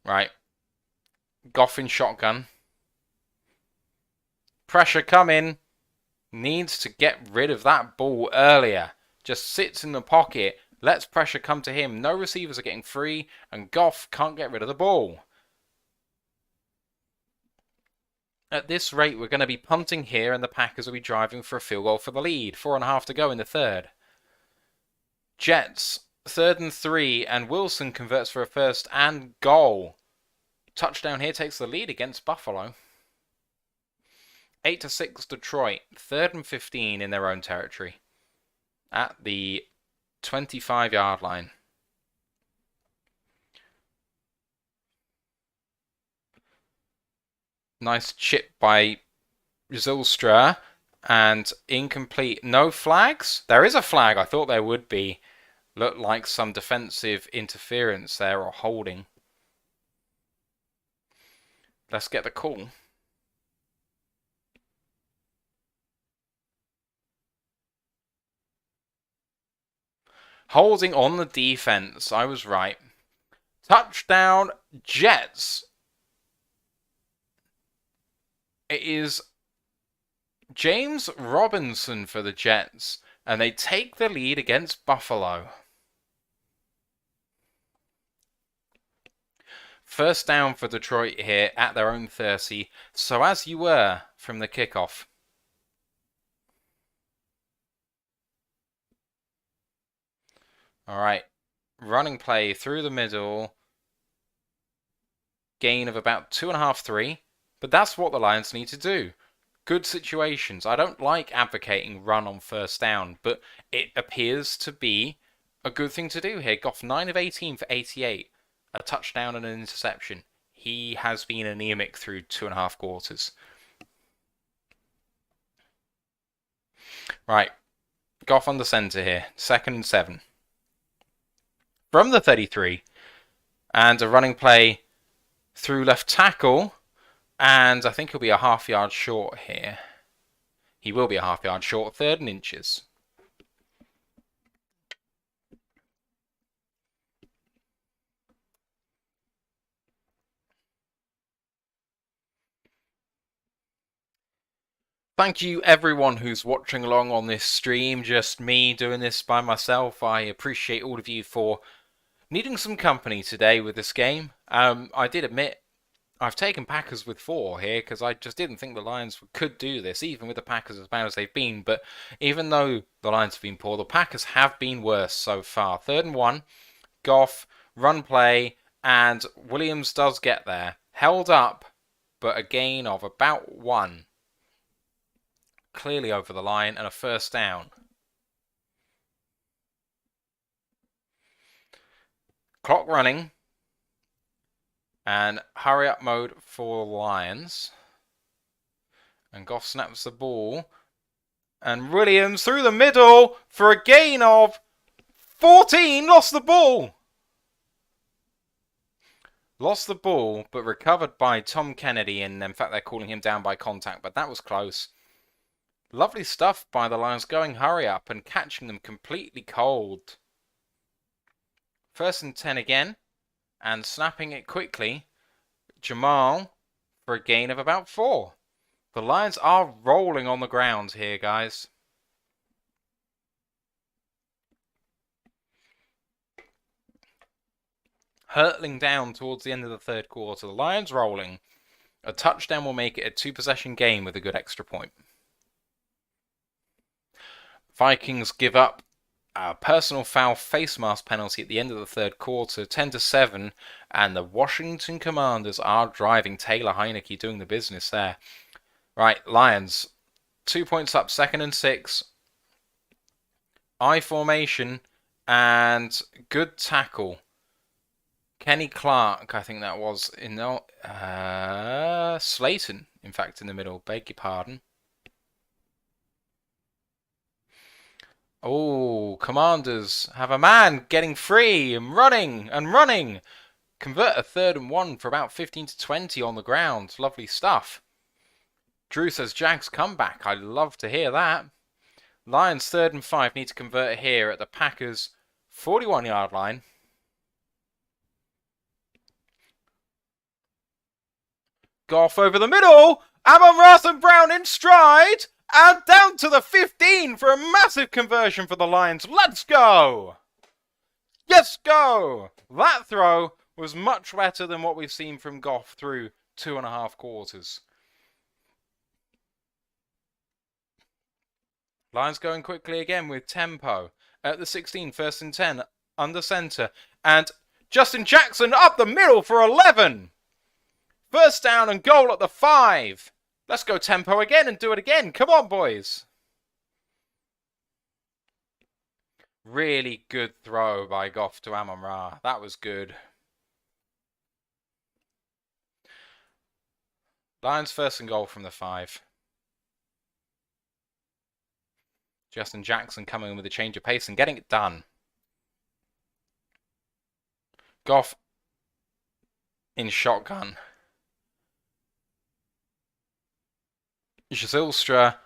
Right. Goff in shotgun. Pressure coming. Needs to get rid of that ball earlier. Just sits in the pocket. Lets pressure come to him. No receivers are getting free, and Goff can't get rid of the ball. At this rate, we're going to be punting here, and the Packers will be driving for a field goal for the lead. 4.5 to go in the 3rd. Jets, 3rd and 3, and Wilson converts for a 1st and goal. Touchdown here takes the lead against Buffalo. 8-6 Detroit, 3rd and 15 in their own territory. At the 25-yard line. Nice chip by Zylstra. And incomplete. No flags? There is a flag. I thought there would be. Looked like some defensive interference there or holding. Let's get the call. Holding on the defense. I was right. Touchdown, Jets. It is James Robinson for the Jets, and they take the lead against Buffalo. First down for Detroit here at their own 30, so as you were from the kickoff. All right, running play through the middle, gain of about 2.5, 3, but that's what the Lions need to do. Good situations. I don't like advocating run on first down, but it appears to be a good thing to do here. Goff 9 of 18 for 88, a touchdown and an interception. He has been anemic through 2.5 quarters. Right, Goff on the center here, 2nd and 7. From the 33, and a running play through left tackle, and I think he'll be a half-yard short here. He will be a half-yard short, 3rd and inches. Thank you everyone who's watching along on this stream, just me doing this by myself. I appreciate all of you for needing some company today with this game. I did admit I've taken Packers with 4 here because I just didn't think the Lions could do this, even with the Packers as bad as they've been. But even though the Lions have been poor, the Packers have been worse so far. 3rd and 1, Goff, run play, and Williams does get there. Held up, but a gain of about 1. Clearly over the line, and a first down. Clock running. And hurry up mode for Lions. And Goff snaps the ball. And Williams through the middle for a gain of 14. Lost the ball. Lost the ball, but recovered by Tom Kennedy. And in fact, they're calling him down by contact, but that was close. Lovely stuff by the Lions going hurry up and catching them completely cold. 1st and 10 again. And snapping it quickly, Jamal for a gain of about 4. The Lions are rolling on the ground here, guys. Hurtling down towards the end of the 3rd quarter. The Lions rolling. A touchdown will make it a 2-possession game with a good extra point. Vikings give up a personal foul face mask penalty at the end of the 3rd quarter, 10-7, and the Washington Commanders are driving. Taylor Heineke doing the business there. Right, Lions, 2 points up, 2nd and 6. I formation and good tackle. Kenny Clark, I think that was in the Slayton, in fact, in the middle. Beg your pardon. Oh, Commanders have a man getting free and running and running. Convert a 3rd and 1 for about 15 to 20 on the ground. Lovely stuff. Drew says Jags comeback. I love to hear that. Lions 3rd and 5 need to convert here at the Packers 41-yard line. Goff over the middle. Amon-Ra and Brown in stride. And down to the 15 for a massive conversion for the Lions. Let's go! Yes, go! That throw was much better than what we've seen from Goff through 2.5 quarters. Lions going quickly again with tempo. At the 16, 1st and 10, under center. And Justin Jackson up the middle for 11. First down and goal at the 5. Let's go tempo again and do it again. Come on, boys. Really good throw by Goff to Amon-Ra. That was good. Lions 1st and goal from the 5. Justin Jackson coming in with a change of pace and getting it done. Goff in shotgun. Zylstra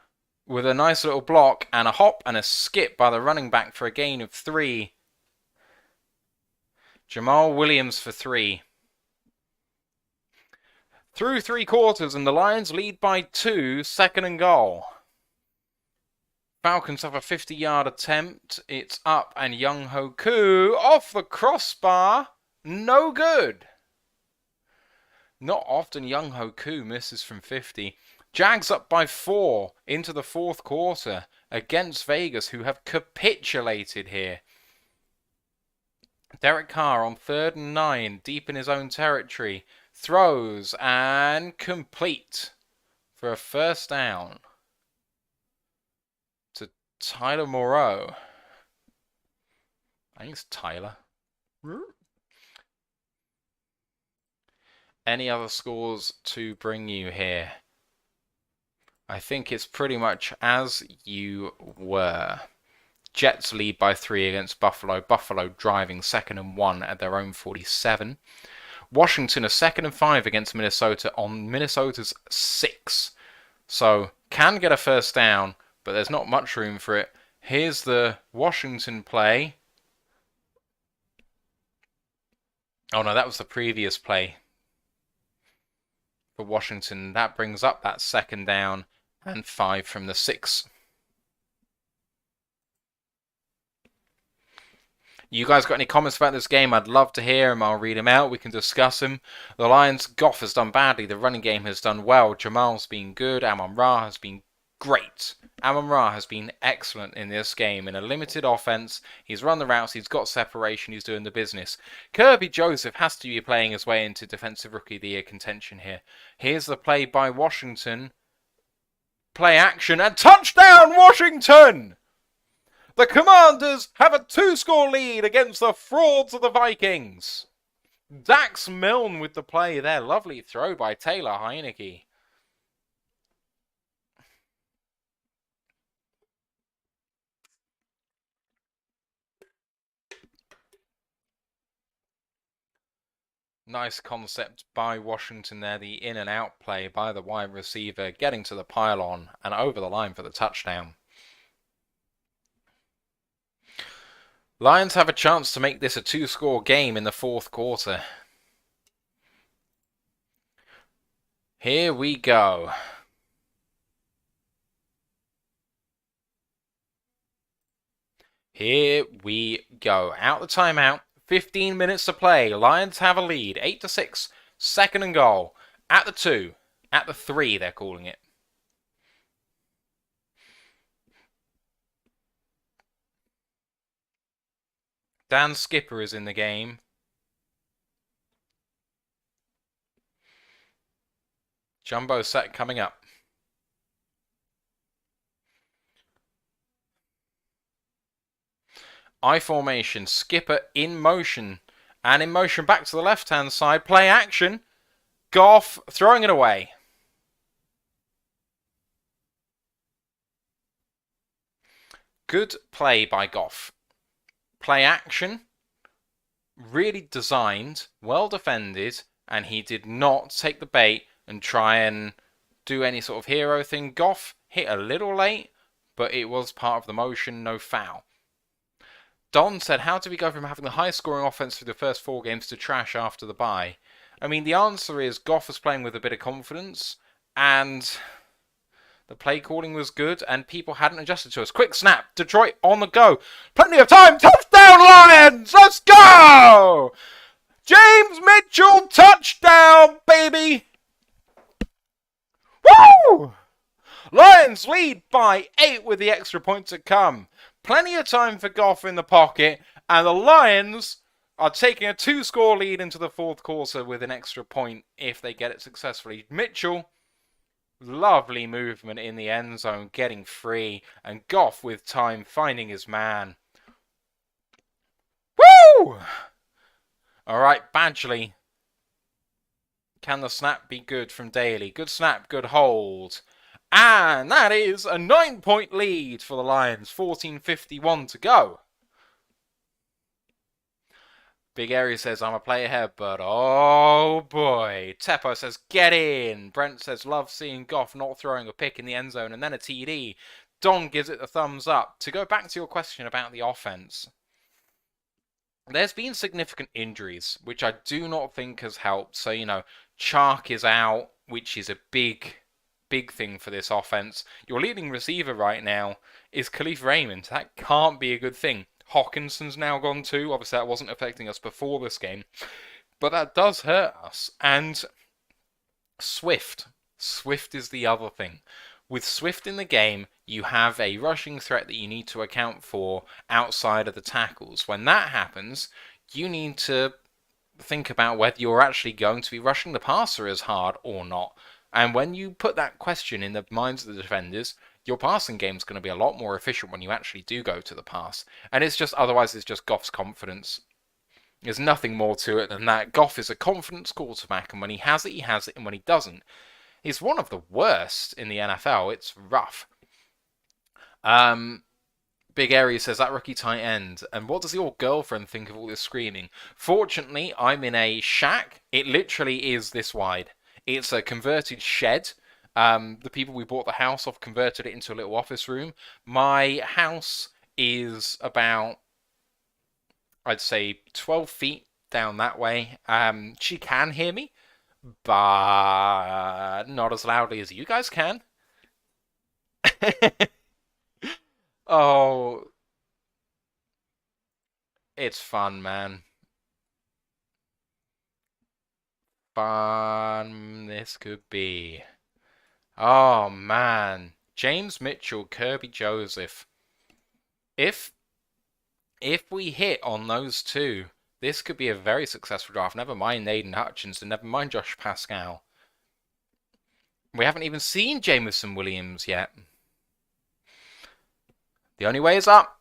with a nice little block and a hop and a skip by the running back for a gain of 3. Jamal Williams for 3. Through 3 quarters, and the Lions lead by 2, second and goal. Falcons have a 50-yard attempt. It's up, and Young Hoku off the crossbar. No good. Not often Young Hoku misses from 50. Jags up by 4 into the 4th quarter against Vegas, who have capitulated here. Derek Carr on 3rd and 9, deep in his own territory. Throws and complete for a first down to Tyler Moreau. I think it's Tyler. Any other scores to bring you here? I think it's pretty much as you were. Jets lead by 3 against Buffalo. Buffalo driving 2nd and 1 at their own 47. Washington are 2nd and 5 against Minnesota on Minnesota's 6. So can get a first down, but there's not much room for it. Here's the Washington play. Oh no, that was the previous play for Washington. That brings up that 2nd down and 5 from the 6. You guys got any comments about this game? I'd love to hear them. I'll read them out. We can discuss them. The Lions, Goff has done badly. The running game has done well. Jamal's been good. Amon-Ra has been great. Amon-Ra has been excellent in this game. In a limited offense, he's run the routes, he's got separation, he's doing the business. Kirby Joseph has to be playing his way into Defensive Rookie of the Year contention here. Here's the play by Washington. Play action and touchdown, Washington! The Commanders have a 2-score lead against the frauds of the Vikings. Dax Milne with the play there. Lovely throw by Taylor Heineke. Nice concept by Washington there. The in and out play by the wide receiver, getting to the pylon and over the line for the touchdown. Lions have a chance to make this a 2-score game in the 4th quarter. Here we go. Here we go. Out the timeout. 15 minutes to play. Lions have a lead. 8-6. 2nd and goal. At the 2. At the 3, they're calling it. Dan Skipper is in the game. Jumbo set coming up. I formation. Skipper in motion. And in motion back to the left-hand side. Play action. Goff throwing it away. Good play by Goff. Play action, really designed, well defended, and he did not take the bait and try and do any sort of hero thing. Goff hit a little late, but it was part of the motion, no foul. Don said, how do we go from having the highest scoring offense through the first 4 games to trash after the bye? I mean, the answer is Goff was playing with a bit of confidence, and the play calling was good, and people hadn't adjusted to us. Quick snap. Detroit on the go. Plenty of time. Touchdown, Lions. Let's go. James Mitchell, touchdown, baby. Woo! Lions lead by 8 with the extra point to come. Plenty of time for Goff in the pocket, and the Lions are taking a 2-score lead into the 4th quarter with an extra point if they get it successfully. Mitchell, lovely movement in the end zone, getting free, and Goff with time finding his man. Woo! Alright, Badgley. Can the snap be good from Daly? Good snap, good hold. And that is a 9-point lead for the Lions. 14:51 to go. Big Airy says, I'm a player here, but oh boy. Teppo says, get in. Brent says, love seeing Goff not throwing a pick in the end zone and then a TD. Don gives it the thumbs up. To go back to your question about the offense, there's been significant injuries, which I do not think has helped. So, Chark is out, which is a big thing for this offense. Your leading receiver right now is Khalif Raymond. That can't be a good thing. Hawkinson's now gone too. Obviously, that wasn't affecting us before this game, but that does hurt us. And Swift. Swift is the other thing. With Swift in the game, you have a rushing threat that you need to account for outside of the tackles. When that happens, you need to think about whether you're actually going to be rushing the passer as hard or not. And when you put that question in the minds of the defenders, your passing game is going to be a lot more efficient when you actually do go to the pass. And otherwise it's just Goff's confidence. There's nothing more to it than that. Goff is a confidence quarterback, and when he has it, he has it, and when he doesn't, he's one of the worst in the NFL. It's rough. Big Area says that rookie tight end. And what does your girlfriend think of all this screaming? Fortunately, I'm in a shack. It literally is this wide. It's a converted shed. The people we bought the house off converted it into a little office room. My house is about, I'd say, 12 feet down that way. She can hear me, but not as loudly as you guys can. Oh, it's fun, man. Fun this could be. Oh, man. James Mitchell, Kirby Joseph. If we hit on those two, this could be a very successful draft. Never mind Aiden Hutchinson, never mind Josh Pascal. We haven't even seen Jameson Williams yet. The only way is up.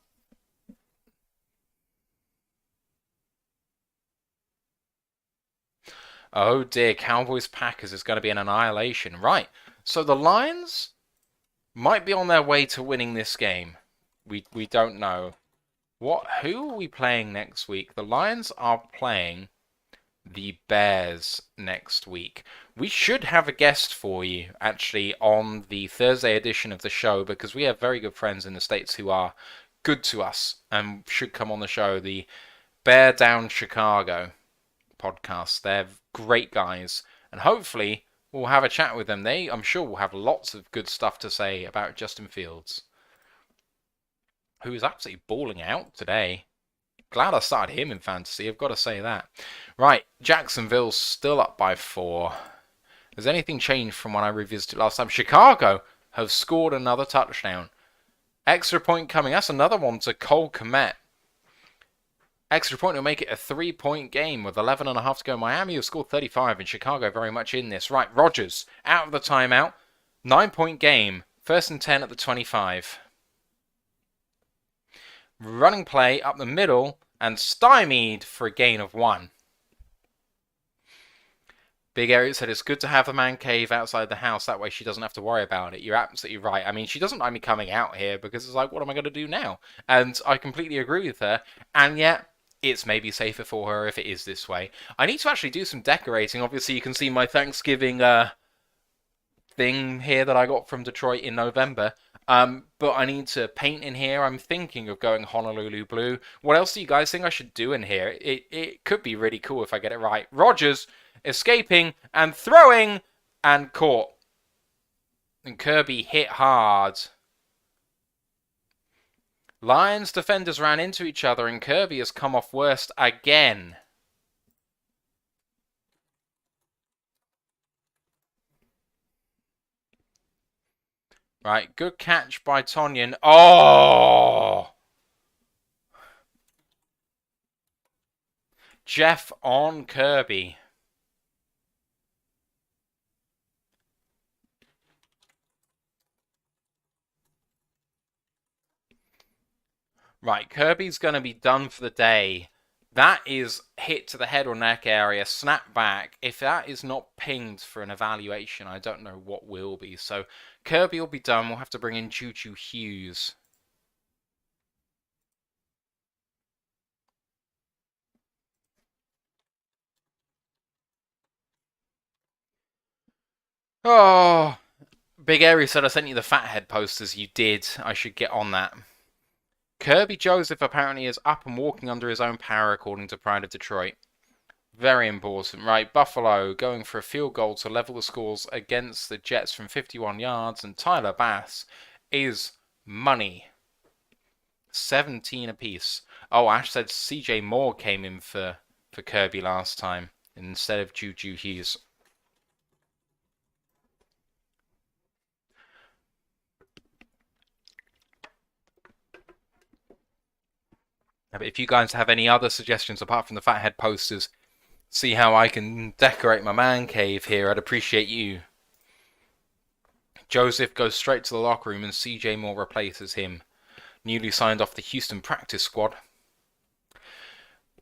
Oh dear, Cowboys Packers is going to be an annihilation. Right, so the Lions might be on their way to winning this game. We don't know. Who are we playing next week? The Lions are playing the Bears next week. We should have a guest for you, actually, on the Thursday edition of the show, because we have very good friends in the States who are good to us and should come on the show. The Bear Down Chicago podcast. They're great guys, and hopefully we'll have a chat with them. I'm sure, will have lots of good stuff to say about Justin Fields, who is absolutely balling out today. Glad I started him in fantasy, I've got to say that. Right, Jacksonville's still up by 4. Has anything changed from when I revisited last time? Chicago have scored another touchdown. Extra point coming. That's another one to Cole Kmet. Extra point will make it a 3-point game with 11.5 to go. Miami have scored 35 and Chicago very much in this. Right, Rodgers out of the timeout. 9-point game. 1st and 10 at the 25. Running play up the middle and stymied for a gain of 1. Big Eric said it's good to have the man cave outside the house. That way she doesn't have to worry about it. You're absolutely right. I mean, she doesn't like me coming out here because it's like, what am I going to do now? And I completely agree with her. And yet, it's maybe safer for her if it is this way. I need to actually do some decorating. Obviously, you can see my Thanksgiving thing here that I got from Detroit in November. But I need to paint in here. I'm thinking of going Honolulu blue. What else do you guys think I should do in here? It could be really cool if I get it right. Rodgers escaping and throwing and caught. And Kirby hit hard. Lions defenders ran into each other and Kirby has come off worst again. Right, good catch by Tonyan. Oh! Jeff on Kirby. Right, Kirby's going to be done for the day. That is hit to the head or neck area, snap back. If that is not pinged for an evaluation, I don't know what will be. So Kirby will be done. We'll have to bring in Choo-Choo Hughes. Oh, Big Airy said I sent you the fathead posters. You did. I should get on that. Kirby Joseph apparently is up and walking under his own power, according to Pride of Detroit. Very important, right? Buffalo going for a field goal to level the scores against the Jets from 51 yards, and Tyler Bass is money. 17 apiece. Oh, Ash said CJ Moore came in for Kirby last time instead of Juju Hughes. But if you guys have any other suggestions apart from the Fathead posters, see how I can decorate my man cave here, I'd appreciate you. Joseph goes straight to the locker room and CJ Moore replaces him. Newly signed off the Houston practice squad.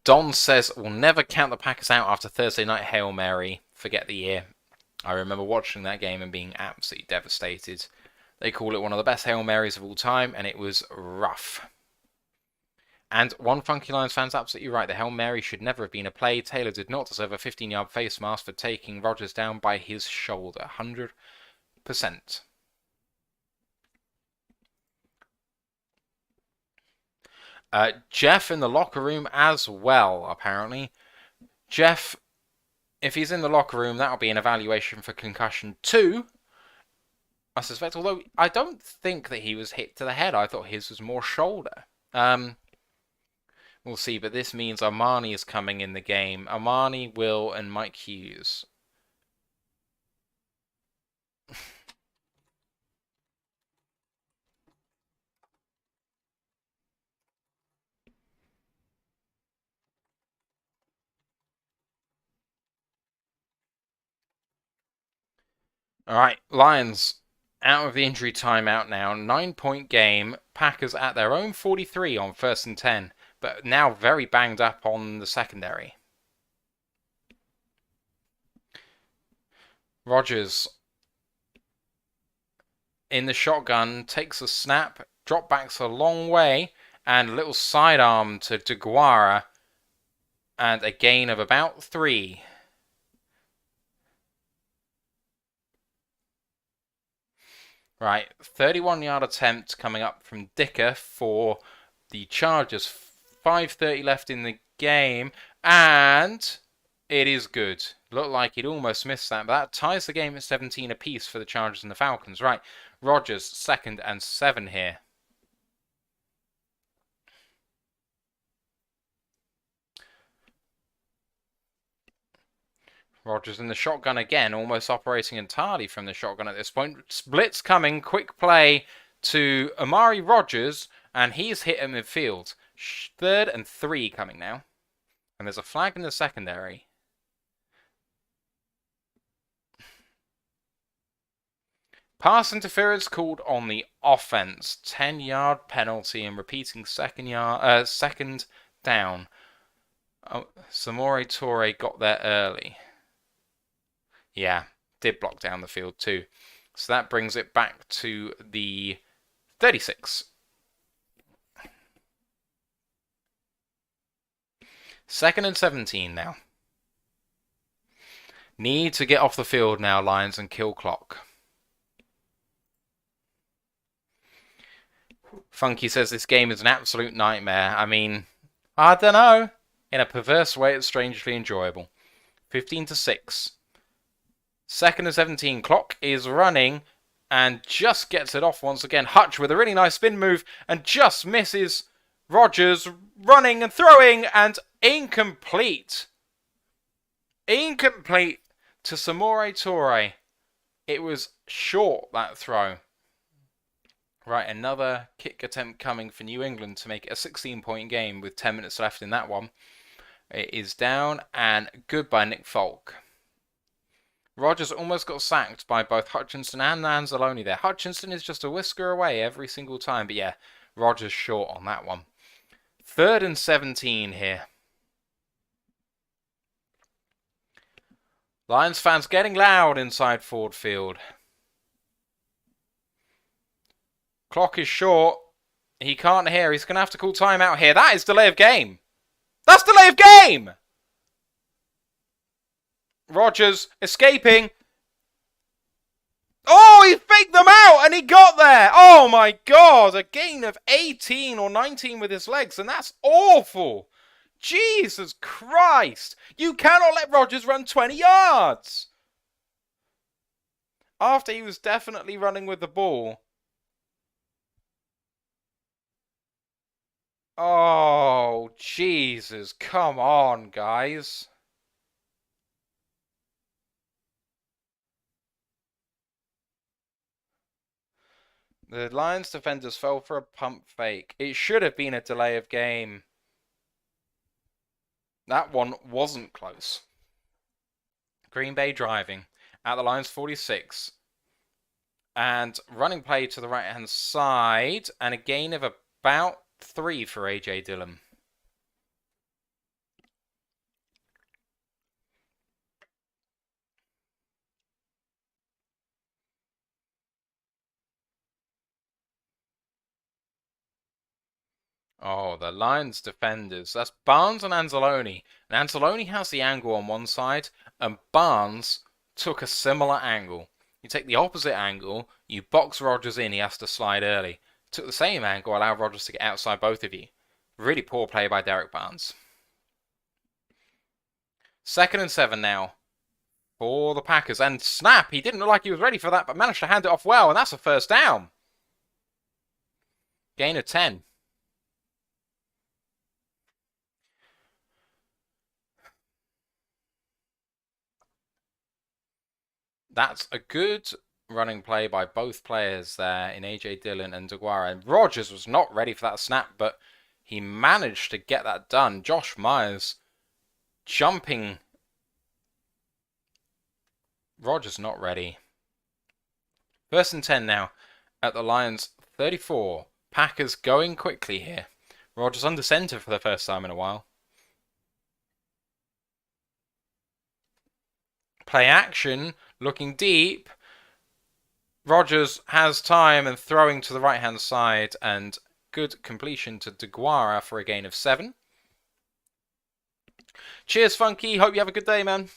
Don says we'll never count the Packers out after Thursday night Hail Mary. Forget the year. I remember watching that game and being absolutely devastated. They call it one of the best Hail Marys of all time, and it was rough. And one Funky Lions fan's absolutely right. The Hail Mary should never have been a play. Taylor did not deserve a 15-yard face mask for taking Rodgers down by his shoulder. 100%. Jeff in the locker room as well, apparently. Jeff, if he's in the locker room, that'll be an evaluation for concussion 2. I suspect, although I don't think that he was hit to the head. I thought his was more shoulder. We'll see, but this means Armani is coming in the game. Armani, Will, and Mike Hughes. All right, Lions out of the injury timeout now. 9-point game. Packers at their own 43 on 1st and 10. But now very banged up on the secondary. Rodgers in the shotgun, takes a snap, drop backs a long way, and a little sidearm to DeGuara, and a gain of about 3. Right, 31-yard attempt coming up from Dicker for the Chargers. 5:30 left in the game, and it is good. Looked like he'd almost missed that, but that ties the game at 17 apiece for the Chargers and the Falcons. Right, Rodgers, 2nd and 7 here. Rodgers in the shotgun again, almost operating entirely from the shotgun at this point. Blitz coming, quick play to Amari Rodgers, and he's hit at midfield. 3rd and 3 coming now. And there's a flag in the secondary. Pass interference called on the offense. 10-yard penalty and repeating second down. Oh, Samori Toure got there early. Yeah, did block down the field too. So that brings it back to the 36. 2nd and 17 now. Need to get off the field now, Lions, and kill clock. Funky says this game is an absolute nightmare. I mean, I don't know. In a perverse way, it's strangely enjoyable. 15-6. 2nd and 17. Clock is running and just gets it off once again. Hutch with a really nice spin move and just misses Rodgers running and throwing, and incomplete. Incomplete to Samori Toure. It was short, that throw. Right, another kick attempt coming for New England to make it a 16-point game with 10 minutes left in that one. It is down and good by Nick Folk. Rodgers almost got sacked by both Hutchinson and Anzalone there. Hutchinson is just a whisker away every single time, but yeah, Rodgers short on that one. 3rd and 17 here. Lions fans getting loud inside Ford Field. Clock is short. He can't hear. He's going to have to call timeout here. That is delay of game. That's delay of game! Rodgers escaping. Oh, he faked them out and he got there. Oh, Oh my god! A gain of 18 or 19 with his legs, and that's awful! Jesus Christ! You cannot let Rogers run 20 yards! After he was definitely running with the ball. Oh, Jesus. Come on, guys. The Lions defenders fell for a pump fake. It should have been a delay of game. That one wasn't close. Green Bay driving at the Lions 46. And running play to the right-hand side. And a gain of about 3 for A.J. Dillon. Oh, the Lions defenders. That's Barnes and Anzalone. And Anzalone has the angle on one side, and Barnes took a similar angle. You take the opposite angle, you box Rogers in, he has to slide early. Took the same angle, allowed Rogers to get outside both of you. Really poor play by Derek Barnes. 2nd and 7 now for the Packers. And snap, he didn't look like he was ready for that, but managed to hand it off well, and that's a first down. Gain of 10. That's a good running play by both players there in A.J. Dillon and DeGuara. And Rogers was not ready for that snap, but he managed to get that done. Josh Myers jumping. Rogers not ready. 1st and 10 now at the Lions 34. Packers going quickly here. Rogers under center for the first time in a while. Play action, looking deep. Rogers has time and throwing to the right-hand side, and good completion to DeGuara for a gain of 7. Cheers, Funky. Hope you have a good day, man.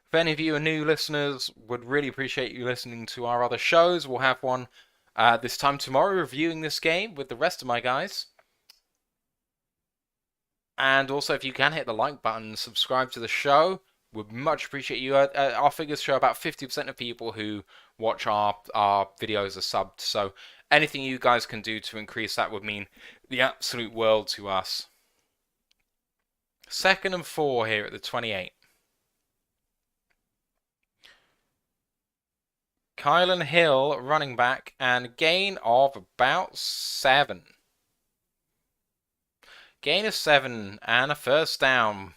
If any of you are new listeners, would really appreciate you listening to our other shows. We'll have one this time tomorrow reviewing this game with the rest of my guys. And also, if you can hit the like button and subscribe to the show, would much appreciate you. Our figures show about 50% of people who watch our videos are subbed. So anything you guys can do to increase that would mean the absolute world to us. 2nd and 4 here at the 28. Kylan Hill running back and gain of about 7. Gain of 7 and a first down.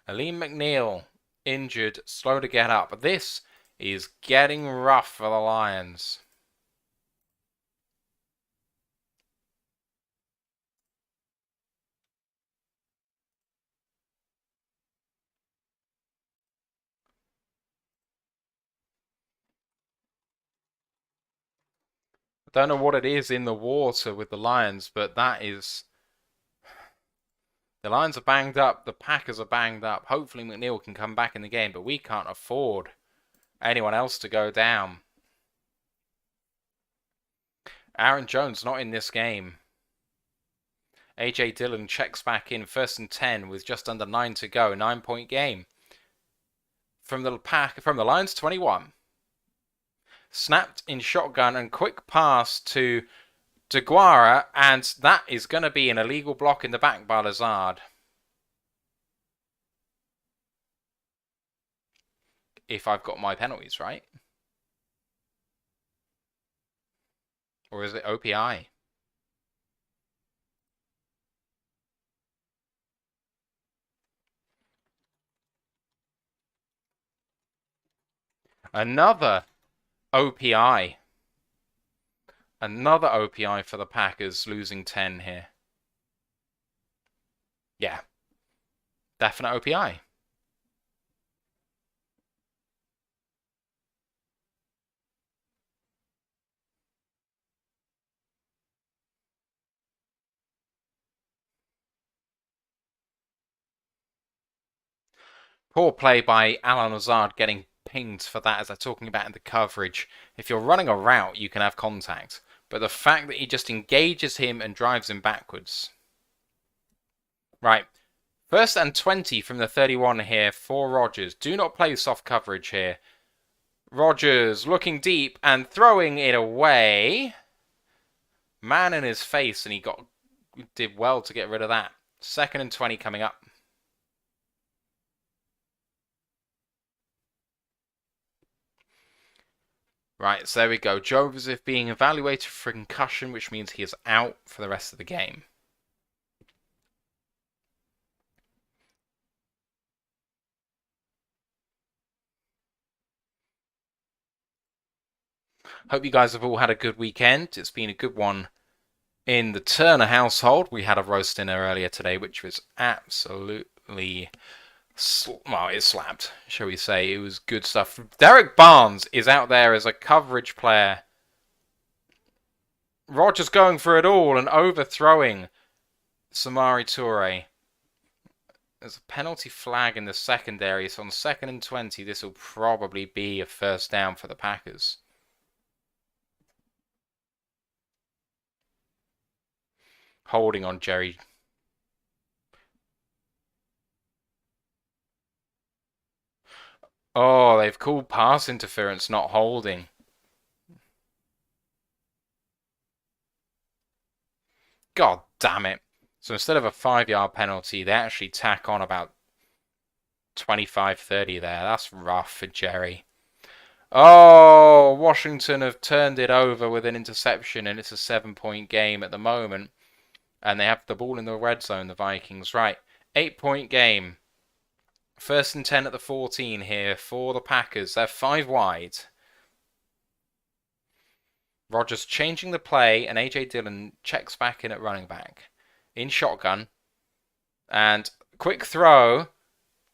Aleem McNeil injured, slow to get up. This is getting rough for the Lions. I don't know what it is in the water with the Lions, but that is... The Lions are banged up. The Packers are banged up. Hopefully McNeil can come back in the game, but we can't afford anyone else to go down. Aaron Jones not in this game. A.J. Dillon checks back in 1st and 10 with just under 9 to go. 9-point game. From the Lions 21. Snapped in shotgun and quick pass to DeGuara, and that is going to be an illegal block in the back by Lazard. If I've got my penalties right. Or is it OPI? Another OPI. Another OPI for the Packers, losing 10 here. Yeah. Definite OPI. Poor play by Alan Hazard getting pinged for that, as they're talking about in the coverage. If you're running a route, you can have contact. But the fact that he just engages him and drives him backwards. Right. 1st and 20 from the 31 here for Rodgers. Do not play soft coverage here. Rodgers looking deep and throwing it away. Man in his face, and he did well to get rid of that. 2nd and 20 coming up. Right, so there we go. Joseph being evaluated for concussion, which means he is out for the rest of the game. Hope you guys have all had a good weekend. It's been a good one in the Turner household. We had a roast dinner earlier today, which was absolutely... well, it slapped, shall we say. It was good stuff. Derek Barnes is out there as a coverage player. Rodgers going for it all and overthrowing Samari Toure. There's a penalty flag in the secondary, so on 2nd and 20, this will probably be a first down for the Packers. Holding on Jerry. Oh, they've called pass interference, not holding. God damn it. So instead of a 5-yard penalty, they actually tack on about 25-30 there. That's rough for Jerry. Oh, Washington have turned it over with an interception, and it's a 7-point game at the moment. And they have the ball in the red zone, the Vikings. Right, 8-point game. 1st and 10 at the 14 here for the Packers. They're 5 wide. Rodgers changing the play, and A.J. Dillon checks back in at running back. In shotgun. And quick throw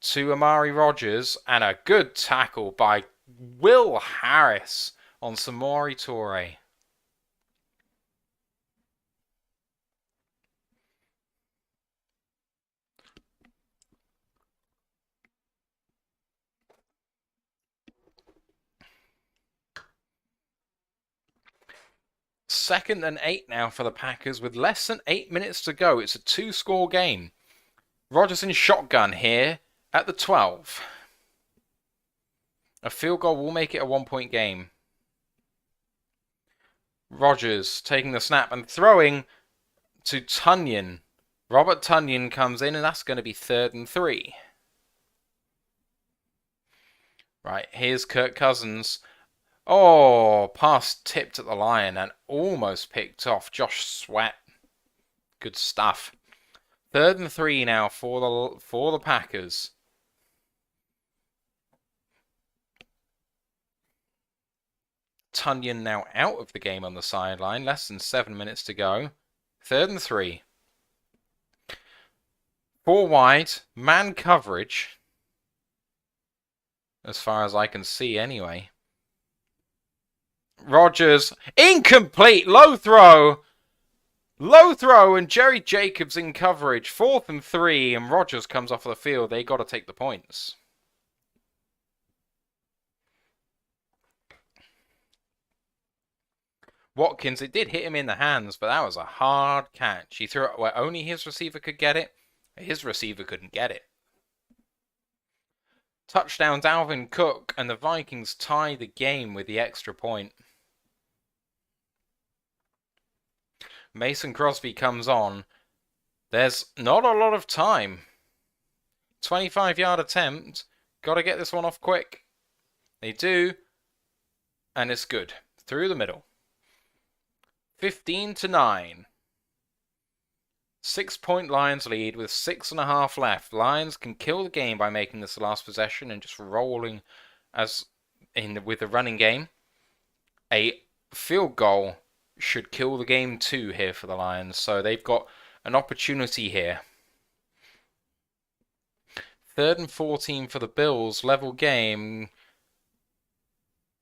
to Amari Rodgers, and a good tackle by Will Harris on Samori Toure. Second and 8 now for the Packers with less than 8 minutes to go. It's a 2-score game. Rodgers in shotgun here at the 12. A field goal will make it a 1-point game. Rodgers taking the snap and throwing to Tunyon. Robert Tunyon comes in, and that's going to be 3rd and 3. Right, here's Kirk Cousins. Oh, pass tipped at the line and almost picked off Josh Sweat. Good stuff. 3rd and 3 now for the Packers. Tunyon now out of the game on the sideline. Less than 7 minutes to go. 3rd and 3. 4 wide. Man coverage. As far as I can see anyway. Rodgers. Incomplete. Low throw. Low throw, and Jerry Jacobs in coverage. 4th and 3, and Rodgers comes off the field. They got to take the points. Watkins, it did hit him in the hands, but that was a hard catch. He threw it where only his receiver could get it. His receiver couldn't get it. Touchdown Dalvin Cook, and the Vikings tie the game with the extra point. Mason Crosby comes on. There's not a lot of time. 25-yard attempt. Got to get this one off quick. They do. And it's good. Through the middle. 15-9. 6-point Lions lead with 6.5 left. Lions can kill the game by making this the last possession and just rolling with the running game. A field goal should kill the game too here for the Lions. So they've got an opportunity here. 3rd and 14 for the Bills. Level game.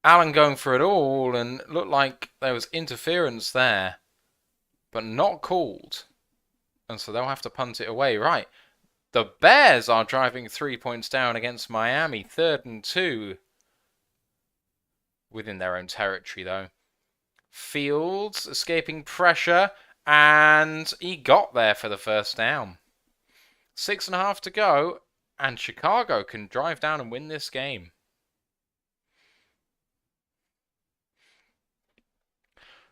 Allen going for it all, and looked like there was interference there. But not called. And so they'll have to punt it away. Right. The Bears are driving 3 points down against Miami. 3rd and 2. Within their own territory, though. Fields escaping pressure, and he got there for the first down. 6.5 to go, and Chicago can drive down and win this game.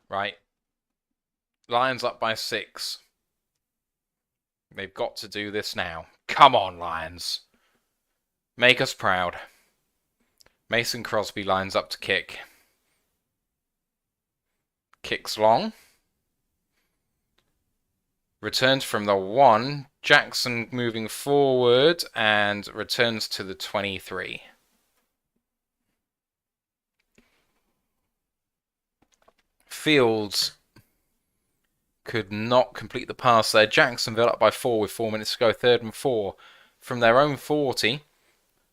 Right. Lions up by 6. They've got to do this now. Come on, Lions. Make us proud. Mason Crosby lines up to kick. Kicks long. Returns from the 1. Jackson moving forward and returns to the 23. Fields could not complete the pass there. Jacksonville up by 4 with 4 minutes to go. 3rd and 4 from their own 40.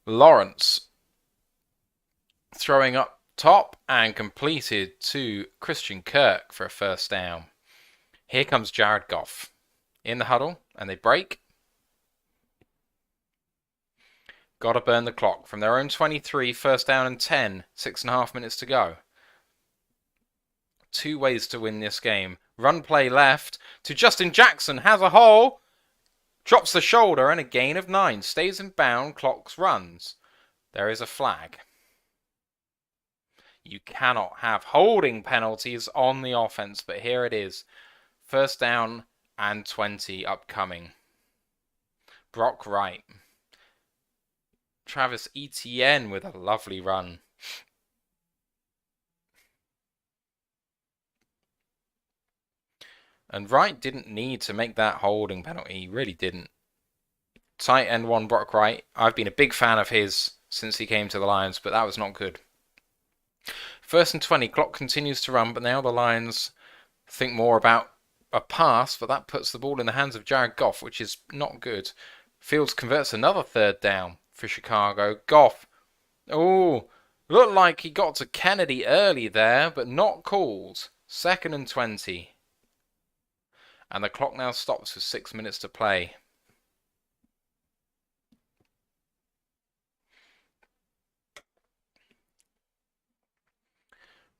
Lawrence throwing up top and completed to Christian Kirk for a first down. Here comes Jared Goff in the huddle, and they break. Got to burn the clock. From their own 23, first down and 10. 6.5 minutes to go. 2 ways to win this game. Run play left to Justin Jackson. Has a hole. Drops the shoulder and a gain of 9. Stays in bound. Clocks runs. There is a flag. You cannot have holding penalties on the offense, but here it is. First down and 20 upcoming. Brock Wright. Travis Etienne with a lovely run. And Wright didn't need to make that holding penalty. He really didn't. Tight end 1, Brock Wright. I've been a big fan of his since he came to the Lions, but that was not good. 1st and 20. Clock continues to run, but now the Lions think more about a pass, but that puts the ball in the hands of Jared Goff, which is not good. Fields converts another 3rd down for Chicago. Goff. Oh, looked like he got to Kennedy early there, but not called. 2nd and 20. And the clock now stops with 6 minutes to play.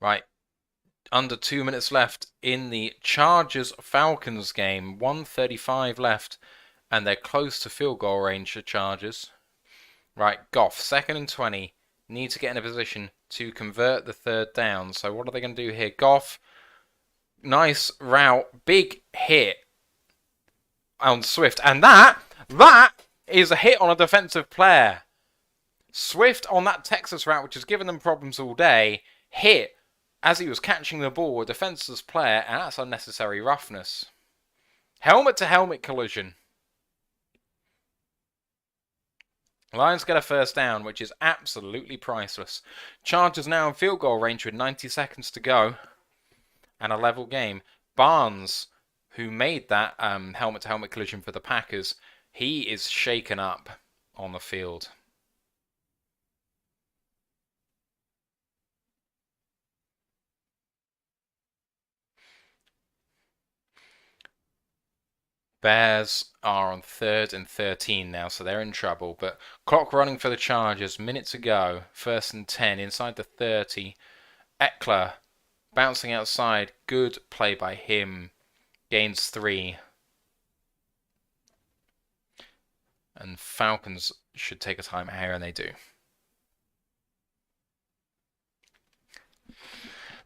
Right. Under 2 minutes left in the Chargers-Falcons game. 1:35 left. And they're close to field goal range, the Chargers. Right, Goff, 2nd and 20. Need to get in a position to convert the 3rd down. So what are they going to do here? Goff, nice route, big hit on Swift. And that is a hit on a defensive player. Swift on that Texas route, which has given them problems all day, hit as he was catching the ball, a defenseless player, and that's unnecessary roughness. Helmet-to-helmet collision. Lions get a first down, which is absolutely priceless. Chargers now in field goal range with 90 seconds to go. And a level game. Barnes, who made that helmet-to-helmet collision for the Packers, he is shaken up on the field. Bears are on 3rd and 13 now, so they're in trouble. But clock running for the Chargers. Minute to go. 1st and 10 inside the 30. Eckler bouncing outside. Good play by him. Gains 3. And Falcons should take a time here, and they do.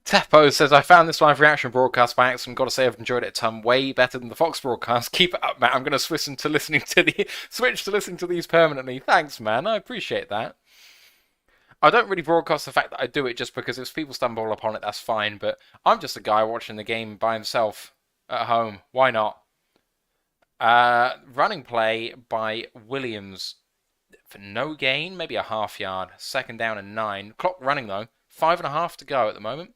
Teppo says, I found this live reaction broadcast by accident. Gotta say, I've enjoyed it a ton. Way better than the Fox broadcast. Keep it up, Matt. I'm going to switch to listening to these permanently. Thanks, man. I appreciate that. I don't really broadcast the fact that I do it just because if people stumble upon it, that's fine. But I'm just a guy watching the game by himself at home. Why not? Running play by Williams for no gain, maybe a half yard. 2nd down and 9. Clock running though. 5.5 to go at the moment.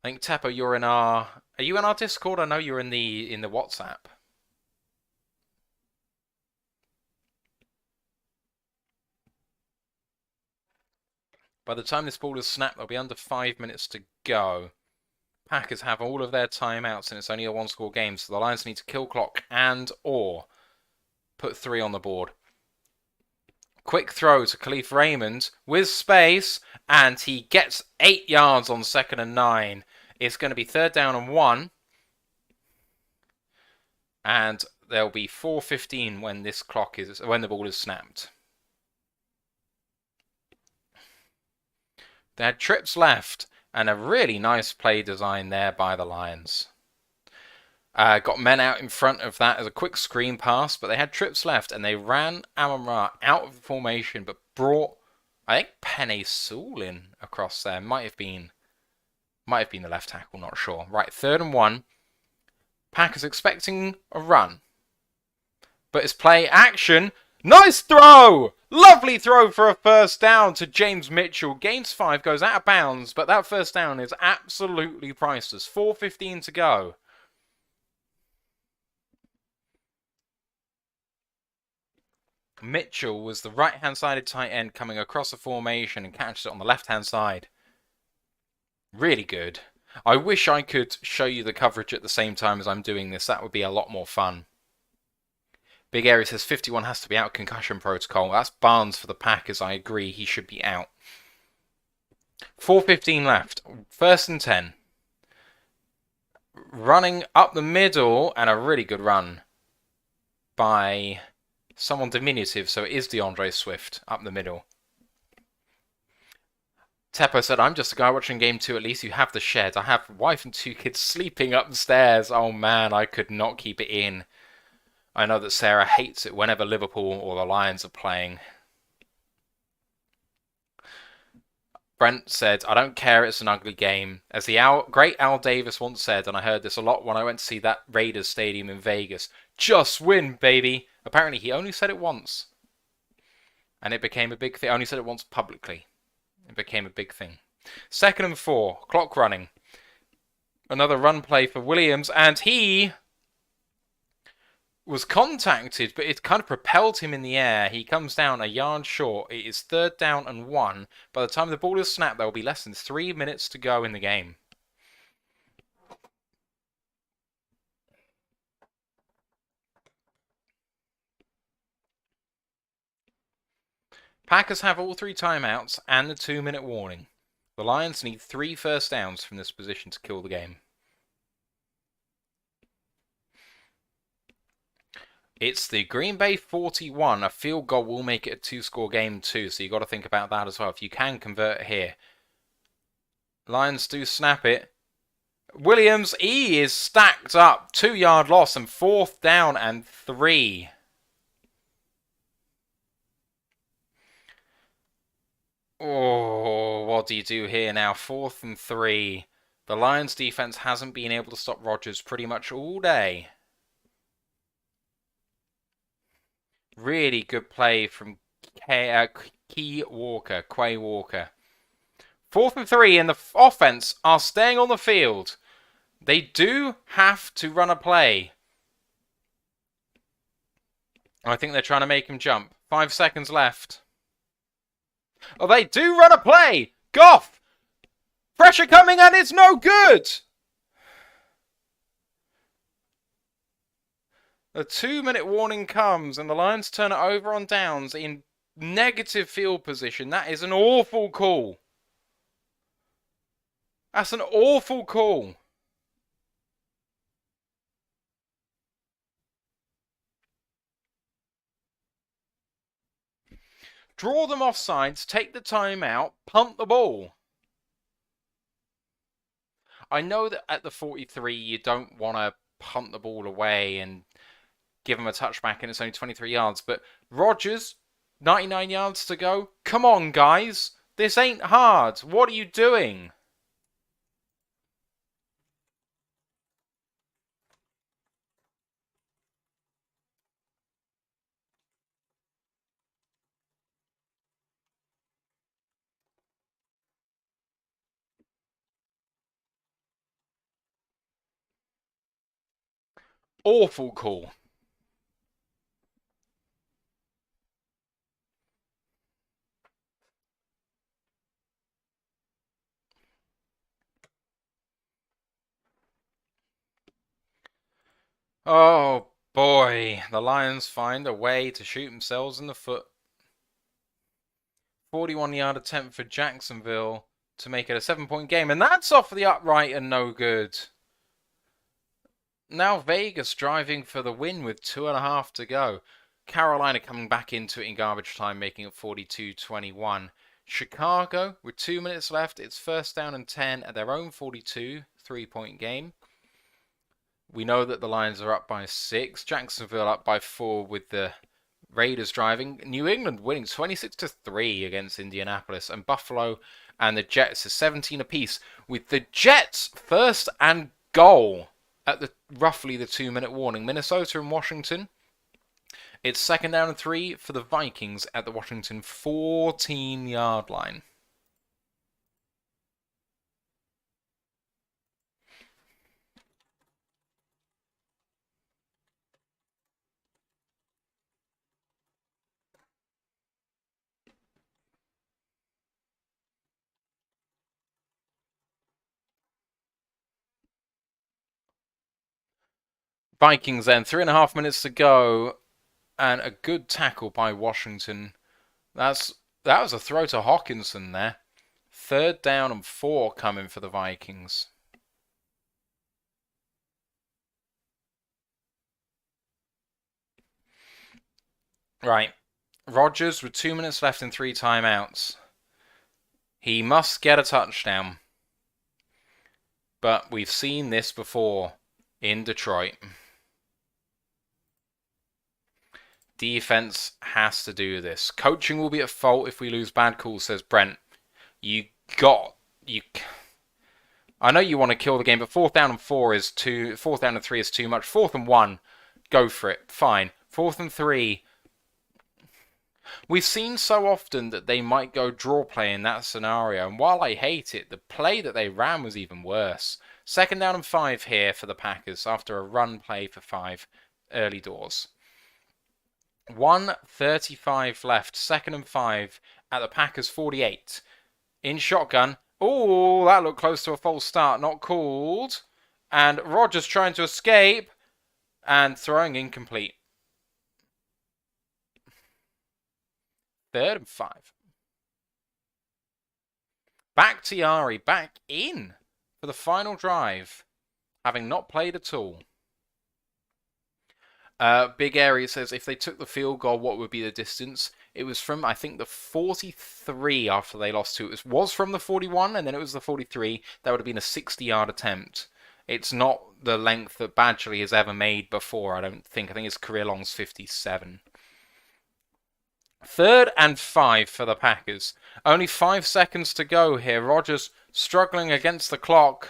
I think Teppo, you're in our. Are you in our Discord? I know you're in the WhatsApp. By the time this ball is snapped, there'll be under 5 minutes to go. Packers have all of their timeouts and it's only a one-score game, so the Lions need to kill clock and or put 3 on the board. Quick throw to Khalif Raymond with space, and he gets 8 yards on 2nd and 9. It's going to be 3rd down and 1. And there'll be 4:15 when the ball is snapped. They had trips left, and a really nice play design there by the Lions. Got men out in front of that as a quick screen pass, but they had trips left, and they ran Amon-Ra out of the formation, but brought, I think, Penny Sewell in across there. Might have been the left tackle, not sure. Right, 3rd and 1. Packers expecting a run. But it's play action. Nice throw! Lovely throw for a 1st down to James Mitchell. Gains 5, goes out of bounds, but that 1st down is absolutely priceless. 4:15 to go. Mitchell was the right-hand sided tight end coming across the formation and catches it on the left-hand side. Really good. I wish I could show you the coverage at the same time as I'm doing this. That would be a lot more fun. Big Area says 51 has to be out, concussion protocol. That's Barnes for the Packers. I agree, he should be out. 4:15 left. 1st and 10. Running up the middle, and a really good run by someone diminutive, so it is DeAndre Swift up the middle. Teppo said, I'm just a guy watching game 2. At least you have the shed. I have a wife and 2 kids sleeping upstairs. Oh man, I could not keep it in. I know that Sarah hates it whenever Liverpool or the Lions are playing. Brent said, I don't care, it's an ugly game. As the great Al Davis once said, and I heard this a lot when I went to see that Raiders stadium in Vegas, just win, baby. Apparently he only said it once. And it became a big thing. Only said it once publicly. It became a big thing. 2nd and 4, clock running. Another run play for Williams, and he was contacted, but it kind of propelled him in the air. He comes down a yard short. It is 3rd down and 1. By the time the ball is snapped, there will be less than 3 minutes to go in the game. Packers have all 3 timeouts and the 2-minute warning. The Lions need 3 first downs from this position to kill the game. It's the Green Bay 41. A field goal will make it a 2-score game too, so you've got to think about that as well. If you can convert here. Lions do snap it. Williams, he is stacked up. 2-yard loss and 4th down and 3. Oh, what do you do here now? 4th and 3. The Lions defense hasn't been able to stop Rodgers pretty much all day. Really good play from Quay Walker. 4th and 3, and the offense are staying on the field. They do have to run a play. I think they're trying to make him jump. 5 seconds left. Oh, they do run a play! Goff! Pressure coming, and it's no good! The 2-minute warning comes, and the Lions turn it over on downs in negative field position. That is an awful call. That's an awful call. Draw them off sides, take the time out, punt the ball. I know that at the 43 you don't want to punt the ball away and give them a touchback and it's only 23 yards, but Rodgers, 99 yards to go. Come on, guys. This ain't hard. What are you doing? Awful call. Oh boy, the Lions find a way to shoot themselves in the foot. 41-yard attempt for Jacksonville to make it a 7-point game, and that's off the upright and no good. Now Vegas driving for the win with 2.5 to go. Carolina coming back into it in garbage time, making it 42-21. Chicago, with 2 minutes left, it's first down and 10 at their own 42, 3-point game. We know that the Lions are up by 6. Jacksonville up by 4 with the Raiders driving. New England winning 26-3 against Indianapolis. And Buffalo and the Jets is 17 apiece, with the Jets first and goal at roughly the 2-minute warning. Minnesota and Washington. It's second down and 3 for the Vikings at the Washington 14-yard line. Vikings then, 3.5 minutes to go, and a good tackle by Washington. That was a throw to Hawkinson there. Third down and 4 coming for the Vikings. Right. Rodgers with 2 minutes left and 3 timeouts. He must get a touchdown. But we've seen this before in Detroit. Defense has to do this. Coaching will be at fault if we lose. Bad calls, says Brent. I know you want to kill the game, but 4th down and 3 is too much. 4th and 1, go for it. Fine. 4th and 3. We've seen so often that they might go draw play in that scenario, and while I hate it, the play that they ran was even worse. 2nd down and 5 here for the Packers after a run play for 5 early doors. 1:35 left, 2nd and 5 at the Packers 48. In shotgun. Oh, that looked close to a false start. Not called. And Rodgers trying to escape and throwing incomplete. 3rd and 5. Bakhtiari back in for the final drive, having not played at all. Big Area says if they took the field goal, what would be the distance? It was from, I think, the 43 after they lost to. It was from the 41, and then it was the 43. That would have been a 60-yard attempt. It's not the length that Badgley has ever made before, I don't think. I think his career long's 57. 3rd and 5 for the Packers. Only 5 seconds to go here. Rodgers struggling against the clock.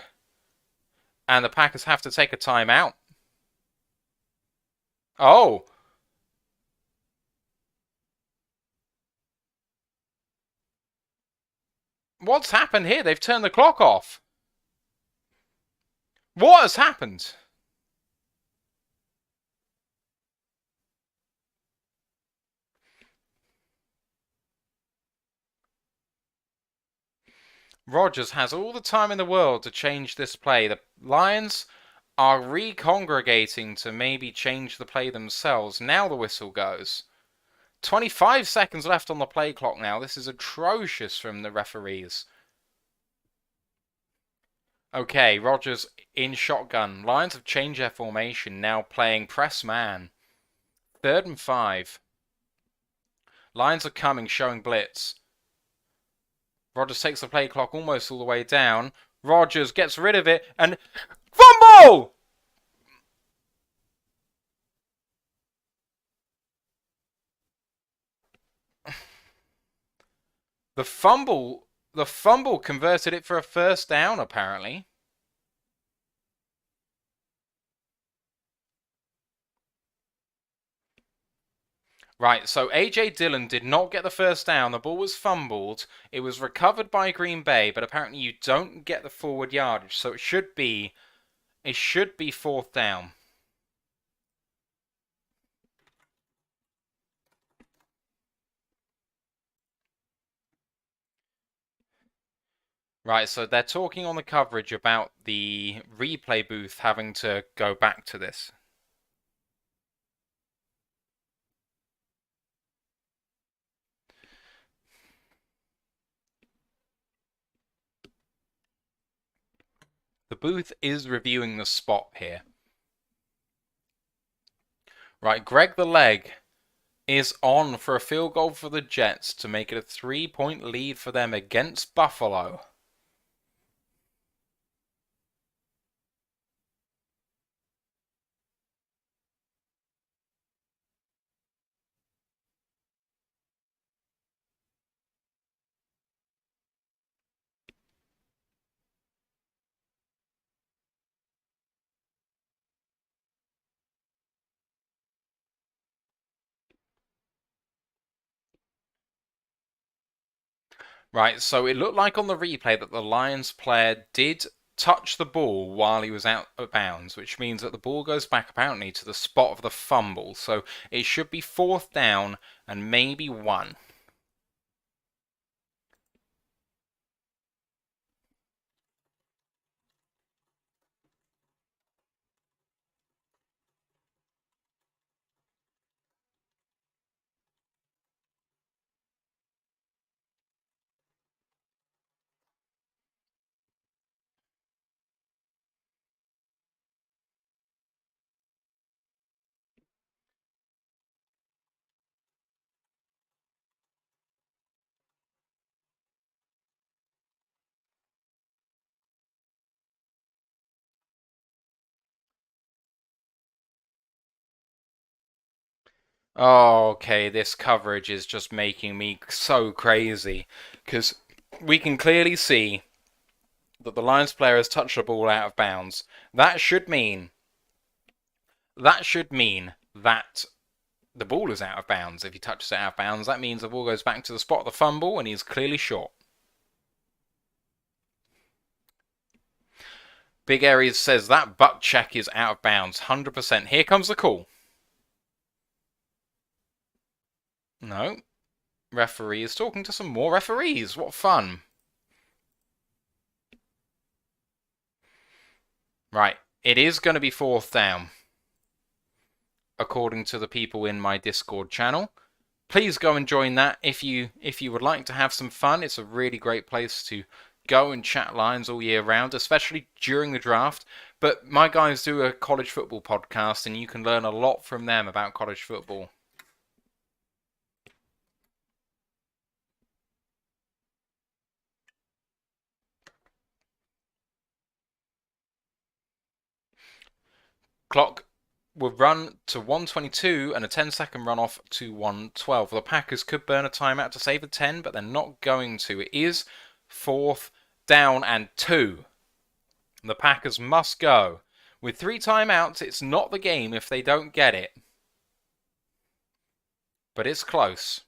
And the Packers have to take a timeout. Oh! What's happened here? They've turned the clock off. What has happened? Rodgers has all the time in the world to change this play. The Lions are recongregating to maybe change the play themselves. Now the whistle goes. 25 seconds left on the play clock now. This is atrocious from the referees. Okay, Rodgers in shotgun. Lions have changed their formation, now playing press man. 3rd and 5. Lions are coming, showing blitz. Rodgers takes the play clock almost all the way down. Rodgers gets rid of it and... Fumble! The fumble converted it for a first down, apparently. Right, so A.J. Dillon did not get the first down. The ball was fumbled. It was recovered by Green Bay, but apparently you don't get the forward yardage, so it should be 4th down. Right, so they're talking on the coverage about the replay booth having to go back to this. The booth is reviewing the spot here. Right, Greg the Leg is on for a field goal for the Jets to make it a 3-point lead for them against Buffalo. Right, so it looked like on the replay that the Lions player did touch the ball while he was out of bounds, which means that the ball goes back apparently to the spot of the fumble. So it should be 4th down and maybe 1. Oh, okay, this coverage is just making me so crazy because we can clearly see that the Lions player has touched the ball out of bounds. That should mean that the ball is out of bounds. If he touches it out of bounds, that means the ball goes back to the spot of the fumble and he's clearly short. Big Aries says that butt check is out of bounds. 100%. Here comes the call. No. Referee is talking to some more referees. What fun. Right. It is going to be 4th down, according to the people in my Discord channel. Please go and join that if you would like to have some fun. It's a really great place to go and chat Lions all year round, especially during the draft. But my guys do a college football podcast, and you can learn a lot from them about college football. Clock will run to 1:22 and a 10-second runoff to 1:12. The Packers could burn a timeout to save a 10, but they're not going to. It is 4th down and 2. The Packers must go. With 3 timeouts, it's not the game if they don't get it. But it's close.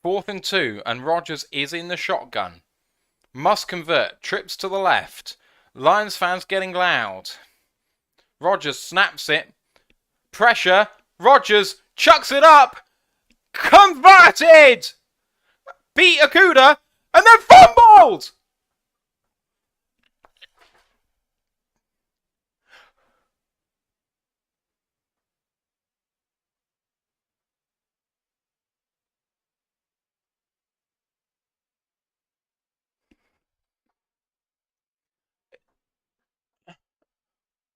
4th and 2, and Rodgers is in the shotgun. Must convert. Trips to the left. Lions fans getting loud. Rodgers snaps it. Pressure. Rodgers chucks it up. Converted! Beat Okuda and then fumbled!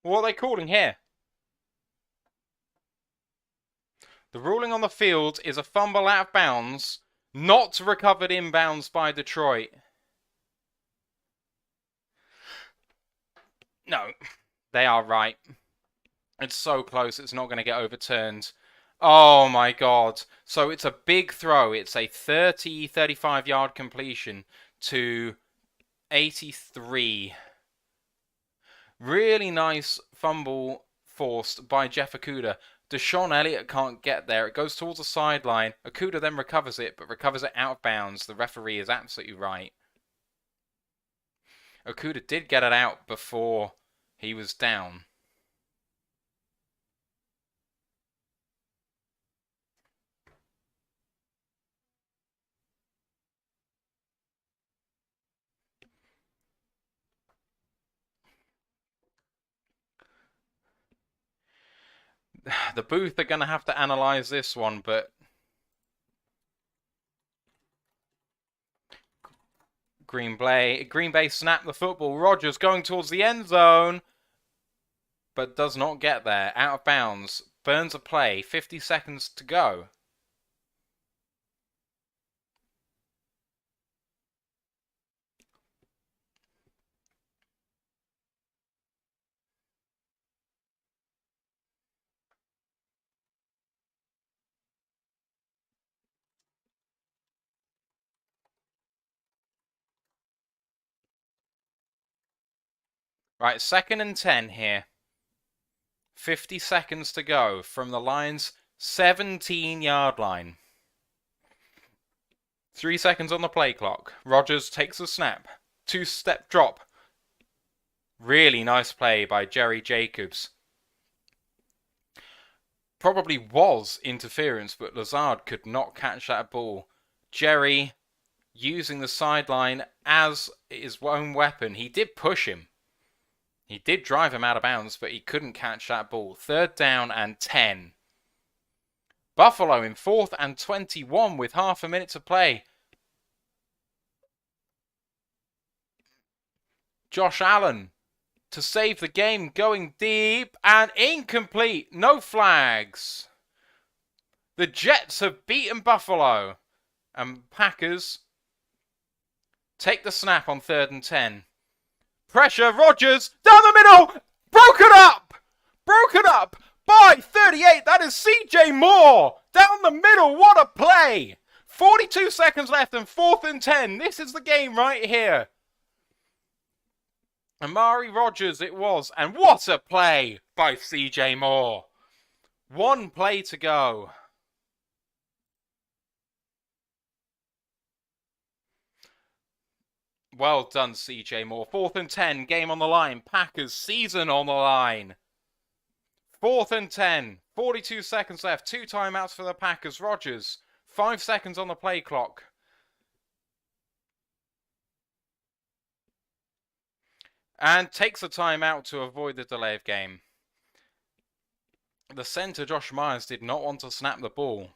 What are they calling here? The ruling on the field is a fumble out of bounds, not recovered inbounds by Detroit. No, they are right. It's so close, it's not going to get overturned. Oh my god. So it's a big throw. It's a 35 yard completion to 83. Really nice fumble forced by Jeff Okuda. Deshaun Elliott can't get there. It goes towards the sideline. Okuda then recovers it, but recovers it out of bounds. The referee is absolutely right. Okuda did get it out before he was down. The booth are going to have to analyze this one, but Green Bay snap the football. Rodgers going towards the end zone, but does not get there. Out of bounds. Burns a play. 50 seconds to go. Right, 2nd and 10 here. 50 seconds to go from the Lions' 17-yard line. 3 seconds on the play clock. Rodgers takes a snap. 2-step drop. Really nice play by Jerry Jacobs. Probably was interference, but Lazard could not catch that ball. Jerry using the sideline as his own weapon. He did push him. He did drive him out of bounds, but he couldn't catch that ball. 3rd down and 10. Buffalo in 4th and 21 with half a minute to play. Josh Allen to save the game, going deep and incomplete. No flags. The Jets have beaten Buffalo. And Packers take the snap on 3rd and 10. Pressure, Rodgers, down the middle, broken up by 38, that is CJ Moore, down the middle, what a play, 42 seconds left and 4th and 10, this is the game right here. Amari Rodgers it was, and what a play by CJ Moore. 1 play to go. Well done, CJ Moore. 4th and 10, game on the line. Packers, season on the line. 4th and 10, 42 seconds left. 2 timeouts for the Packers. Rodgers, 5 seconds on the play clock. And takes a timeout to avoid the delay of game. The center, Josh Myers, did not want to snap the ball.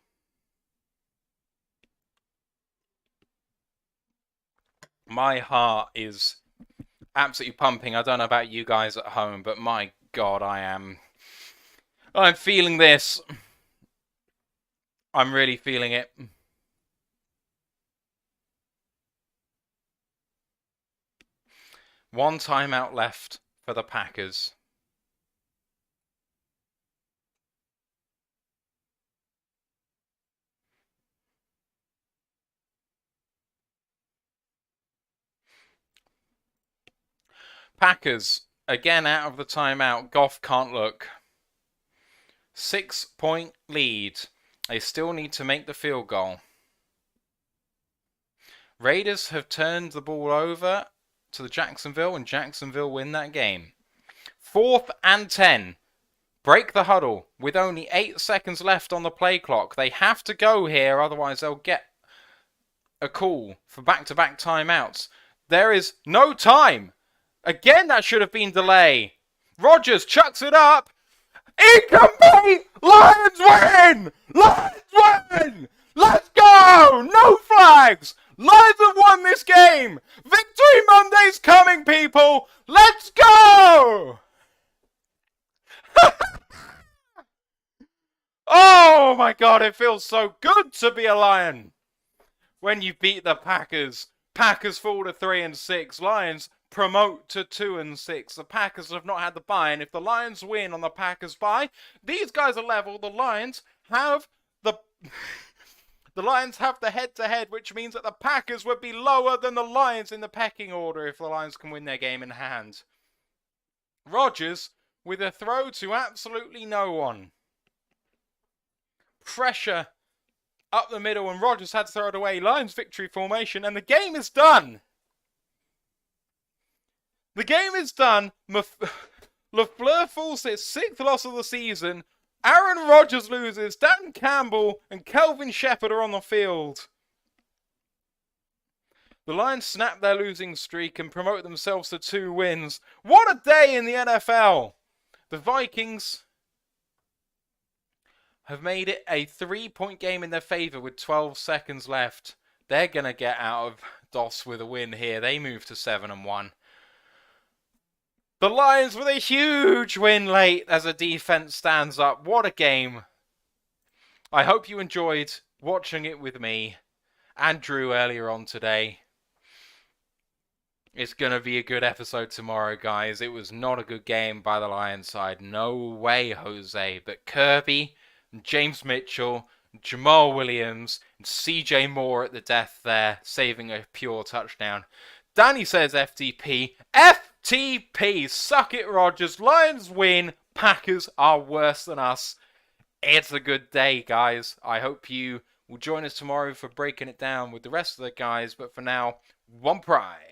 My heart is absolutely pumping. I don't know about you guys at home, but my God, I'm feeling this. I'm really feeling it. One timeout left for the Packers. Packers, again out of the timeout. Goff can't look. 6-point lead. They still need to make the field goal. Raiders have turned the ball over to the Jacksonville, and Jacksonville win that game. 4th and 10. Break the huddle with only 8 seconds left on the play clock. They have to go here, otherwise they'll get a call for back-to-back timeouts. There is no time. Again, that should have been delay. Rodgers chucks it up. Incomplete! Lions win! Lions win! Let's go! No flags! Lions have won this game! Victory Monday's coming, people! Let's go! Oh my God, it feels so good to be a Lion. When you beat the Packers. Packers fall to 3 and 6. Lions promote to 2 and 6. The Packers have not had the bye, and if the Lions win on the Packers bye, these guys are level. The Lions have the Lions have the head-to-head, which means that the Packers would be lower than the Lions in the pecking order if the Lions can win their game in hand. Rodgers with a throw to absolutely no one. Pressure up the middle, and Rodgers had to throw it away. Lions victory formation, and the game is done. The game is done. LaFleur falls his 6th loss of the season. Aaron Rodgers loses. Dan Campbell and Kelvin Shepherd are on the field. The Lions snap their losing streak and promote themselves to 2 wins. What a day in the NFL! The Vikings have made it a 3-point game in their favor with 12 seconds left. They're going to get out of DOS with a win here. They move to 7-1. The Lions with a huge win late as a defense stands up. What a game. I hope you enjoyed watching it with me and Drew earlier on today. It's going to be a good episode tomorrow, guys. It was not a good game by the Lions side. No way, Jose. But Kirby, James Mitchell, Jamal Williams, and CJ Moore at the death there, saving a pure touchdown. Danny says FTP. FTP! Suck it, Rogers. Lions win. Packers are worse than us. It's a good day, guys. I hope you will join us tomorrow for breaking it down with the rest of the guys. But for now, one pride.